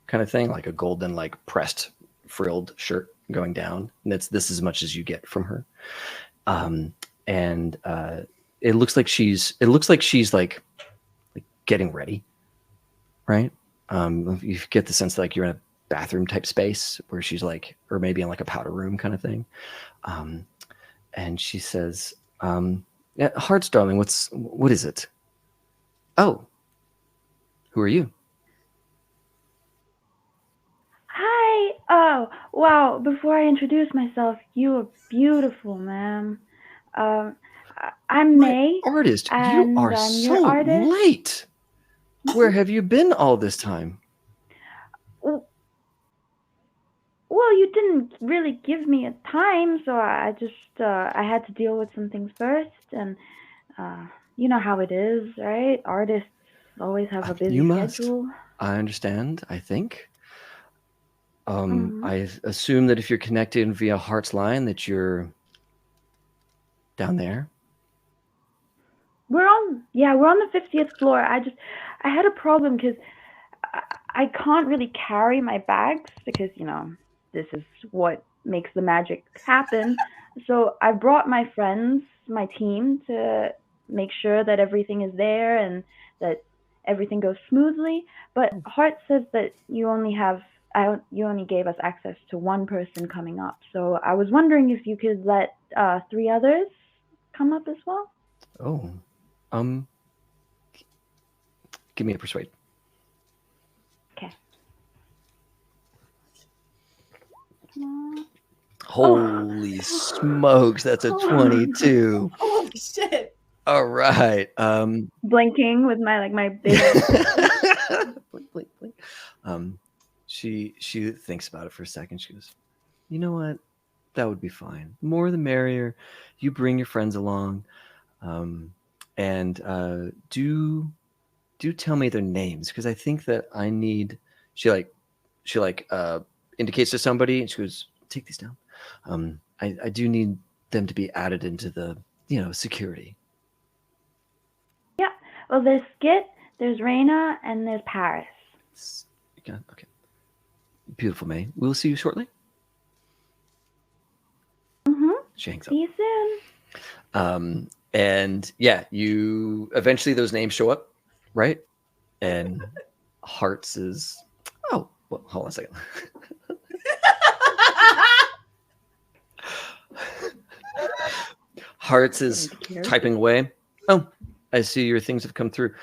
kind of thing, like a golden like pressed frilled shirt going down. And this is as much as you get from her. It looks like she's like getting ready, right? You get the sense that like you're in a bathroom type space where she's like, or maybe in like a powder room kind of thing. And she says, yeah, Hearts, darling, what is it? Oh, who are you? Hi. Oh, wow. Before I introduce myself, you are beautiful, ma'am. I'm May. Artist, you and are I'm so your artist. late. Where have you been all this time? Well, you didn't really give me a time, so I just I had to deal with some things first, and you know how it is, right? Artists always have a busy schedule. I understand, I think. I assume that if you're connected via Heart's line that you're down there. We're on the 50th floor. I had a problem because I can't really carry my bags because, this is what makes the magic happen. So I brought my friends, my team, to make sure that everything is there and that everything goes smoothly. But Heart says that you only gave us access to one person coming up. So I was wondering if you could let 3 others come up as well. Oh, give me a persuade. Okay. Holy smokes, that's a 22. Holy shit. All right. Blinking with my big blink, blink, blink. She thinks about it for a second. She goes, you know what? That would be fine. The more the merrier. You bring your friends along. And do tell me their names, because I think that I need. She indicates to somebody, and she goes, take these down. I do need them to be added into the security. Yeah. Well, there's Skit, there's Raina, and there's Paris. Okay. Beautiful, May. We'll see you shortly. She hangs up. See you soon. And yeah, you eventually those names show up, right? And Hearts is hold on a second. Hearts is typing away. Oh, I see your things have come through.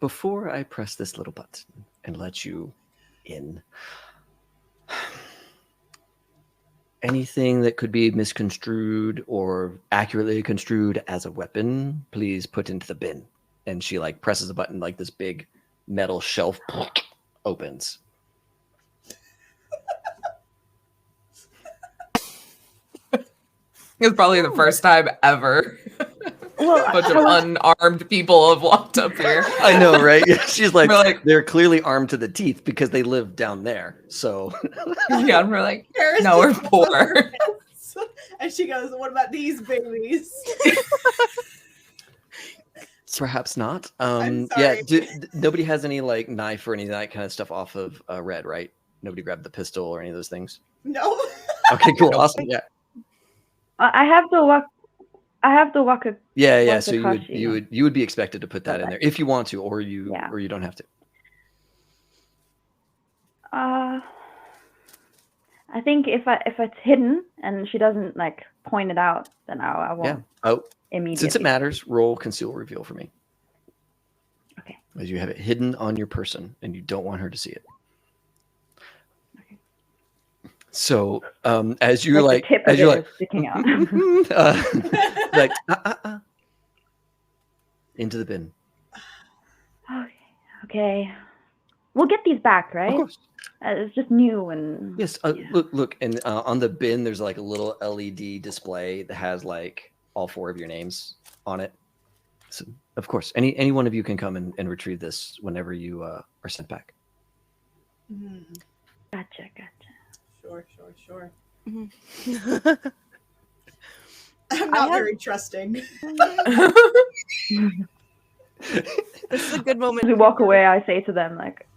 Before I press this little button and let you in, anything that could be misconstrued or accurately construed as a weapon, please put into the bin. And she like presses a button, like this big metal shelf opens. It's probably the first time ever. Well, A bunch of unarmed people have walked up here. I know, right? She's like, We're like, they're clearly armed to the teeth because they live down there. So yeah, and we're like, Paris no, we're just poor. And she goes, "What about these babies?" perhaps not. I'm Yeah, sorry. nobody has any like knife or any of that kind of stuff off of Red, right? Nobody grabbed the pistol or any of those things. No. Okay, cool, awesome. Yeah, I have to walk. yeah. walk So across you would be expected to put that in there if you want to, or you don't have to. I think if it's hidden and she doesn't like point it out, then I won't. Yeah. Oh, immediately. since it matters, roll conceal reveal for me. Okay. As you have it hidden on your person and you don't want her to see it. Okay. So as you're like the tip as of you're it like is sticking out. like into the bin. Okay. We'll get these back, right? Of course. It's just new and Yes. Look, and on the bin there's like a little LED display that has like all 4 of your names on it. So of course, any one of you can come and retrieve this whenever you are sent back. Gotcha. Sure. Mm-hmm. I'm not very trusting. This is a good moment. as we walk away, I say to them like,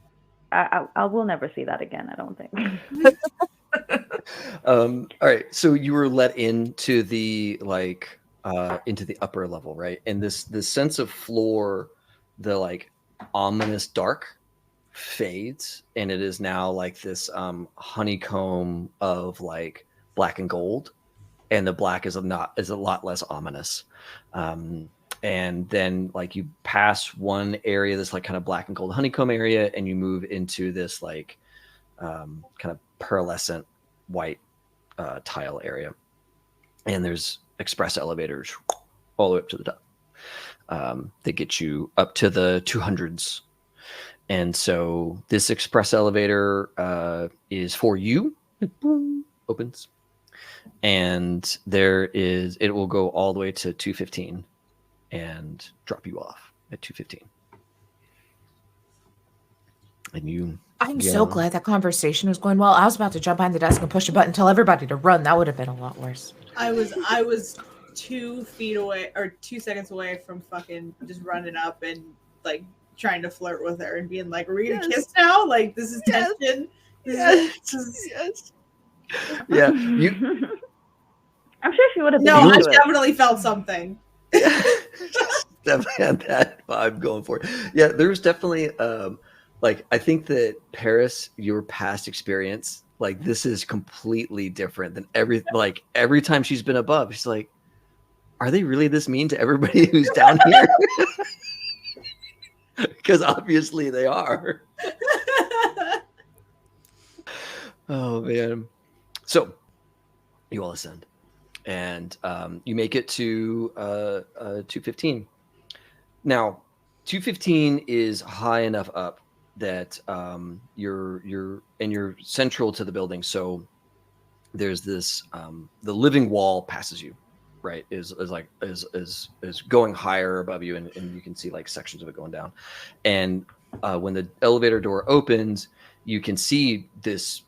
I will never see that again, I don't think. All right, so you were let into the into the upper level, right? And this sense of floor, the like ominous dark fades, and it is now like this honeycomb of like black and gold, and the black is a lot less ominous. And then like you pass one area, this like kind of black and gold honeycomb area, and you move into this like kind of pearlescent white tile area. And there's express elevators all the way up to the top. They get you up to the 200s. And so this express elevator is for you. It boom, opens. And it will go all the way to 215 and drop you off at 215. And I'm so glad that conversation was going well. I was about to jump behind the desk and push a button, tell everybody to run. That would have been a lot worse. I was 2 feet away or 2 seconds away from fucking just running up and like trying to flirt with her and being like, "Are we gonna kiss now? Like this is tension." Yes. Yeah. I'm sure she would have been No, I into it. definitely felt something. Definitely had that vibe going for it. Yeah, there's definitely like I think that Paris, your past experience, like this is completely different than every time she's been above. She's like, are they really this mean to everybody who's down here? Because obviously they are. Oh man. So you all ascend. And you make it to 215. Now, 215 is high enough up that you're central to the building. So there's this the living wall passes you, right? Is going higher above you, and you can see like sections of it going down. And when the elevator door opens, you can see this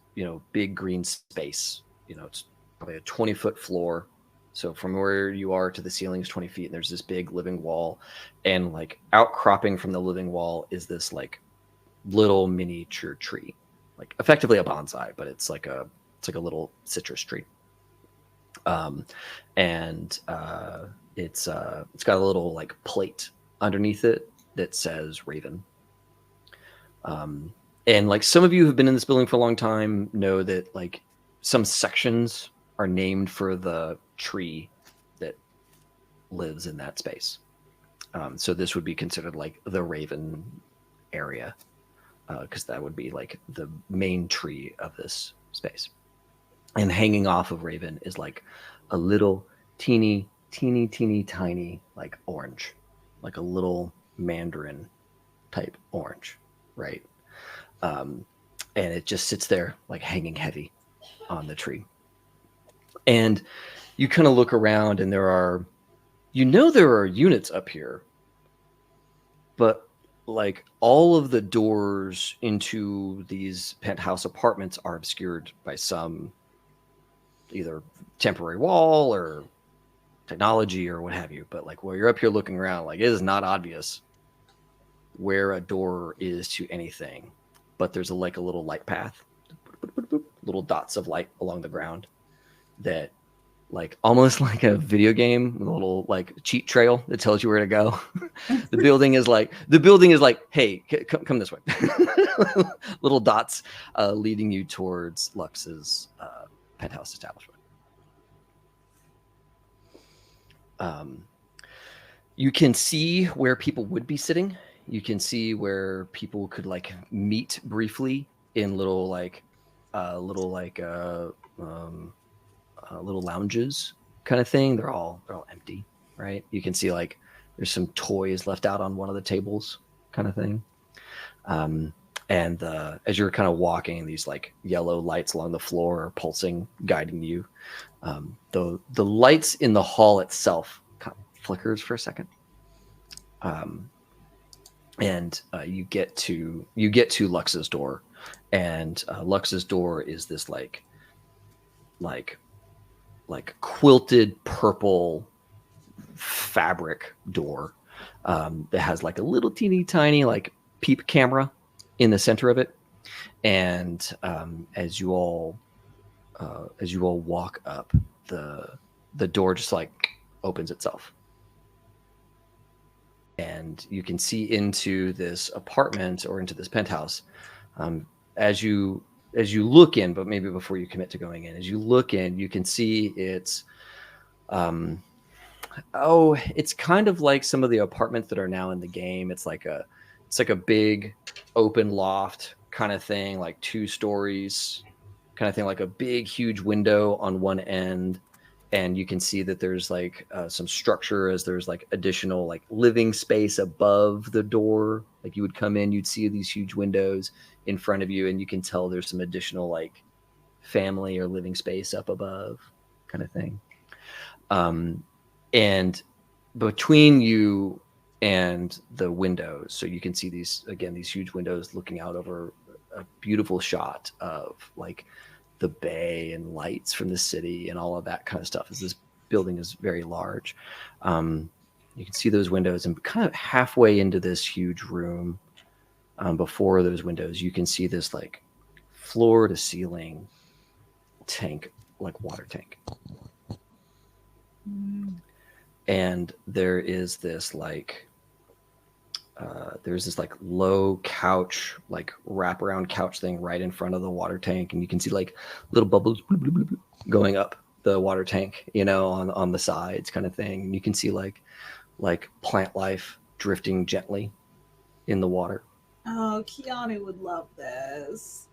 big green space. It's probably a 20-foot floor. So from where you are to the ceiling is 20 feet, and there's this big living wall, and like outcropping from the living wall is this like little miniature tree, like effectively a bonsai, but it's like a little citrus tree. And it's got a little like plate underneath it that says Raven. And like some of you who've been in this building for a long time know that like some sections are named for the tree that lives in that space. So this would be considered like the Raven area, because that would be like the main tree of this space. And hanging off of Raven is like a little teeny tiny like orange, like a little mandarin type orange, right? And it just sits there like hanging heavy on the tree. And you kind of look around, and there are units up here, but like all of the doors into these penthouse apartments are obscured by some either temporary wall or technology or what have you. But like while you're up here looking around, like it is not obvious where a door is to anything, but there's a little light path, little dots of light along the ground that like almost like a video game, a little like cheat trail that tells you where to go. the building is like, hey, come this way. Little dots leading you towards Lux's penthouse establishment. You can see where people would be sitting. You can see where people could like meet briefly in little lounges kind of thing. They're all empty, right? You can see like there's some toys left out on one of the tables kind of thing. And as you're kind of walking, these like yellow lights along the floor are pulsing, guiding you. The lights in the hall itself kind of flickers for a second. And you get to Lux's door, and Lux's door is this like quilted purple fabric door that has like a little teeny tiny like peep camera in the center of it. And as you all walk up, the door just like opens itself, and you can see into this apartment or into this penthouse. As you look in, but maybe before you commit to going in, as you look in, you can see it's kind of like some of the apartments that are now in the game. It's like a big open loft kind of thing, like 2 stories kind of thing, like a big huge window on one end. And you can see that there's like some structure, as there's like additional like living space above the door. Like you would come in, you'd see these huge windows in front of you, and you can tell there's some additional like family or living space up above kind of thing. And between you and the windows, so you can see these huge windows looking out over a beautiful shot of like the bay and lights from the city and all of that kind of stuff, as this building is very large. You can see those windows, and kind of halfway into this huge room, before those windows, you can see this like floor to ceiling tank, like water tank. And there is this like there's this like low couch, like wraparound couch thing right in front of the water tank, and you can see like little bubbles going up the water tank, on the sides kind of thing. And you can see like plant life drifting gently in the water. Oh, Keanu would love this.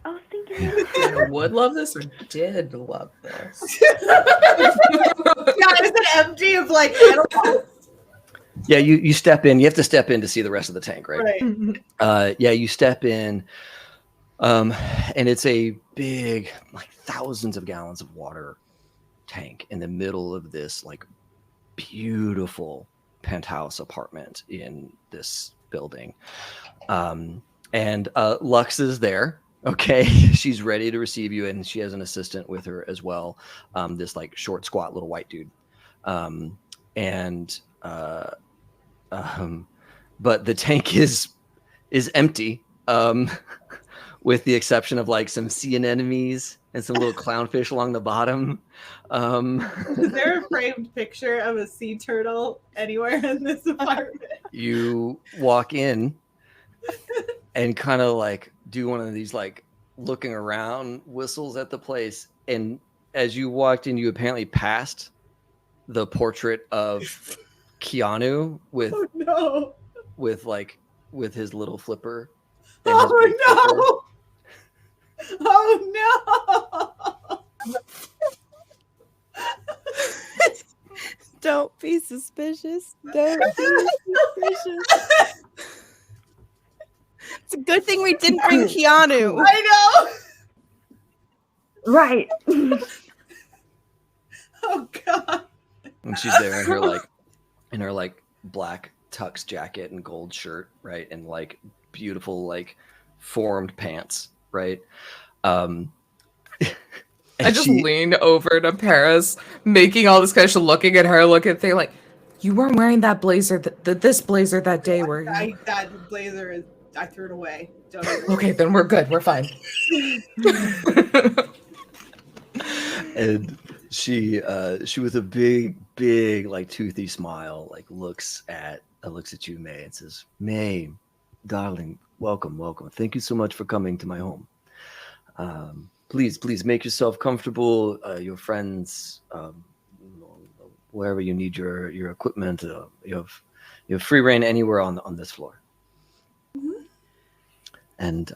I was thinking I would love this or did love this. Yeah, is it empty of like animals? Yeah, you step in. You have to step in to see the rest of the tank, right? Right. Yeah, you step in, and it's a big, like thousands of gallons of water tank in the middle of this like beautiful penthouse apartment in this building. And Lux is there, Okay, she's ready to receive you, and she has an assistant with her as well. This like short, squat little white dude, and but the tank is empty, with the exception of like some sea anemones and some little clownfish along the bottom. Is there a framed picture of a sea turtle anywhere in this apartment? You walk in and kind of like do one of these like looking around whistles at the place, and as you walked in, you apparently passed the portrait of Keanu with Oh no! with his little flipper. Oh no! Oh no! Don't be suspicious. Don't be suspicious. It's a good thing we didn't bring Keanu. I know. Right. Oh god. And she's there in her black tux jacket and gold shirt, right, and like beautiful like formed pants, right. I just lean over to Paris, making all this kind of shit, looking at her, looking at thing like, you weren't wearing that blazer, this blazer that day, were you? That blazer is. I threw it away. Don't even. Okay, then we're good. We're fine. And she with a big like toothy smile like looks at you, May, and says, May, darling, welcome. Thank you so much for coming to my home. Please make yourself comfortable. Your friends, wherever you need your equipment, you have free reign anywhere on this floor. Mm-hmm. And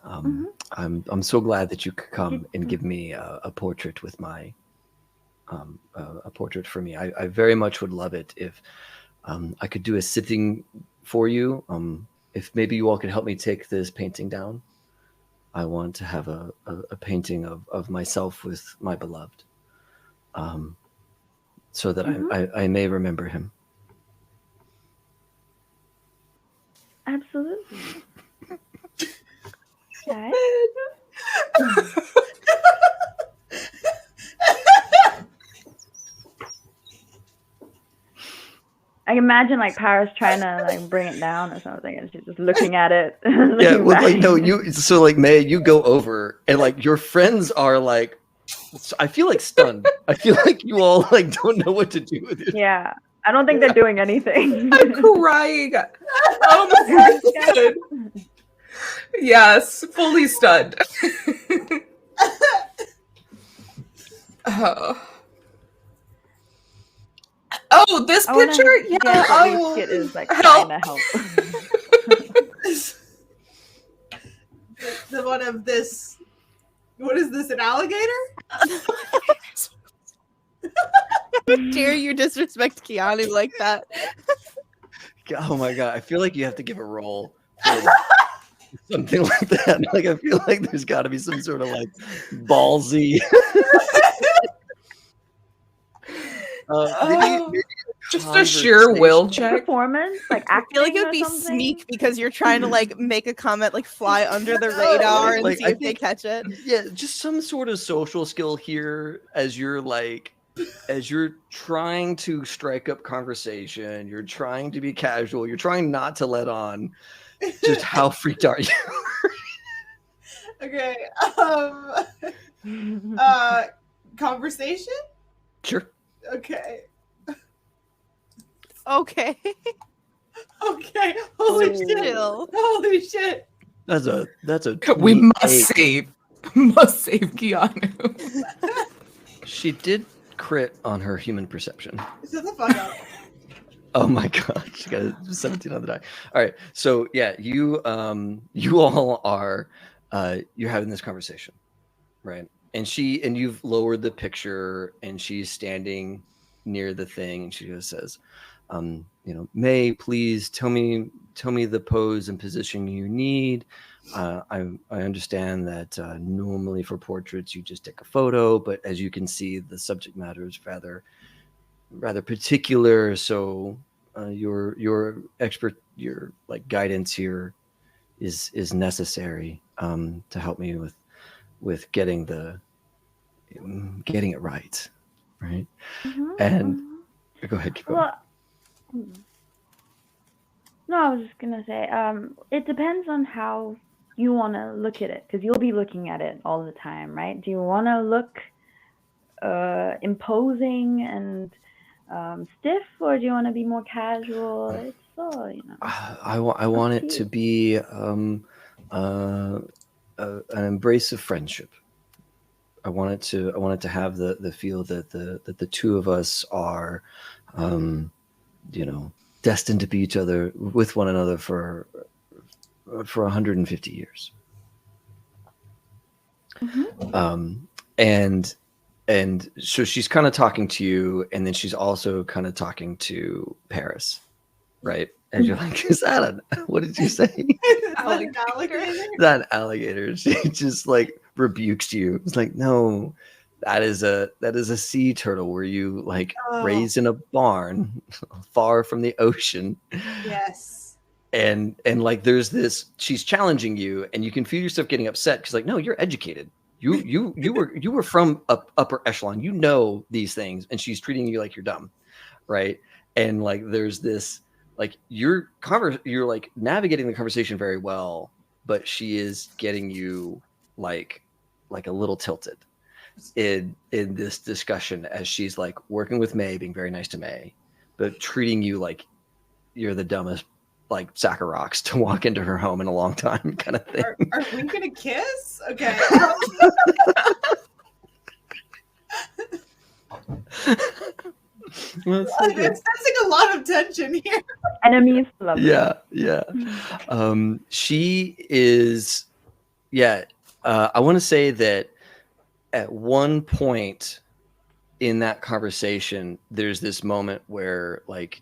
I'm so glad that you could come and give me a portrait with my a portrait for me. I very much would love it if I could do a sitting for you. If maybe you all could help me take this painting down. I want to have a painting of myself with my beloved, so that I may remember him. Absolutely. Okay. I can imagine like Paris trying to like bring it down or something, and she's just looking at it. Yeah, well, like no, so like May, you go over, and like your friends are like, I feel like stunned. I feel like you all like don't know what to do with it. Yeah, I don't think they're doing anything. I'm crying. Oh my god. Yes, fully stunned. Oh, this picture? Yeah. Oh, it is like trying to help. The one of this. What is this? An alligator? How dare you disrespect Keanu like that? Oh my god, I feel like you have to give a roll for something like that. Like I feel like there's got to be some sort of like ballsy. Maybe just a sheer will check. Performance, like I feel like acting it would or be something? sneak because you're trying to like make a comment like fly under the radar and Like, see I if they think- catch it. Yeah, just some sort of social skill here as you're trying to strike up conversation, you're trying to be casual, you're trying not to let on just how freaked are you? Okay. Conversation? Sure. Okay. Okay. Okay. Holy shit. Chill. Holy shit. That's a We 28. must save Keanu. She did crit on her human perception. Shut the fuck up. Oh my god, she got a 17 on the die. All right, so yeah, you all are you're having this conversation, right? And you've lowered the picture, and she's standing near the thing, and she just says, May, please tell me the pose and position you need. I understand that normally for portraits you just take a photo, but as you can see, the subject matter is rather particular. So your like guidance here is necessary to help me getting it right. Mhm, And mhm. go ahead, keep going. Well, no, I was just gonna say, it depends on how you want to look at it, because you'll be looking at it all the time, right? Do you want to look imposing and stiff, or do you want to be more casual? It's all, I want it to be an embrace of friendship. I want it to have the feel that the two of us are, destined to be each other with one another for 150 years. Mhm. And so she's kind of talking to you, and then she's also kind of talking to Paris, right? And you're like, is that what did you say? Is that an alligator? That alligator. She just like rebukes you. It's like, no, that is a sea turtle. Were you like raised in a barn far from the ocean? Yes. And like there's this, she's challenging you, and you can feel yourself getting upset because like, no, you're educated. You were from upper echelon. You know these things, and she's treating you like you're dumb, right? And like there's this like you're like navigating the conversation very well, but she is getting you like a little tilted in this discussion as she's like working with May, being very nice to May, but treating you like you're the dumbest like sack of rocks to walk into her home in a long time kind of thing. Are we gonna kiss? Okay. Well, It's sensing a lot of tension here. Enemies love it. yeah. She is, I want to say that at one point in that conversation, there's this moment where like,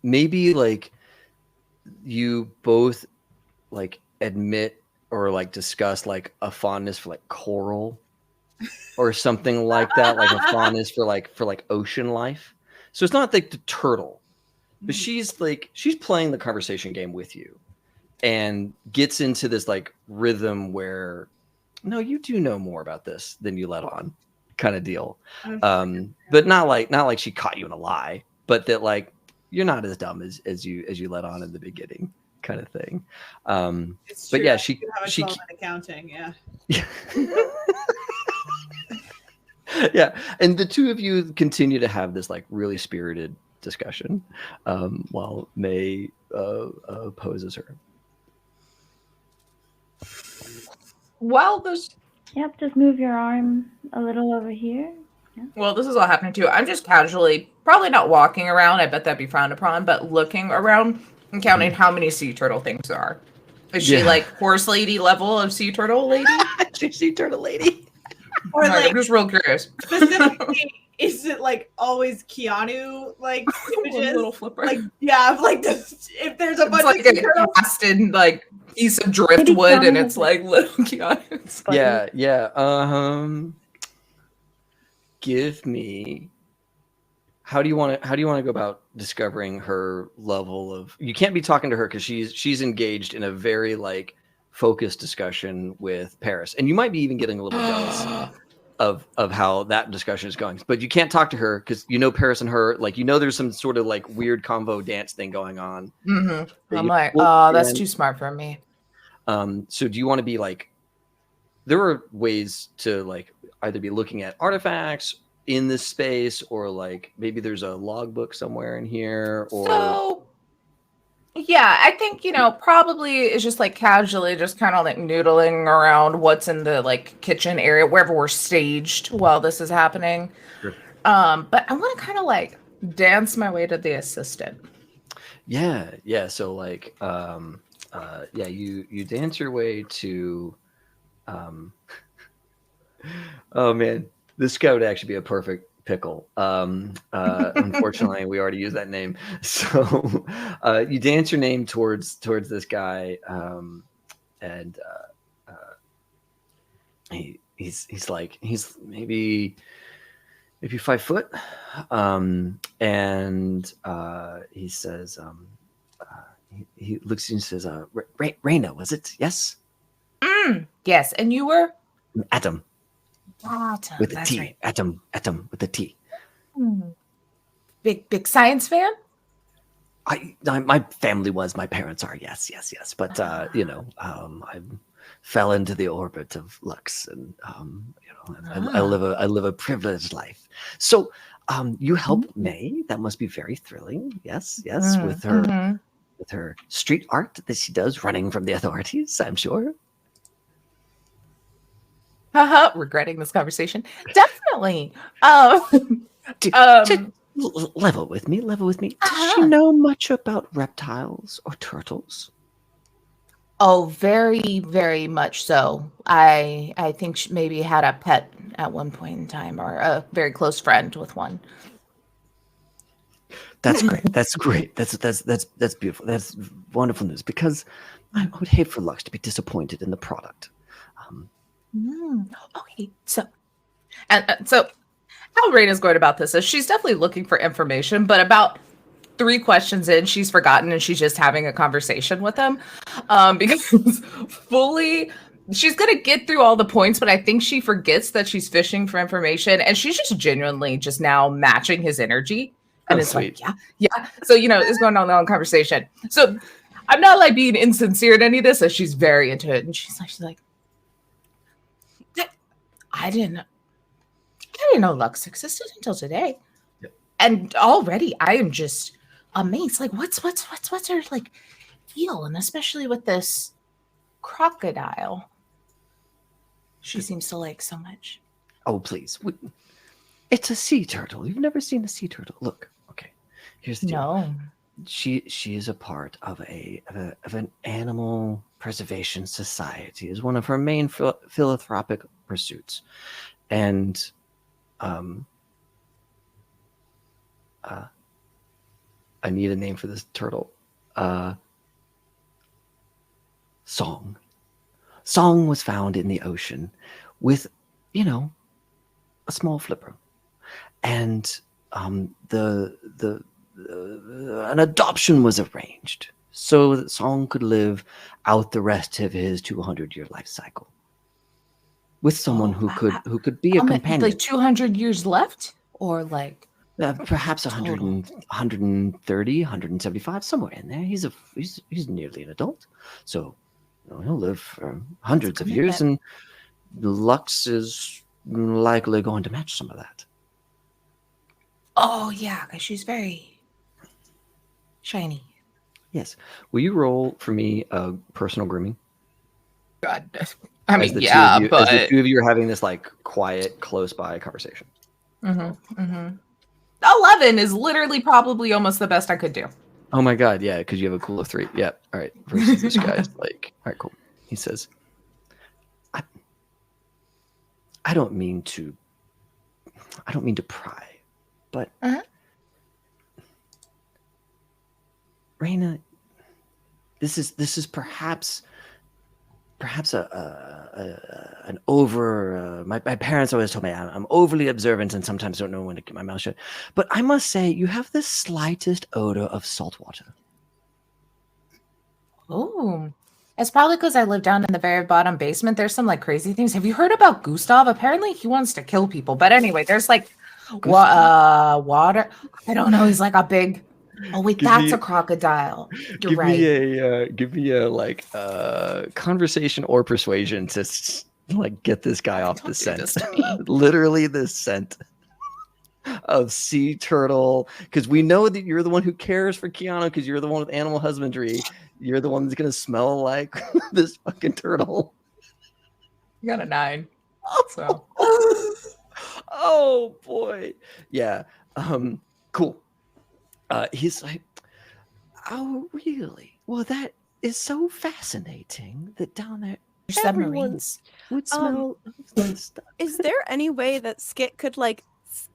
maybe like you both like admit or like discuss like a fondness for like coral or something like that, like a fondness for like ocean life. So it's not like the turtle, but she's playing the conversation game with you and gets into this like rhythm where, no, you do know more about this than you let on, kind of deal. But not like she caught you in a lie, but that like you're not as dumb as you let on in the beginning, kind of thing. It's but true. yeah, she have a 12 in accounting. Yeah. Yeah, and the two of you continue to have this like really spirited discussion while May opposes her. Well, this Yep, just move your arm a little over here. Yeah. Well, this is all happening too. I'm just casually, probably not walking around. I bet that'd be frowned upon, but looking around and counting how many sea turtle things there are. Is she like horse lady level of sea turtle lady? She's sea turtle lady. Or like, I'm just real curious. Specifically, is it like always Keanu like images? Little flipper. Like like this, if there's a It's bunch like of sea a turtles. casted like piece of driftwood, and it's like little Keanu. Yeah. Give me. How do you want to go about discovering her level of? You can't be talking to her because she's engaged in a very like focused discussion with Paris, and you might be even getting a little jealous of how that discussion is going. But you can't talk to her because Paris and her like there's some sort of like weird convo dance thing going on. Mm-hmm. I'm like, oh, that's too smart for me. So do you want to be like? There are ways to like either be looking at artifacts in this space, or like maybe there's a logbook somewhere in here, or so yeah, I think probably it's just like casually just kind of like noodling around what's in the like kitchen area wherever we're staged while this is happening. Sure. But I want to kind of like dance my way to the assistant. Yeah. So like you dance your way to oh man, this guy would actually be a perfect pickle. Unfortunately, we already used that name. So you dance your name towards this guy, and he's maybe 5 foot, and he says he looks at you and says, Raina, was it? Yes? Yes, and you were Atom. Atom, With a that's T. right. Atom with a T. Big science fan. My family was, my parents are, yes. But I fell into the orbit of Lux, and I live a privileged life. So you help May. That must be very thrilling. Yes, with her street art that she does, running from the authorities, I'm sure. Regretting this conversation. Definitely. Level with me. Does she know much about reptiles or turtles? Oh, very, very much so. I think she maybe had a pet at one point in time, or a very close friend with one. That's great. That's beautiful. That's wonderful news, because I would hate for Lux to be disappointed in the product. Okay, so how Raina's going about this is she's definitely looking for information, but about 3 questions in, she's forgotten and she's just having a conversation with him. Because she's gonna get through all the points, but I think she forgets that she's fishing for information, and she's just genuinely just now matching his energy. And it's sweet. like, yeah. So it's going on a long conversation. So I'm not like being insincere in any of this, as she's very into it, and she's like, I didn't know Lux existed until today. Yep. And already I am just amazed. Like, what's her like deal? And especially with this crocodile she seems to like so much. Oh, please. It's a sea turtle. You've never seen a sea turtle. Look, okay. Here's the deal. No. She is a part of an animal preservation society. Is one of her main philanthropic pursuits, and I need a name for this turtle. Song was found in the ocean with, a small flipper, and an adoption was arranged so that Song could live out the rest of his 200-year life cycle with someone who could be a companion. Like 200 years left, or like perhaps 100, 130, 175, somewhere in there. He's nearly an adult, so he'll live for hundreds of years, and Lux is likely going to match some of that. Oh yeah, because she's very shiny. Yes. Will you roll for me personal grooming? God, I mean, but yeah, as the 2 of you are having this like quiet, close by conversation. 11 is literally probably almost the best I could do. Oh my god, yeah, because you have a cool of 3. Yeah. All right. Versus this guy's like, all right, cool. He says, I don't mean to pry, but Raina, this is perhaps an over. My parents always told me I'm overly observant and sometimes don't know when to keep my mouth shut. But I must say, you have the slightest odor of salt water. Oh, it's probably because I live down in the very bottom basement. There's some like crazy things. Have you heard about Gustav? Apparently he wants to kill people. But anyway, there's like water. I don't know. He's like a big. Oh wait, that's a crocodile. You're right. Give me a like conversation or persuasion to like get this guy off the scent. Literally the scent of sea turtle, because we know that you're the one who cares for Keanu, because you're the one with animal husbandry. You're the one that's gonna smell like this fucking turtle. You got a 9. So. Oh boy, yeah. Cool. He's like, oh really? Well, that is so fascinating that down there Submarines would smell stuff. Is there any way that Skit could like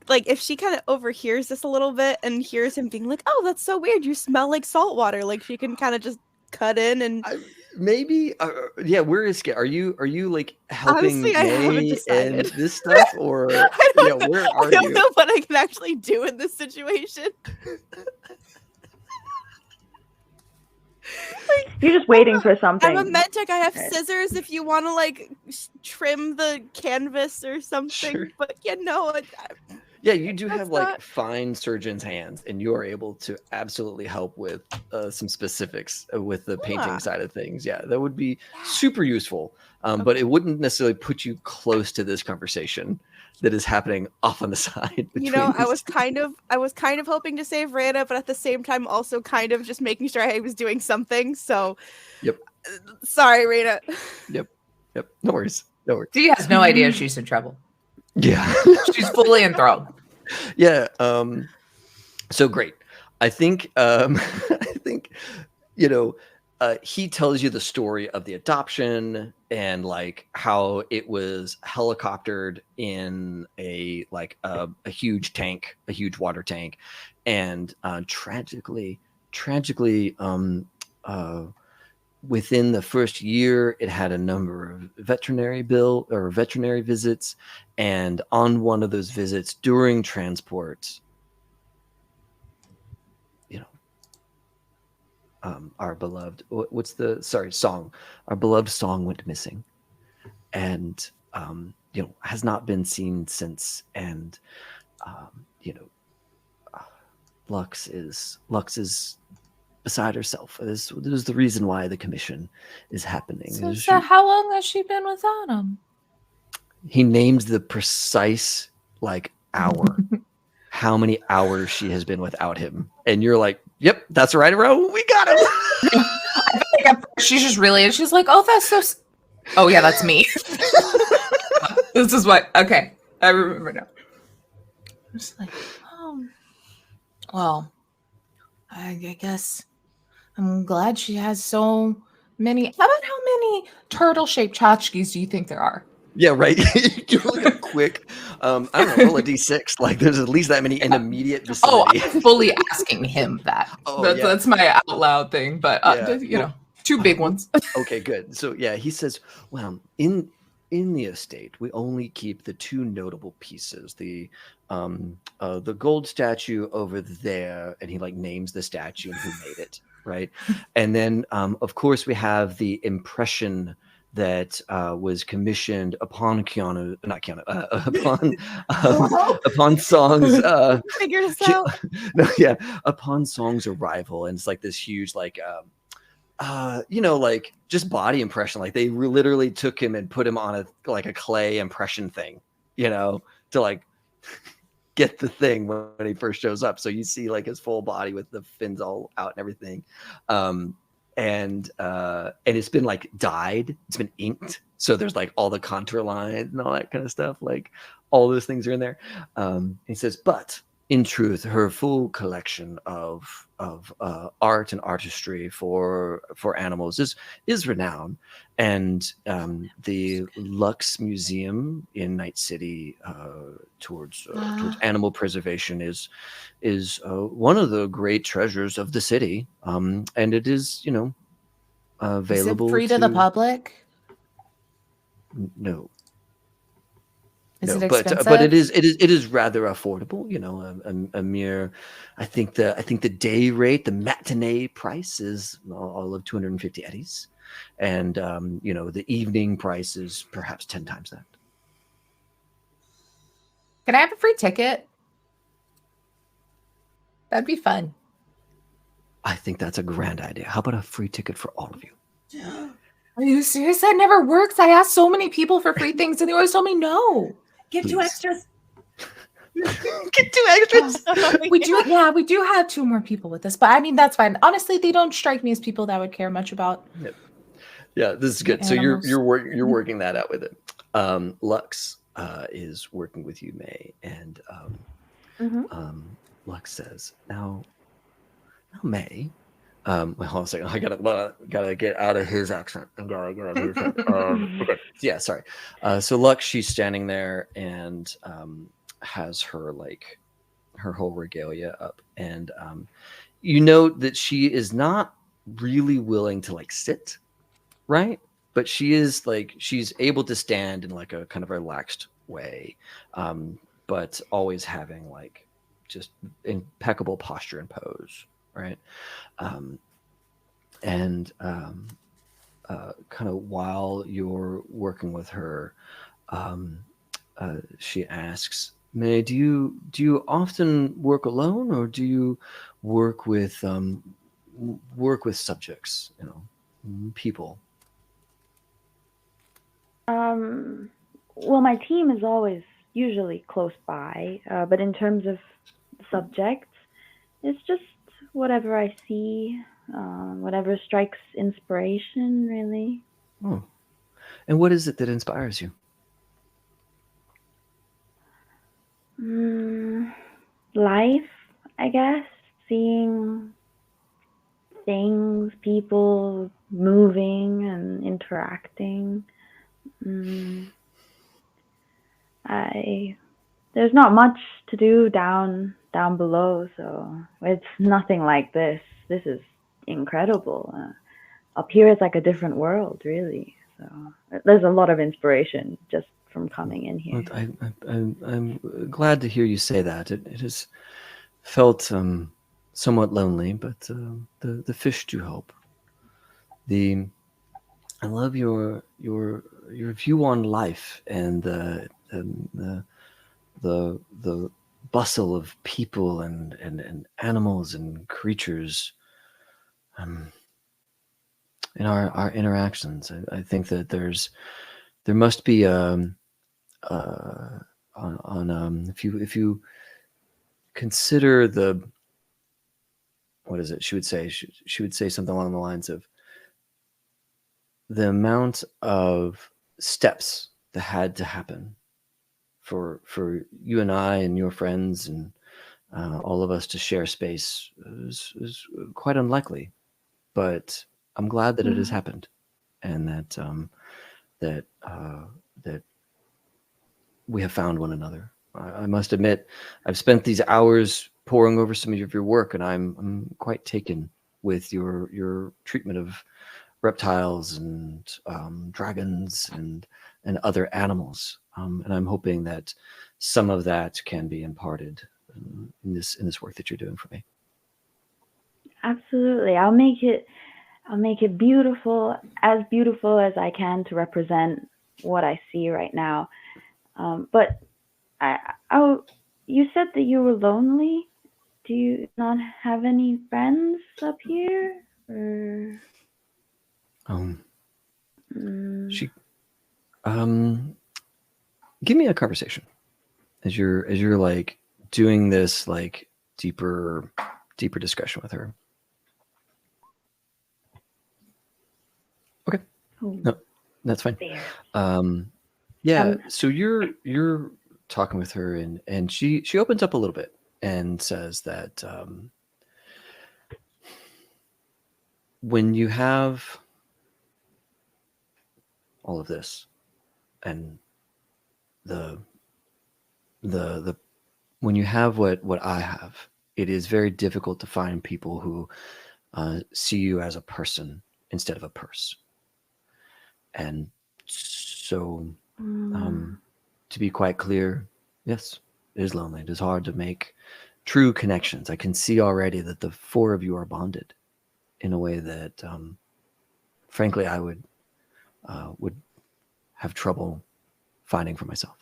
if she kind of overhears this a little bit and hears him being like, oh, that's so weird, you smell like salt water, like she can kind of just cut in and maybe yeah, where is Skit? Are you like helping Honestly, I haven't May decided. and this stuff, or I don't know. where are I don't you? know what I can actually do in this situation. You're just waiting for something. I'm a medtech. I have Right. scissors if you want to like trim the canvas or something. Sure. But Yeah, you do That's have like not- fine surgeon's hands, and you are able to absolutely help with some specifics with the painting Ah. side of things. Yeah, that would be super useful, but it wouldn't necessarily put you close to this conversation that is happening off on the side. I was kind of hoping to save Rana, but at the same time also kind of just making sure I was doing something. So, Yep. Sorry, Rana. Yep. No worries. She has no idea she's in trouble. Yeah. She's fully enthralled. Yeah. So great. I think he tells you the story of the adoption and like how it was helicoptered in a huge tank, a huge water tank, and tragically within the first year, it had a number of veterinary visits, and on one of those visits during transport, our beloved our beloved song went missing, and has not been seen since. And Lux is beside herself. This is the reason why the commission is happening. So how long has she been without him? He names the precise hour, how many hours she has been without him, and you're like, "Yep, that's right, bro. We got him." I think she's just really, and she's like, "Oh, that's so." Oh yeah, that's me. This is what. Okay, I remember now. I'm just like, oh, well, I guess I'm glad she has so many. How about how many turtle-shaped tchotchkes do you think there are? Yeah, right. You're really quick. I don't know. Roll a d6. Like, there's at least that many in immediate vicinity. Oh, I'm fully asking him that. That's my out loud thing. But two big ones. Okay, good. So yeah, he says, well, in the estate, we only keep the two notable pieces: the gold statue over there, and he names the statue and who made it, right? And then of course we have the impression that was commissioned upon upon Song's Figure this out. Upon Song's arrival, and it's this huge just body impression. They literally took him and put him on a clay impression thing, to get the thing when he first shows up. So you see his full body with the fins all out and everything. And it's been dyed, it's been inked. So there's all the contour lines and all that kind of stuff. All those things are in there. He says, but in truth, her full collection of art and artistry for animals is renowned, and the Lux Museum in Night City towards animal preservation is one of the great treasures of the city, and it is available. Is it free to the public? No. Is it expensive? But it is rather affordable. A mere, I think the day rate, the matinee price is all of 250 eddies, and the evening price is perhaps 10 times that. Can I have a free ticket? That'd be fun. I think that's a grand idea. How about a free ticket for all of you? Are you serious? That never works. I asked so many people for free things, and they always told me no. Get 2 extras. Get 2 extras. We do have 2 more people with us, but I mean that's fine. Honestly, they don't strike me as people that would care much about. Yep. Yeah, this is good. Animals. So you're working that out with it. Lux is working with you, May, and Lux says, "Now, May." Hold on a second. I gotta get out of his accent. Okay. Yeah, sorry. So Lux, she's standing there and has her her whole regalia up, and you know that she is not really willing to sit, right? But she is she's able to stand in a kind of relaxed way, but always having just impeccable posture and pose. Right. and kind of while you're working with her, um, she asks, "May, do you often work alone, or do you work with subjects? You know, people." Well, my team is always usually close by, but in terms of subjects, it's just whatever I see, whatever strikes inspiration, really. Oh, and what is it that inspires you? Life, I guess. Seeing things, people moving and interacting. There's not much to do down below, so it's nothing like this. This is incredible. Up here, it's like a different world, really. So there's a lot of inspiration just from coming in here. Well, I'm glad to hear you say that. It has felt somewhat lonely, but the fish do help. I love your view on life and the bustle of people and animals and creatures in our interactions. I think that there must be if you consider what is it she would say, she would say something along the lines of the amount of steps that had to happen for you and I and your friends and all of us to share space is quite unlikely, but I'm glad that it has happened, and that that we have found one another. I must admit, I've spent these hours poring over some of your work, and I'm quite taken with your treatment of reptiles and dragons and other animals, and I'm hoping that some of that can be imparted in this work that you're doing for me. Absolutely, I'll make it beautiful as I can to represent what I see right now. But you said that you were lonely. Do you not have any friends up here? Or... She give me a conversation as you're like doing this like deeper discussion with her. Okay. No, that's fine. So you're talking with her, and she opens up a little bit and says that when you have all of this and the when you have what I have, it is very difficult to find people who see you as a person instead of a purse. And so to be quite clear, yes, it is lonely. It is hard to make true connections. I can see already that the four of you are bonded in a way that frankly I would have trouble finding for myself.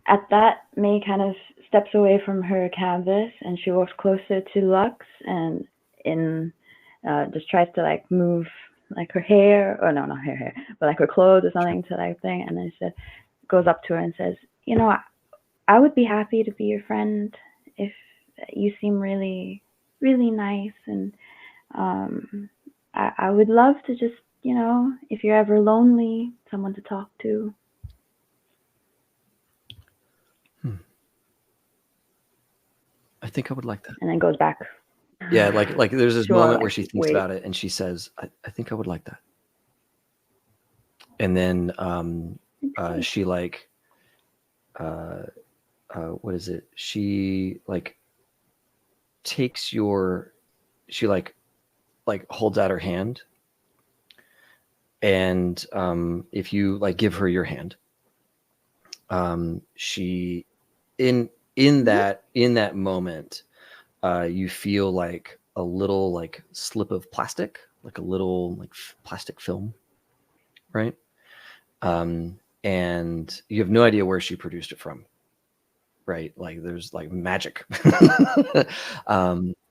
At that, May kind of steps away from her canvas and she walks closer to Lux and just tries to like move like her hair, or no, not her hair, but like her clothes or something to like thing. And then she goes up to her and says, "You know, I would be happy to be your friend if you seem really, really nice. And I would love to just, you know, if you're ever lonely, someone to talk to." I think I would like that. And then goes back. Yeah, like there's this moment where she thinks about it and she says, I think I would like that. And then she like what is it? She like takes she like holds out her hand, and if you like give her your hand, she in that moment you feel like a little like slip of plastic, like a little like plastic film, right? And you have no idea where she produced it from, right? Like there's like magic.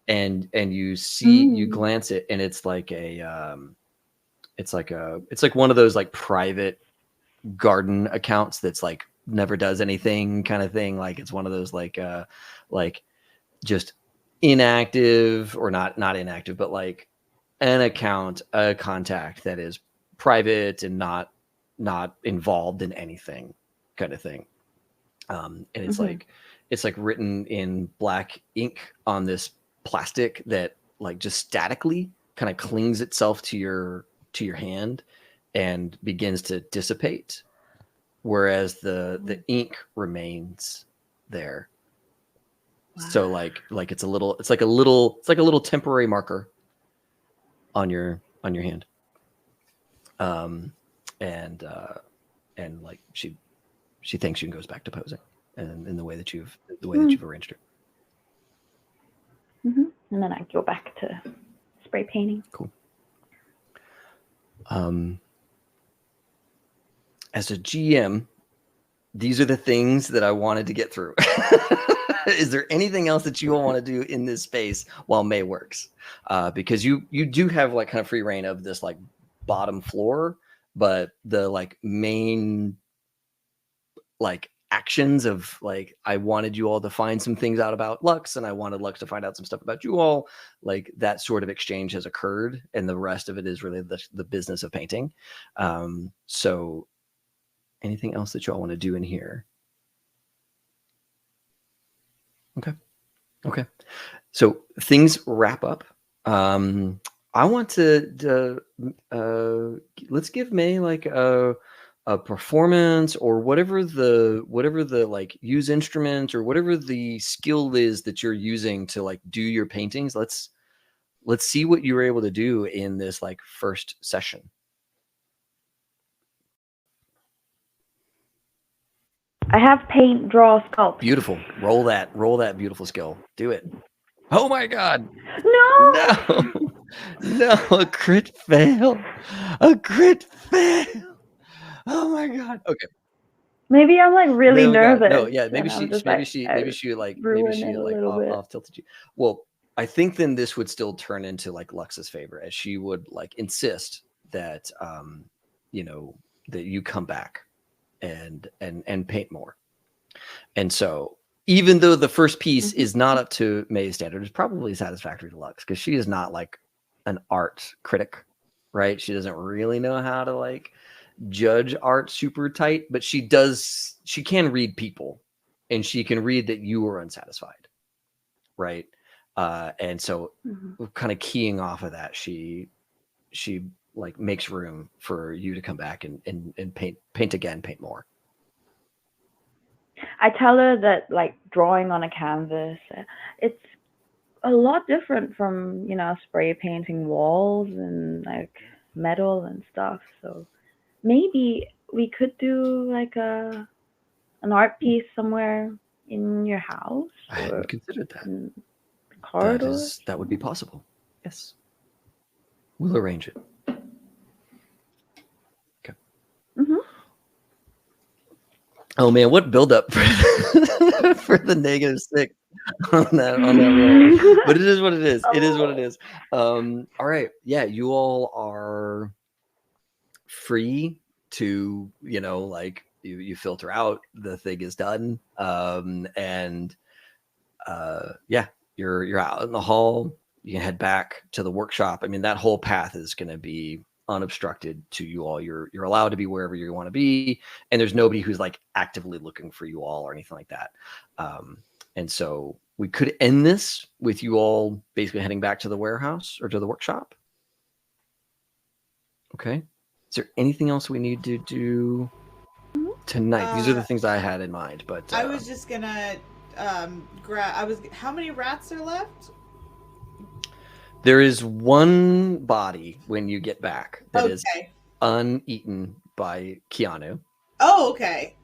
And you see, you glance it, and it's like it's like one of those like private garden accounts that's like never does anything kind of thing. Like it's one of those like just inactive, or not inactive, but like an account, a contact that is private and not involved in anything kind of thing. And it's like written in black ink on this plastic that like just statically kind of clings itself to your hand and begins to dissipate, whereas the ink remains there. Wow. So like it's like a little temporary marker on your hand. And like she thanks you and goes back to posing, and in the way that you've arranged her. And then I go back to spray painting. Cool. As a GM, these are the things that I wanted to get through. Is there anything else that you all want to do in this space while May works? Because you do have like kind of free reign of this like bottom floor, but the like main like actions of like, I wanted you all to find some things out about Lux, and I wanted Lux to find out some stuff about you all. Like that sort of exchange has occurred, and the rest of it is really the business of painting. So anything else that you all want to do in here? Okay. So things wrap up. I want to let's give May like a performance, or whatever the like use instruments, or whatever the skill is that you're using to like do your paintings. Let's see what you were able to do in this like first session. I have paint, draw, sculpt. Beautiful. Roll that beautiful skill. Do it. Oh my God. No, a crit fail. Oh my God. Okay. Maybe I'm like really nervous. No, yeah, maybe she off tilted you. Well, I think then this would still turn into like Lux's favor, as she would like insist that that you come back and paint more. And so even though the first piece is not up to May's standard, it's probably satisfactory to Lux, because she is not like an art critic, right? She doesn't really know how to like judge art super tight, but she can read people, and she can read that you are unsatisfied, right? And so kind of keying off of that, she like makes room for you to come back and paint again, paint more. I tell her that like drawing on a canvas, it's a lot different from, spray painting walls and like metal and stuff. So maybe we could do like an art piece somewhere in your house. I hadn't considered that. In the corridor. That would be possible. Yes. We'll arrange it. Okay. Oh man, what build up for the -6 on that roll. But it is what it is. It is what it is. All right. Yeah, you all are free to, like you filter out, the thing is done. Yeah, you're out in the hall. You can head back to the workshop. I mean, that whole path is going to be unobstructed to you all. You're allowed to be wherever you want to be, and there's nobody who's like actively looking for you all or anything like that. And so we could end this with you all basically heading back to the warehouse or to the workshop. Okay. Is there anything else we need to do tonight? These are the things I had in mind, but I was just gonna how many rats are left? There is one body when you get back that is uneaten by Keanu. Oh, okay.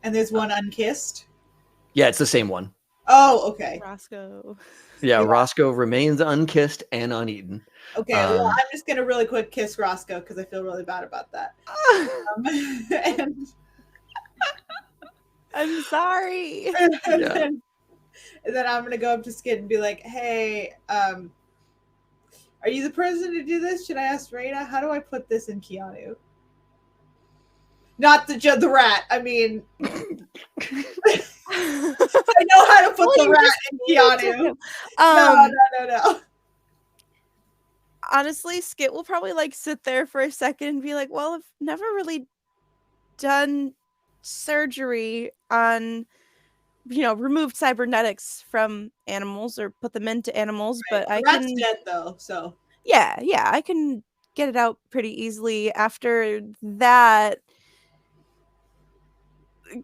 And there's one unkissed? Yeah, it's the same one. Oh, okay. Roscoe. Yeah, Yeah. Roscoe remains unkissed and uneaten. Okay, well, I'm just gonna really quick kiss Roscoe because I feel really bad about that. And I'm sorry. and Yeah. then, and then I'm gonna go up to Skid and be like, "Hey, are you the person to do this? Should I ask Raina? How do I put this in Keanu? Not the rat. I mean, I know how to put Well, the you rat just in need it to Keanu. him. No. Honestly, Skit will probably like sit there for a second and be like, well, I've never really done surgery on, removed cybernetics from animals or put them into animals, but The I rat's can, dead though, so yeah, I can get it out pretty easily. After that,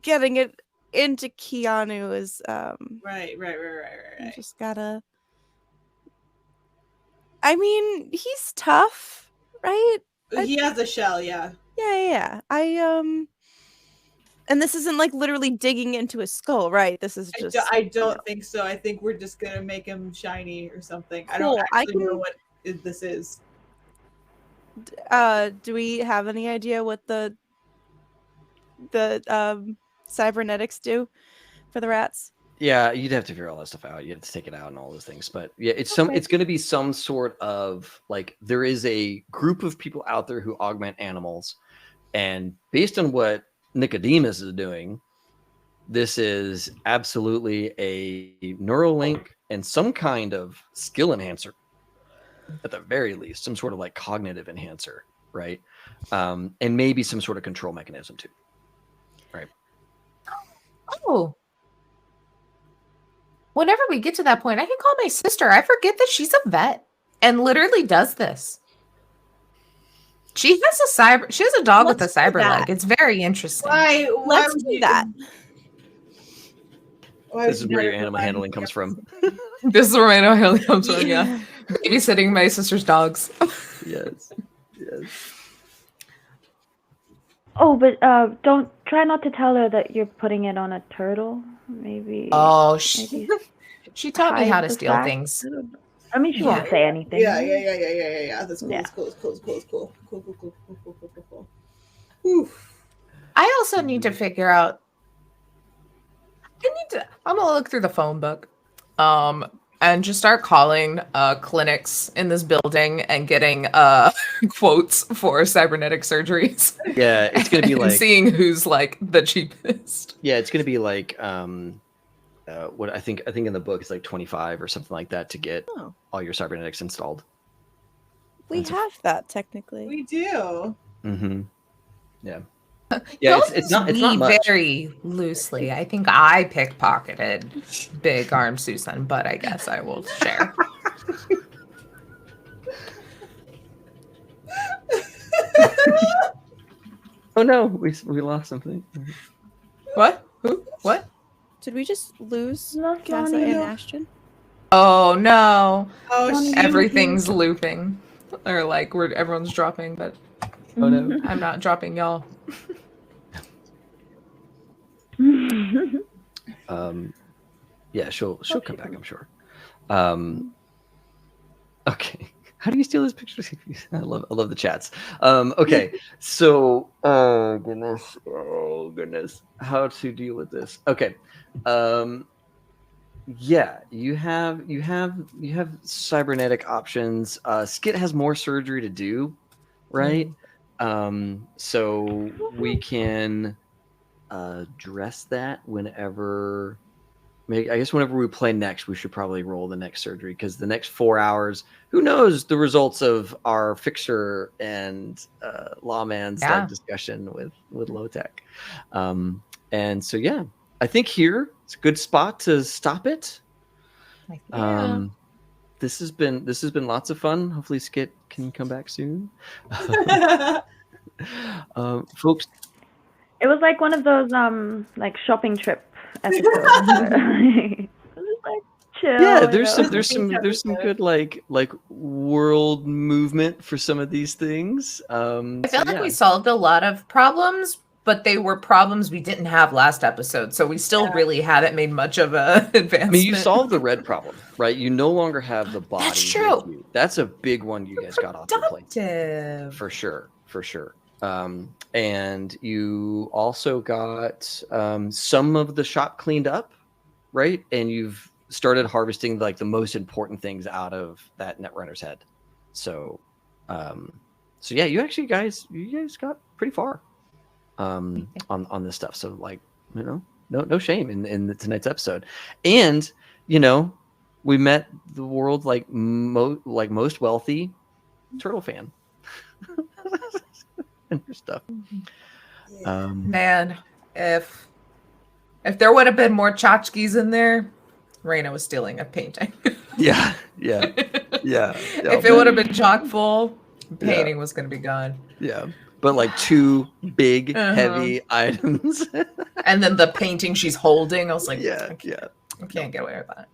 getting it into Keanu is, right. you just gotta, I mean, he's tough, right? He has a shell, yeah. Yeah. And this isn't like literally digging into his skull, right? This is just. I don't think so. I think we're just gonna make him shiny or something. I don't Cool. actually know what this is. Do we have any idea what the cybernetics do for the rats? Yeah, you'd have to figure all that stuff out. You have to take it out and all those things. But yeah, it's Okay. it's going to be some sort of like there is a group of people out there who augment animals, and based on what Nicodemus is doing, this is absolutely a neural link and some kind of skill enhancer, at the very least, some sort of like cognitive enhancer, right? And maybe some sort of control mechanism too, right? Oh. Whenever we get to that point, I can call my sister. I forget that she's a vet and literally does this. She has a dog with a cyber leg. It's very interesting. Why Let's would do you- that. why This would is where you your never animal remind handling me comes of from. This is where my know comes from, yeah. Babysitting my sister's dogs. Yes. Oh, but try not to tell her that you're putting it on a turtle. Maybe. Oh, maybe she taught me how hide to the steal fact. things. I mean, she won't say anything. Yeah. That's cool. Yeah. That's cool. Cool. Oof. I also need to figure out. I'm gonna look through the phone book, and just start calling clinics in this building and getting quotes for cybernetic surgeries. Yeah, it's gonna be and like seeing who's like the cheapest. Yeah, it's gonna be like what I think in the book it's like 25 or something like that to get all your cybernetics installed. We have that technically. We do. Mm-hmm. Yeah. Yeah, it's not much. Very loosely. I think I pickpocketed Big Arm Susan, but I guess I will share. Oh no, we lost something. What? Who? What? Did we just lose No, Casa Johnny, and no. Ashton? Oh no. Oh, shoot. Everything's looping. Or like everyone's dropping, but Oh no. I'm not dropping y'all. Yeah, she'll come back, I'm sure. Okay. How do you steal his pictures? I love the chats. Okay. So oh goodness. How to deal with this. Okay. Yeah, you have cybernetic options. Skit has more surgery to do, right? So we can address that whenever. I guess whenever we play next, we should probably roll the next surgery because the next 4 hours, who knows the results of our fixer and lawman's like discussion with low tech. And so yeah, I think here it's a good spot to stop it. This has been lots of fun. Hopefully Skit can come back soon. Folks, It was like one of those like shopping trip episodes. It was like chill. yeah, you know? there's some good like world movement for some of these things. I feel like we solved a lot of problems but they were problems we didn't have last episode. So we still really haven't made much of a advancement. I mean, you solved the red problem, right? You no longer have the body. That's true. with you. That's a big one you guys got off your plate. Productive. For sure. And you also got some of the shop cleaned up, right? And you've started harvesting like the most important things out of that Netrunner's head. So, so yeah, you guys got pretty far on this stuff. So like, you know, no shame in tonight's episode. And you know, we met the world like most wealthy turtle fan. And your stuff. Man, if there would have been more tchotchkes in there, Raina was stealing a painting. Yeah. If it would have been chock full, painting was going to be gone. Yeah. But like 2 big, heavy items. And then the painting she's holding, I was like, yeah. I can't get away with that.